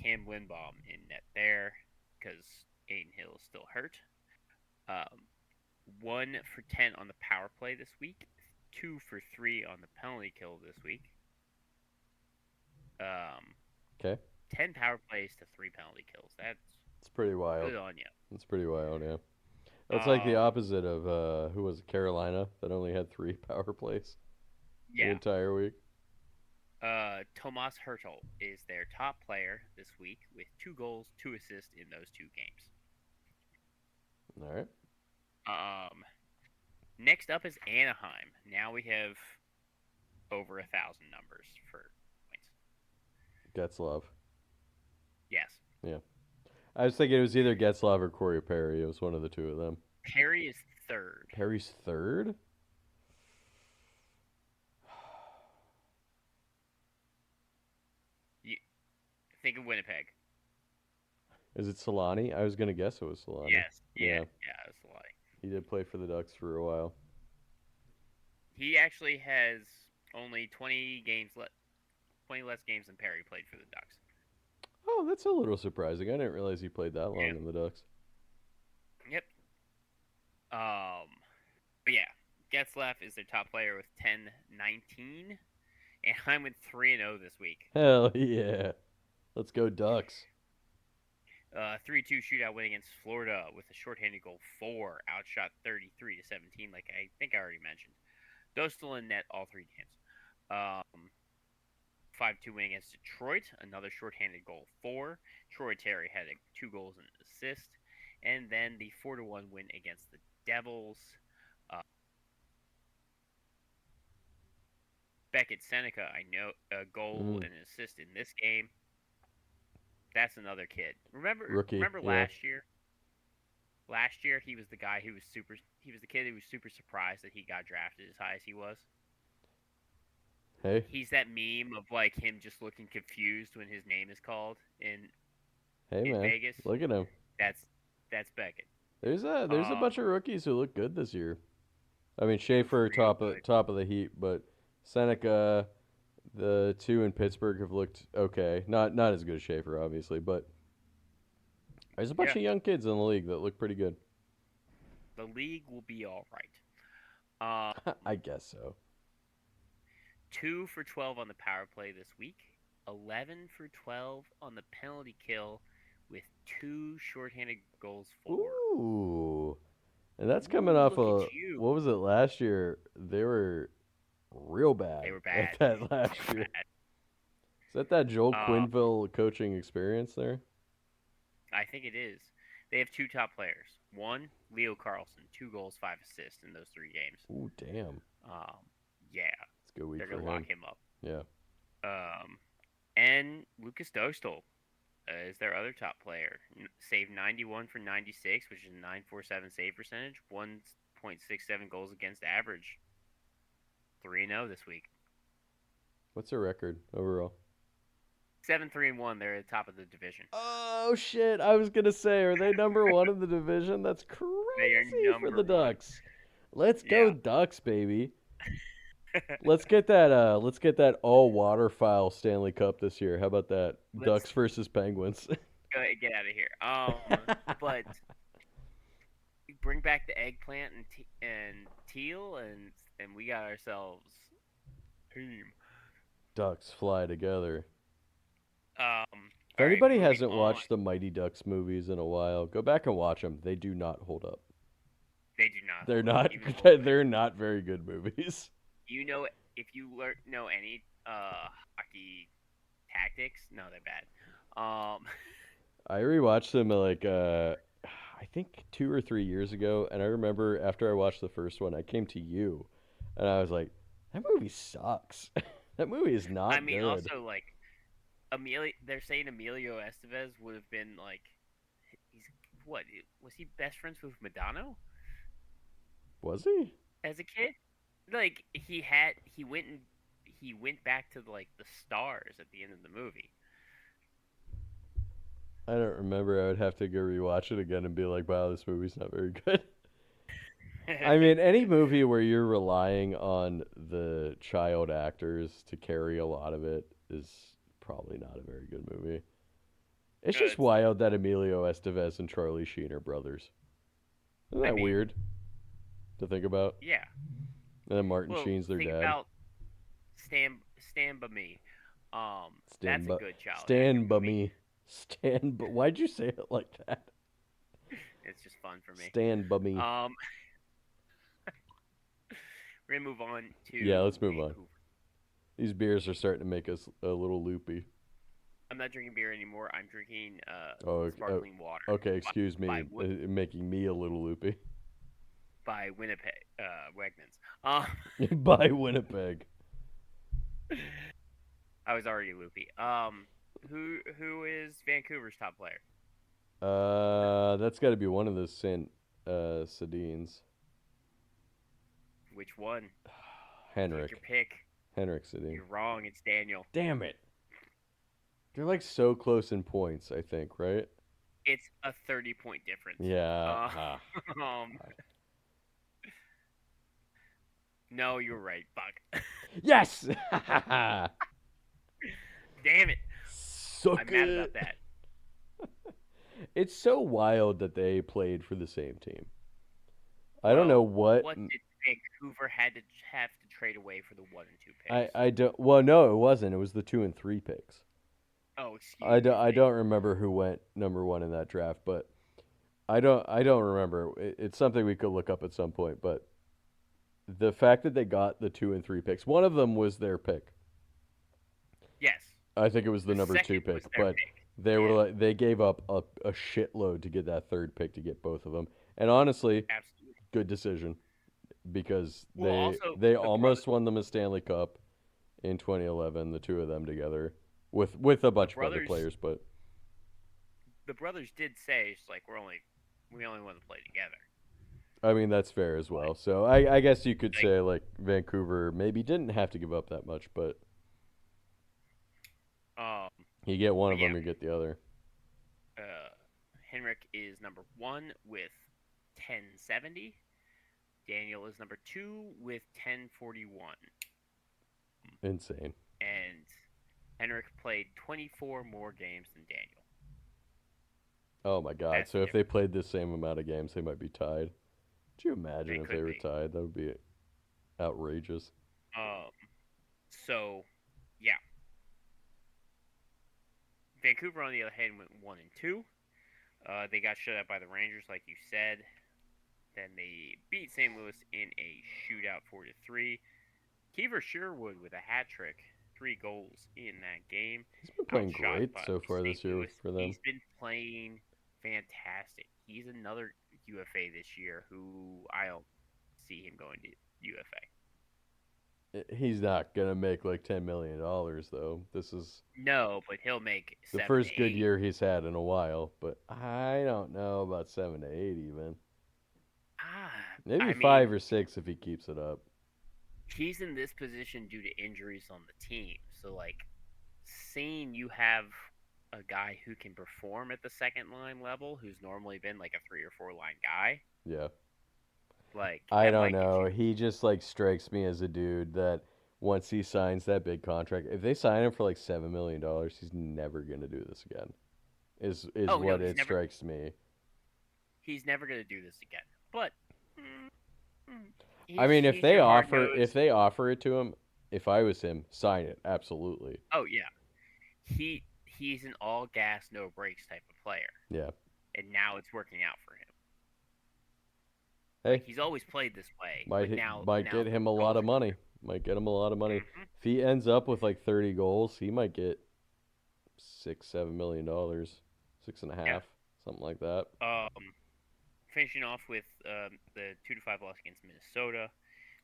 Cam Lindbaum in net there because Aiden Hill is still hurt. Um, 1 for 10 on the power play this week. 2 for 3 on the penalty kill this week. Um, Okay, 10 power plays to 3 penalty kills. That's it's pretty wild. good on you. It's pretty wild. Yeah, that's like the Um, opposite of who was it, Carolina that only had three power plays the yeah. entire week. Tomas Hertl is their top player this week with 2 goals, 2 assists in those 2 games. All right, Um, Next up is Anaheim. Now we have over 1,000 numbers for points. Getzlov. Yes. Yeah, I was thinking it was either Getzlov or Corey Perry. It was one of the two of them. Perry is third. Perry's third. You think of Winnipeg. Is it Solani? I was gonna guess it was Solani. Yes. Yeah. Yeah, Yeah. That's a lie. he did play for the Ducks for a while. He actually has only 20 less games than Perry played for the Ducks. Oh, that's a little surprising. I didn't realize he played that long Yeah. in the Ducks. Yep. But yeah, Getzlaff is their top player with 10-19, and I'm with 3-0 this week. Hell yeah. Let's go Ducks. 3-2 shootout win against Florida with a shorthanded goal 4, outshot 33-17, like I think I already mentioned. Dostal and net all 3 games. 5-2 win against Detroit, another shorthanded goal 4. Troy Terry had 2 goals and an assist. And then the 4-1 win against the Devils. Uh, Beckett Seneca, I know, a goal Mm, and an assist in this game. That's another kid. rookie. Remember Yeah. last year? Last year he was the guy who was super. He was the kid who was super surprised that he got drafted as high as he was. Hey. He's that meme of like him just looking confused when his name is called Hey in man. Vegas. Look at him. That's that's Beckett. There's a Um, bunch of rookies who look good this year. I mean they look Schaefer real good. top of the heap, but Seneca, the two in Pittsburgh have looked okay. Not as good as Schaefer, obviously, but there's a bunch Yeah, of young kids in the league that look pretty good. the league will be all right. I guess so. 2 for 12 on the power play this week. 11 for 12 on the penalty kill, with 2 shorthanded goals for. Ooh. And that's coming Ooh, off look of at you! what was it last year? They were real They bad were at bad. that They last were year. bad. Is that Joel Uh, Quinville coaching experience there? I think it is. They have two top players. One, Leo Carlson, 2 goals, 5 assists in those 3 games. Ooh, damn. Um, yeah, It's a good week they're for gonna him. lock him up. Yeah. Um, and Lucas Dostal is their other top player. Saved 91 for 96, which is a 947 save percentage, 1.67 goals against average. 3-0 this week. What's their record overall? 7-3-1. They're at the top of the division. Oh shit! I was gonna say, are they number one in the division? That's They are crazy for number the one. Ducks. Let's go Yeah. Ducks, baby. Let's get that. Let's get that all waterfowl Stanley Cup this year. How about that? Let's Ducks versus Penguins. get out of here. But bring back the eggplant and teal, and we got ourselves team. Ducks fly together. If All right, anybody moving hasn't on. watched the Mighty Ducks movies in a while, go back and watch them. They do not hold up. They do not. They're hold up, not. even a little bit. They're not very good movies. You know, if you know any hockey tactics, no, they're bad. I rewatched them I think 2 or 3 years ago, and I remember after I watched the first one, I came to you, and I was like, "That movie sucks. That movie is not I mean, good." also like they're saying Emilio Estevez would have been like, he's what was he best friends with Madonna Was he? as a kid? Like he went back to like the stars at the end of the movie. I don't remember. I would have to go rewatch it again and be like, "Wow, this movie's not very good." I mean, any movie where you're relying on the child actors to carry a lot of it is probably not a very good movie. It's just It's wild that Emilio Estevez and Charlie Sheen are brothers. Isn't I that mean, weird to think about? yeah. And then Martin Well, Sheen's their think dad. about Stand by Me. That's Stand a by, good child actor stand by movie. me. Stand by. Why'd you say it like that? It's just fun for me. Stand by me. Um, we're gonna move on to Yeah, let's move on. Vancouver. These beers are starting to make us a little loopy. I'm not drinking beer anymore. I'm drinking Oh, sparkling water. okay. Excuse me, by, making me a little loopy. by Winnipeg Wegmans. By Winnipeg. I was already loopy. Who is Vancouver's top player? That's got to be one of the Sedines. Which one? Take Henrik. your pick. Henrik Sedin. You're wrong. It's Daniel. Damn it. They're like so close in points, I think, right? It's a 30-point difference. Yeah. Um, no, you're right. Fuck. Yes! Damn it. Suck I'm mad it. about that. It's so wild that they played for the same team. I don't know what. What did Vancouver have to trade away for the 1 and 2 picks? I don't. Well, no, it wasn't. It was the 2 and 3 picks. Oh, excuse me. I don't remember who went number one in that draft, but I don't remember. It's something we could look up at some point. But the fact that they got the 2 and 3 picks, one of them was their pick. Yes. I think it was the number 2 second pick, was their but pick. they were like they gave up a shitload to get that third pick to get both of them. And honestly, Absolutely. good decision because Well, also, they the almost won them a Stanley Cup in 2011, the two of them together with a bunch of other brothers- players, but The brothers did say it's like we only want to play together. I mean that's fair as well. So I guess you could say like Vancouver maybe didn't have to give up that much, but you get one of them, you get the other. Henrik is number 1 with 1070. Daniel is number 2 with 1041. Insane. And Henrik played 24 more games than Daniel. Oh my god. That's So if they played the same amount of games, they might be tied. Could you imagine if they were tied? That would be outrageous. So, yeah. Vancouver, on the other hand, went 1 and 2. They got shut out by the Rangers, like you said. Then they beat St. Louis in a shootout 4-3. Kiefer Sherwood with a hat trick, 3 goals in that game. He's been playing Outshot great by so far this St. year Louis. for them. He's been playing fantastic. He's another UFA this year who I don't see him going to UFA. He's not gonna make like $10 million though. This is No, but he'll make the 7 to first good 8. year he's had in a while, but I don't know about 7 to 8 even. Maybe I five mean, or six if he keeps it up. he's in this position due to injuries on the team. So, like, seeing you have a guy who can perform at the second line level, who's normally been like a 3 or 4 line guy, Yeah. like I that don't might get know. you. He just like strikes me as a dude that once he signs that big contract, if they sign him for like $7 million, he's never gonna do this again. Is Oh no, what it strikes me. he's never gonna do this again. But mm, mm, I he's mean, he's your hard if nosed. they offer it to him, if I was him, sign it absolutely. Oh yeah, he's an all gas no brakes type of player, Yeah. and now it's working out for him. Like Hey, he's always played this way, might but might now get the him a lot goals of are money. Might get him a lot of money. coming. If he ends up with like 30 goals, he might get $6 7 million, six and a Yeah. half, something like that. Finishing off with the 2-5 loss against Minnesota.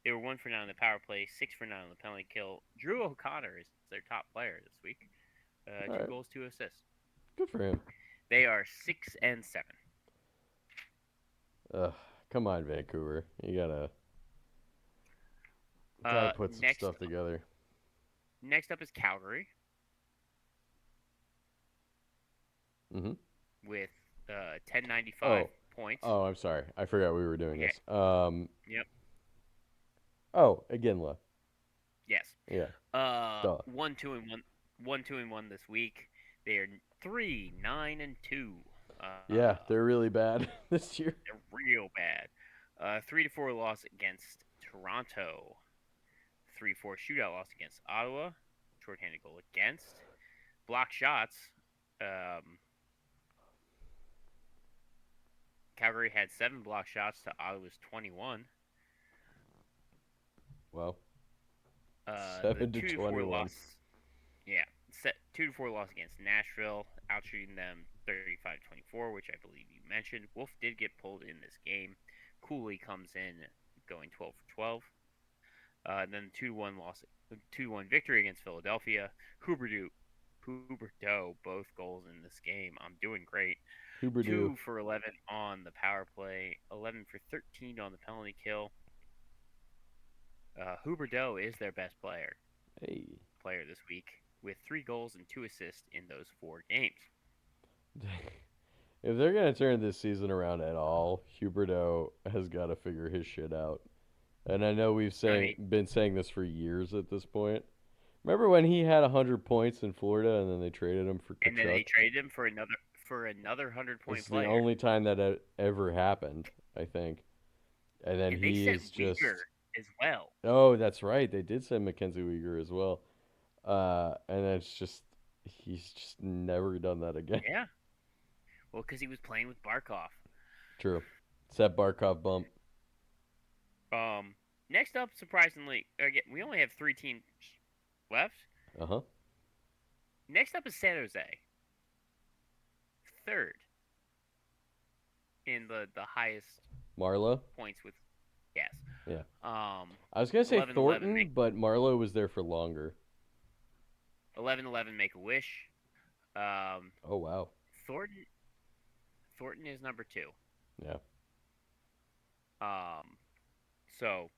They were 1 for 9 on the power play, 6 for 9 on the penalty kill. Drew O'Connor is their top player this week. All Two right, goals, 2 assists. good for him. They are 6 and 7. Ugh, come on, Vancouver. You gotta Uh, put some next stuff together. next up is Calgary Mm-hmm. with 1095 Oh, points. oh, I'm sorry. I forgot we were doing Okay. this. Yep. Oh, Iginla. Yes. Yeah. Duh. 1-2-1 this week. They are 3-9-2. Yeah, they're really bad this year. They're real bad. 3-4 loss against Toronto. 3-4 shootout loss against Ottawa. Shorthanded goal against. Block shots. Um, Calgary had 7 block shots to Ottawa's 21. Well, The 7 to 2-4 21. loss. Yeah. 2-4 loss against Nashville. Outshooting them 35-24, which I believe you mentioned. Wolf did get pulled in this game. Cooley comes in going 12 for 12. Then 2-1 loss, 2-1 victory against Philadelphia. Huberdeau, both goals in this game. I'm doing great. Huberdeau. 2 for 11 on the power play, 11 for 13 on the penalty kill. Huberdeau is their best Hey. player this week, with 3 goals and 2 assists in those 4 games. If they're gonna turn this season around at all, Huberdeau has got to figure his shit out. And I know I mean, been saying this for years at this point. Remember when he had 100 points in Florida and then they traded him for and then they Kachuk? traded him for another 100 point It's the player, only time that ever happened, I think. And then and they he sent is Uyghur just. as well. Oh, that's right. They did send Mackenzie Weegar as well. And it's just he's just never done that again. Yeah, well, because he was playing with Barkov. True. It's that Barkov bump. Um, Next up, surprisingly, again, we only have 3 teams left. Uh huh. Next up is San Jose, third in the highest Marlowe. points with yes. Yeah. 11 I was gonna say 11 Thornton, but Marlowe was there for longer. 11 make a wish. Oh wow. Thornton Thornton is number 2. Yeah. Um, so,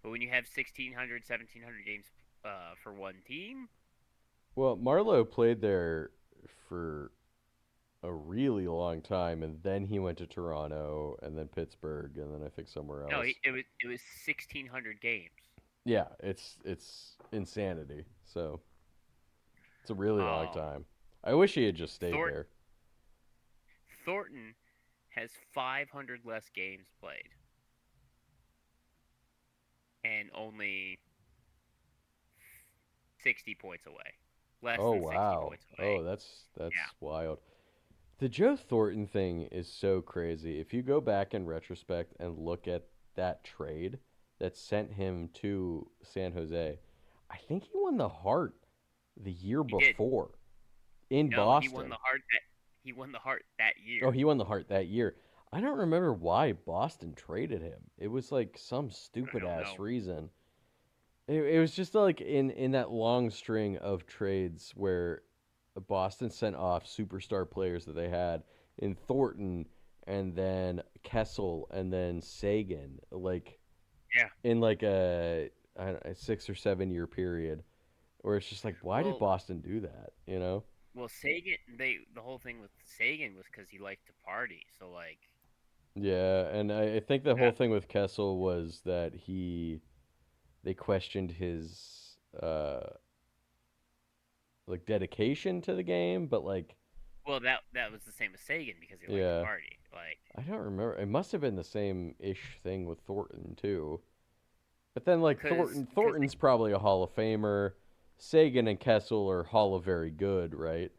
but when you have 1,600, 1,700 games for one team, Well, Marlowe played there for a really long time, and then he went to Toronto, and then Pittsburgh, and then I think somewhere no, else. it was 1,600 games. Yeah, it's insanity. So it's a really long Um, time. I wish he had just stayed Thor- there. Thornton has 500 less games played, and only 60 points away. Less Oh than 60 wow. points away. Oh, that's Yeah. wild. The Joe Thornton thing is so crazy. If you go back in retrospect and look at that trade that sent him to San Jose, I think he won the Hart the year He did. before in No, he won Boston. the hard. He won the Hart that Oh, year. he won the Hart that year. I don't remember why Boston traded him. It was like some I stupid don't ass know. reason. It was just like in that long string of trades where Boston sent off superstar players that they had in Thornton and then Kessel and then Sagan, like Yeah. in like a 6 or 7 year period, where it's just like, why did Well, Boston do that? You know? Sagan. The whole thing with Sagan was because he liked to party. So like, Yeah, and I think the whole that, thing with Kessel was that they questioned his like dedication to the game, but like that was the same as Sagan because he liked to yeah, party. Like, I don't remember. It must have been the same ish thing with Thornton too. But then like because Thornton's probably a Hall of Famer. Sagan and Kessel are Hall of Very Good, right?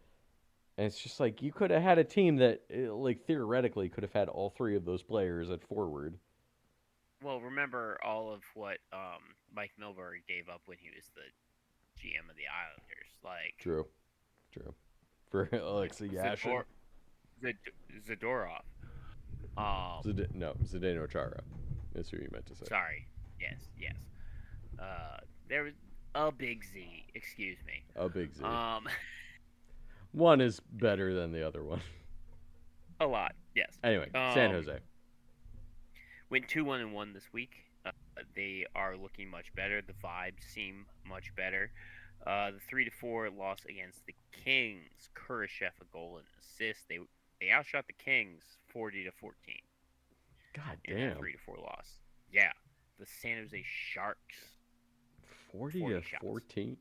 And it's just like you could have had a team that like theoretically could have had all three of those players at forward. remember all of what Mike Milbury gave up when he was the GM of the Islanders. Like True, true. For Alexa Yashin. Zador, Zadorov. Um, No, Zdeno Chara. That's who you meant to say. sorry. Yes, yes. There was a big Z. Excuse me. A big Z. Um, One is better than the other one. a lot. Yes. Anyway, San Um, Jose. went 2-1-1 this week. They are looking much better. The vibes seem much better. The 3-4 loss against the Kings. Kurashev a goal and assist. They outshot the Kings 40-14 God in that damn. 3-4 loss. Yeah, the San Jose Sharks 40 40 to shots. 14.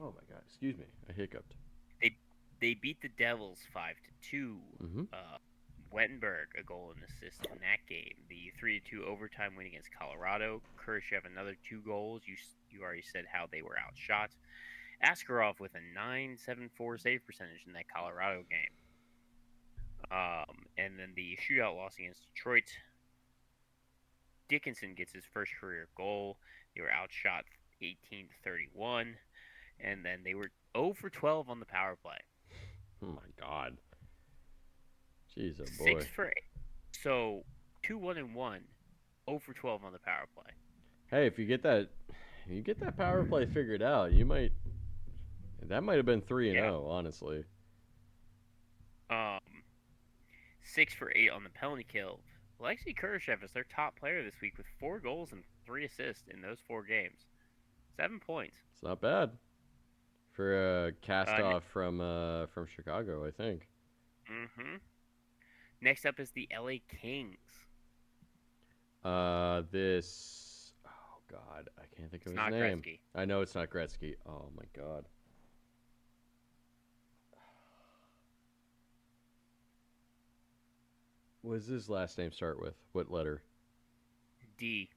Oh my god, excuse me. I hiccuped. They they beat the Devils 5-2. Mm-hmm. Wettenberg a goal and assist in that game. The 3-2 overtime win against Colorado. Kurashev another 2 goals. You already said how they were outshot. Askarov with a 9.74 save percentage in that Colorado game. And then the shootout loss against Detroit. Dickinson gets his first career goal. They were outshot 18-31, and then they were 0 for 12 on the power play. Oh my god. Jeez, oh boy. 6 for 8. So 2-1-1, 0 for 12 on the power play. Hey, if you get that power play figured out, you might. That might have been 3-0, honestly. Um, 6 for 8 on the penalty kill. Alexei Kurashev is their top player this week with 4 goals and 3 assists in those 4 games. 7 points. It's not bad for a cast Uh, off from Chicago, I think. mm-hmm. Next up is the LA Kings. This. Oh God, I can't think of It's his not name. Gretzky. I know it's not Gretzky. Oh my God. What does his last name start with? What letter? D.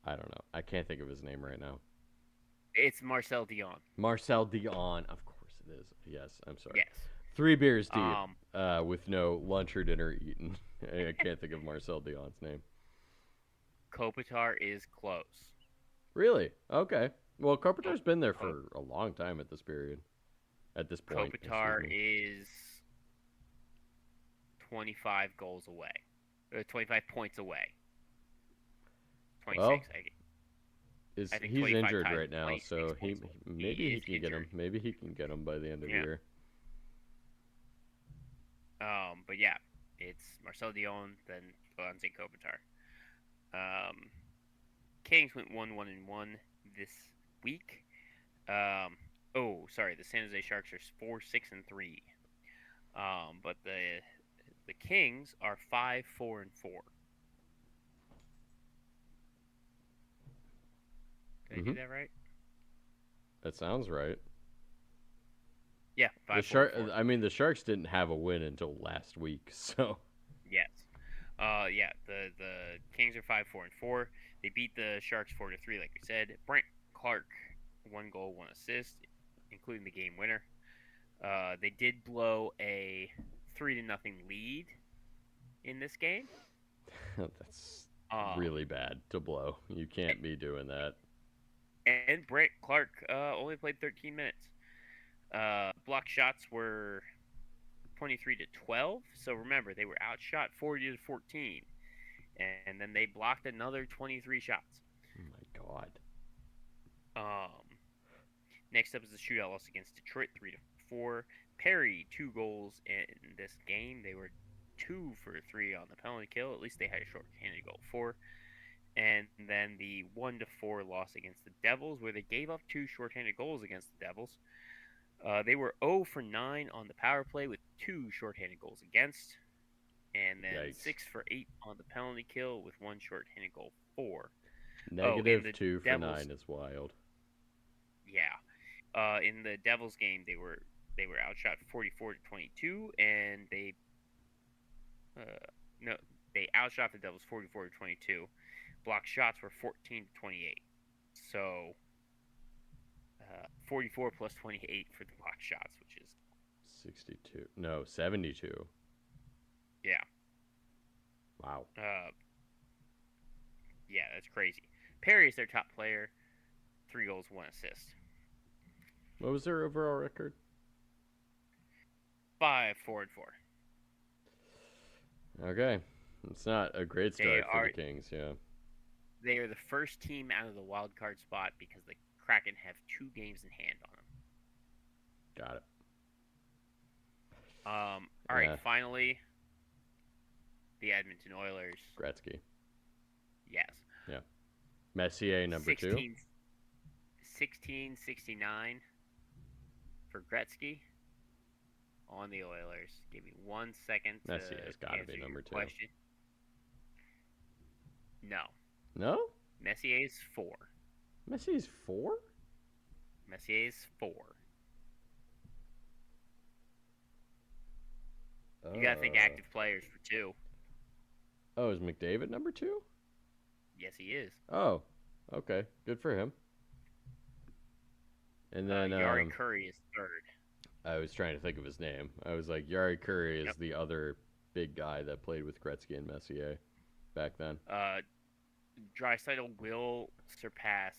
I don't know. I can't think of his name right now. It's Marcel Dion. Marcel Dion. Of course it is. Yes, I'm sorry. Yes. 3 beers deep, Um, with no lunch or dinner eaten. I can't think of Marcel Dion's name. Kopitar is close. Really? Okay. Well, Carpenter's been there for a long time at this period. At this point, Kopitar excuse me. is 25 goals away. 25 points away. 26. Well, I think he's 25 injured times right now, 26 so points. maybe he is can get him. injured. Maybe he can get him by the end of the Yeah. year. But yeah, it's Marcel Dion, then Anze Kopitar. Kings went 1-1-1 this week. The San Jose Sharks are 4-6-3. But the Kings are 5-4-4. Did I do that right? That sounds right. Yeah, The 5-4-4. I mean, the Sharks didn't have a win until last week, so Yes. The Kings are 5-4-4. They beat the Sharks 4-3, like we said. Brent Clark, 1 goal, 1 assist, including the game winner. They did blow a 3-0 lead in this game. that's really bad to blow. You can't be doing that. And Brent Clark only played 13 minutes. Block shots were 23-12. So remember, they were outshot 40-14, and then they blocked another 23 shots. Oh my God. Um, Next up is the shootout loss against Detroit, 3-4. Perry 2 goals in this game. They were 2 for 3 on the penalty kill. At least they had a short-handed goal for. And then the 1-4 loss against the Devils, where they gave up 2 short-handed goals against the Devils. They were 0 for 9 on the power play with 2 short-handed goals against, and then Yikes. 6 for 8 on the penalty kill with 1 short-handed goal for. In Negative the 2 for Devils, 9 is wild. yeah. In the Devils game, they were outshot 44-22, and uh, no, they outshot the Devils 44-22. Block shots were 14-28. So 44 plus 28 for the block shots, which is 62. No, 72. yeah, Wow. yeah, that's crazy. Perry is their top player, 3 goals, 1 assist. What was their overall record? 5-4-4. Okay. It's not a great start for the Kings, yeah. They are the first team out of the wild card spot because the Kraken have 2 games in hand on them. Got it. All right, finally, the Edmonton Oilers. Gretzky. Yes. Yeah. Messier, number 2. 1669 for Gretzky on the Oilers. Give me 1 second to Messier's got to be answer number your 2. question. No. No? Messier's 4. Messier's 4? Messier's 4. You gotta think active players for 2. Oh, is McDavid number 2? Yes, he is. Oh, okay. Good for him. And then Yari Curry is 3rd. I was trying to think of his name. I was like, Yari Curry is the other big guy that played with Gretzky and Messier back then. Draisaitl will surpass.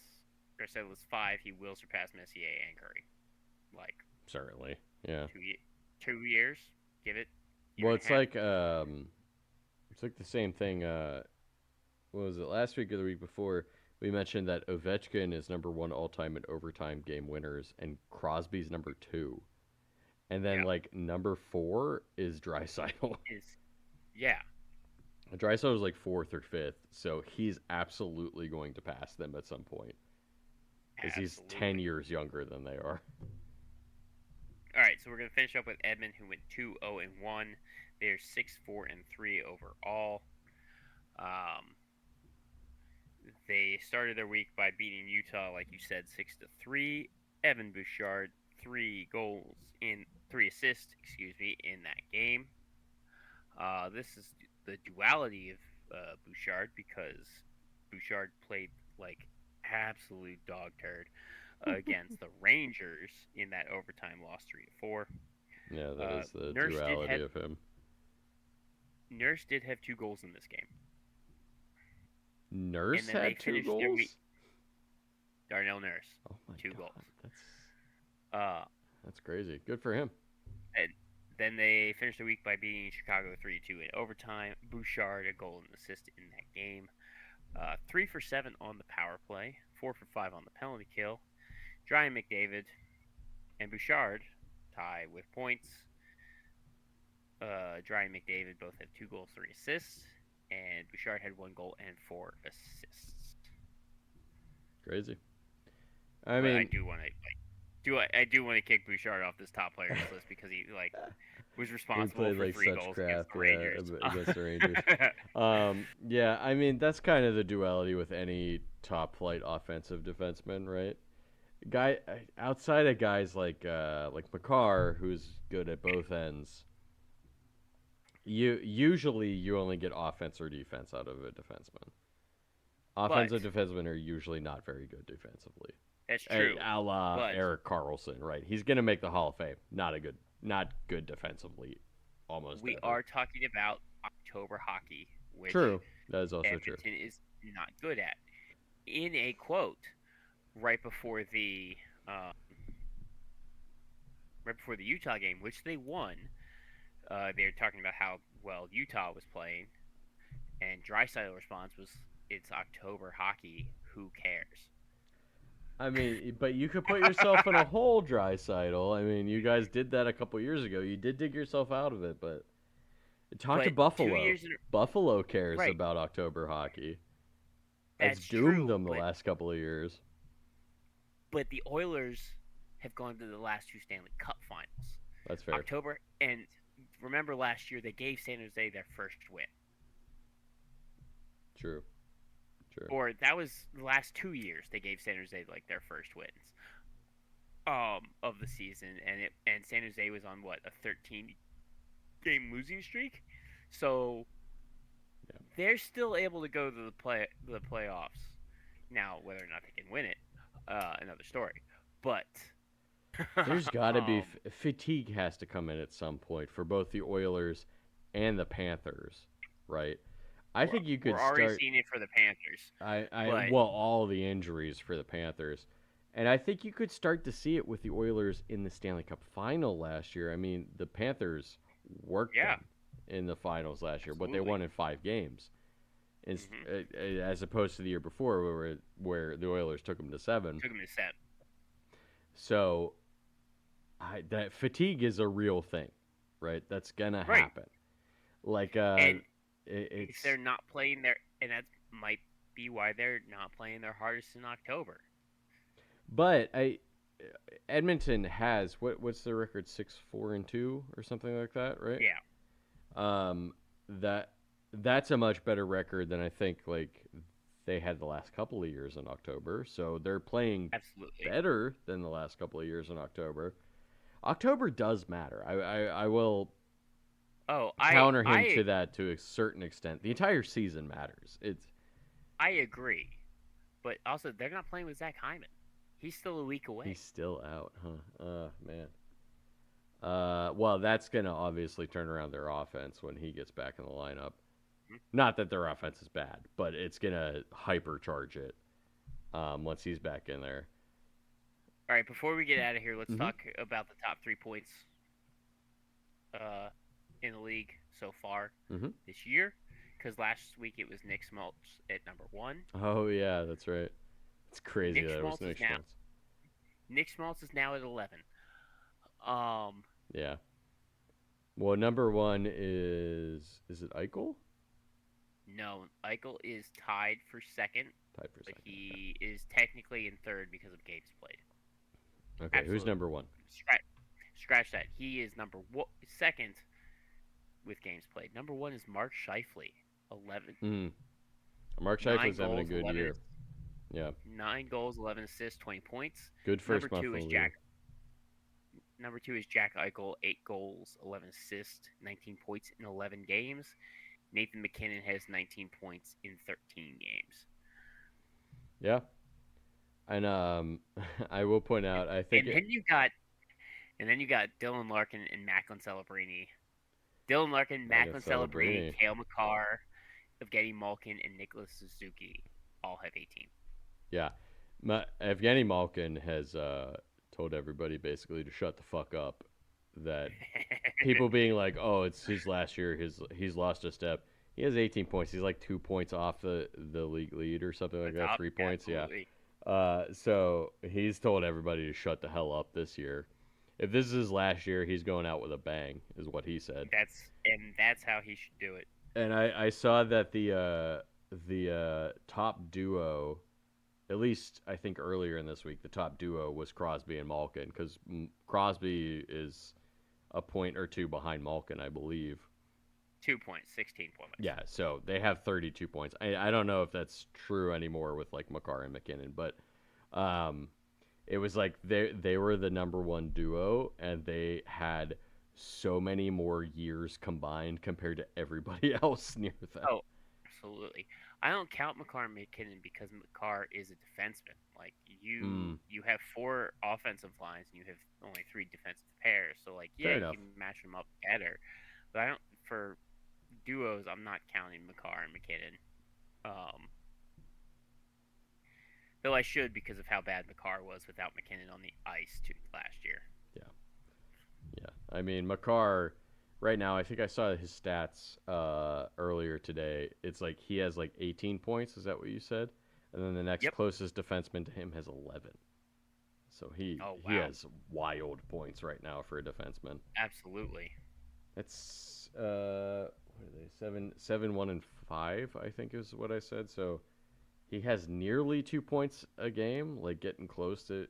Draisaitl is 5. He will surpass Messier and Curry. Certainly, yeah. 2 years. Give it. Well, it's like the same thing. What was it, last week or the week before? We mentioned that Ovechkin is number 1 all-time in overtime game winners, and Crosby's number 2. And then, number 4 is Draisaitl. Yeah. Draisaitl is 4th or 5th, so he's absolutely going to pass them at some point. Because he's 10 years younger than they are. All right, so we're going to finish up with Edmond, who went 2-0-1. They're 6-4-3 overall. They started their week by beating Utah, like you said, 6-3. Evan Bouchard, 3 assists, in that game. This is the duality of Bouchard, because Bouchard played like absolute dog turd against the Rangers in that overtime loss 3-4. Yeah, that is the duality of him. Nurse did have 2 goals in this game. Nurse had 2 goals? Darnell Nurse. Oh my 2 God. goals. That's crazy. Good for him. And then they finished the week by beating Chicago 3-2 in overtime. Bouchard, a goal and an assist in that game. 3 for 7 on the power play. 4 for 5 on the penalty kill. Dry and McDavid and Bouchard tie with points. Dry and McDavid both had 2 goals, 3 assists. And Bouchard had 1 goal and 4 assists. Crazy. I do want to kick Bouchard off this top players list because he was responsible for 3 goals against the Rangers. Against the Rangers. Yeah, I mean that's kind of the duality with any top flight offensive defenseman, right? Outside of guys like Makar, who's good at both ends. You only get offense or defense out of a defenseman. Offensive defensemen are usually not very good defensively. That's true. A la Erik Karlsson, right? He's going to make the Hall of Fame. Not good defensively. Almost. We are talking about October hockey, which true. That is also Edmonton true. is not good at. In a quote right before the right before the Utah game, which they won. They were talking about how well Utah was playing, and Dreisaitl's response was, "It's October hockey. Who cares?" I mean, but you could put yourself in a hole, Dreisaitl. I mean, you guys did that a couple years ago. You did dig yourself out of it, but talk to But two Buffalo. years in Buffalo cares right, about October hockey. It's that's doomed true. them the last couple of years. But the Oilers have gone to the last two Stanley Cup finals. That's fair. October, and remember last year they gave San Jose their first win. True. True. Or that was the last 2 years they gave San Jose like their first wins of the season, and San Jose was on what, a 13 game losing streak, so Yeah. they're still able to go to the playoffs. Now, whether or not they can win it, another story. But There's got to be um, fatigue has to come in at some point for both the Oilers and the Panthers, right? I think you could we're already start. seeing it for the Panthers. But Well, all the injuries for the Panthers, and I think you could start to see it with the Oilers in the Stanley Cup final last year. I mean, the Panthers worked yeah, them in the finals last year, but they absolutely. won in 5 games, Hmm. as opposed to the year before, where the Oilers took them to 7. Took them to set. So that fatigue is a real thing, right? That's gonna Right. happen. Like And if it's they're not playing their, and that might be why they're not playing their hardest in October. but Edmonton has what's the record, 6-4-2 or something like that, right? Yeah, Um, that that's a much better record than I think like they had the last couple of years in October. So they're playing absolutely. better than the last couple of years in October. October does matter. I will Oh, counter him to that to a certain extent. The entire season matters. I agree, but also they're not playing with Zach Hyman. He's still a week away. He's still out, huh? Man. Well, that's gonna obviously turn around their offense when he gets back in the lineup. Mhm. Not that their offense is bad, but it's gonna hypercharge it once he's back in there. All right, before we get out of here, let's Mm-hmm. talk about the top 3 points uh, in the league so far Mm-hmm. this year. Because last week it was Nick Schmaltz at number 1. Oh yeah, that's right. It's crazy Nick that it was Schmaltz is Nick now Schmaltz. Nick Schmaltz is now at 11. Um, Yeah. Well, number one is it Eichel? no, Eichel is tied for second, Tied for but second. he is technically in third because of games played. Okay, who's Absolutely, number one? scratch that. He is second with games played. Number 1 is Mark Scheifele, 11, Mm. Mark nine Scheifele's having a goals, good 11 year. Yeah, 9 goals, 11 assists, 20 points. good Number first month two of is the Jack. league. Number 2 is Jack Eichel, 8 goals, 11 assists, 19 points in 11 games. Nathan McKinnon has 19 points in 13 games. Yeah, and I will point out, I think And then you got Dylan Larkin and Macklin Celebrini. Dylan Larkin, Megan Macklin Celebrini, Celebrini. Kale McCarr, Evgeny Malkin, and Nicholas Suzuki all have 18. Yeah, Evgeny Malkin has told everybody basically to shut the fuck up. That people being like, "Oh, it's his last year. He's lost a step." He has 18 points. He's like 2 points off the league lead or something like That's that. up, 3 points, yeah. absolutely. So he's told everybody to shut the hell up this year. If this is his last year, he's going out with a bang, is what he said. That's how he should do it. And I saw that the top duo, at least I think earlier in this week, the top duo was Crosby and Malkin because Crosby is a point or two behind Malkin, I believe. 2 points, 16 points. Yeah, so they have 32 points. I don't know if that's true anymore with like Makar and McKinnon, but um, it was like they were the number one duo, and they had so many more years combined compared to everybody else near them. Oh, absolutely. I don't count McCarr and McKinnon because McCarr is a defenseman. Like Mm, you have 4 offensive lines and you have only 3 defensive pairs. So like, fair yeah, you enough. can match them up better. But I don't for duos. I'm not counting McCarr and McKinnon. Um, though I should because of how bad McCarr was without McKinnon on the ice too last year. Yeah. Yeah. I mean, Makar, right now, I think I saw his stats earlier today. It's like he has like 18 points. Is that what you said? And then the next Yep. closest defenseman to him has 11. So Oh he wow. has wild points right now for a defenseman. Absolutely. It's what are they? 7, 1, and 5, I think is what I said. So he has nearly 2 points a game, like getting close to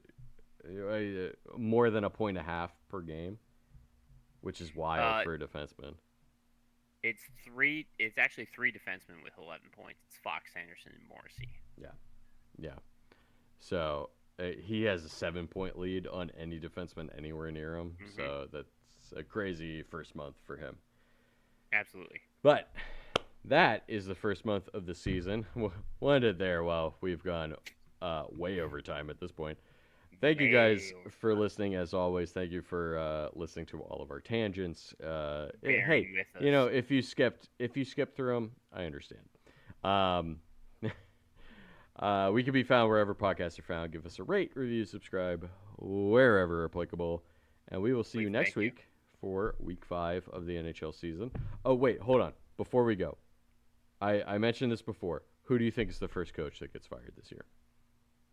more than a point and a half per game, which is wild Uh, for a defenseman. it's three. It's actually three defensemen with 11 points. It's Fox, Sanderson, and Morrissey. Yeah, yeah. So he has a 7 point lead on any defenseman anywhere near him. Hmm. So that's a crazy first month for him. Absolutely. But that is the first month of the season. We'll end it there. Well, we've gone way over time at this point. Thank you Way guys over for listening. As always, thank you for listening to all of our tangents. Hey, bearing with us. if you skipped through them, I understand. Um, we can be found wherever podcasts are found. Give us a rate, review, subscribe, wherever applicable, and we will see you Please, next thank you. week for Week 5 of the NHL season. Oh wait, hold on. Before we go, I mentioned this before. Who do you think is the first coach that gets fired this year?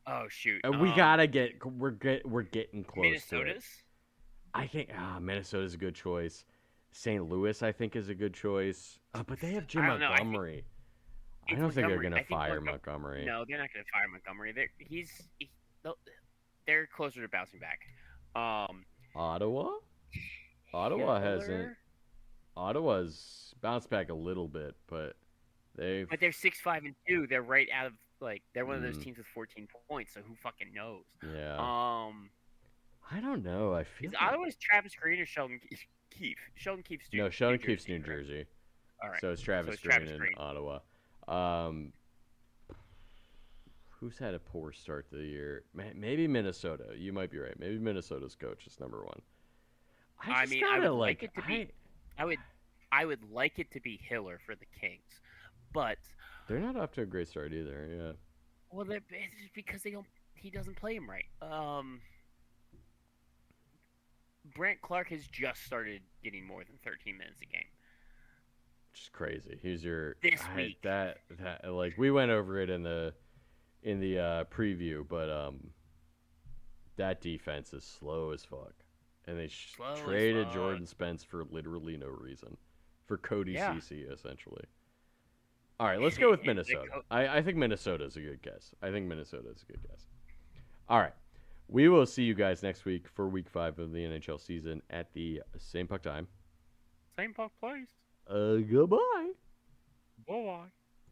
Oh shoot. We gotta get we're getting close to it. Minnesota's. I think Minnesota's a good choice. St. Louis, I think, is a good choice. But they have Jim I don't know. I think Montgomery. I it's don't think they're Montgomery. gonna I think fire Montgomery. Montgomery. No, they're not going to fire Montgomery. They're closer to bouncing back. Um, Ottawa. Ottawa hasn't. Hiller, Ottawa's bounced back a little bit, but they've. but they're 6-5-2. They're right out of like they're one of those Mm, teams with 14 points. So who fucking knows? yeah, Um, I don't know. I feel is like Ottawa's Travis Green or Sheldon Keefe? Sheldon Keefe's no. New Sheldon Keefe's Jersey, New correct? Jersey, All right. so it's So Travis it's Green Travis in Green. Ottawa. Um, who's had a poor start to the year? Maybe Minnesota. You might be right. Maybe Minnesota's coach is number one. I I just mean, I gotta would like like it to be. I would. I would like it to be Hiller for the Kings, but They're not off to a great start either. Yeah. well, it's because they don't. He doesn't play him right. Brent Clark has just started getting more than 13 minutes a game Which is crazy. He's your this week. that like we went over it in the preview, but that defense is slow as fuck, and they Slow as traded fuck. Jordan Spence for literally no reason, for Cody Yeah. Cece essentially. All right, let's go with And Minnesota. I think Minnesota is a good guess. I think Minnesota is a good guess. All right, we will see you guys next week for Week 5 of the NHL season at the same puck time. Same puck plays. Goodbye. Bye.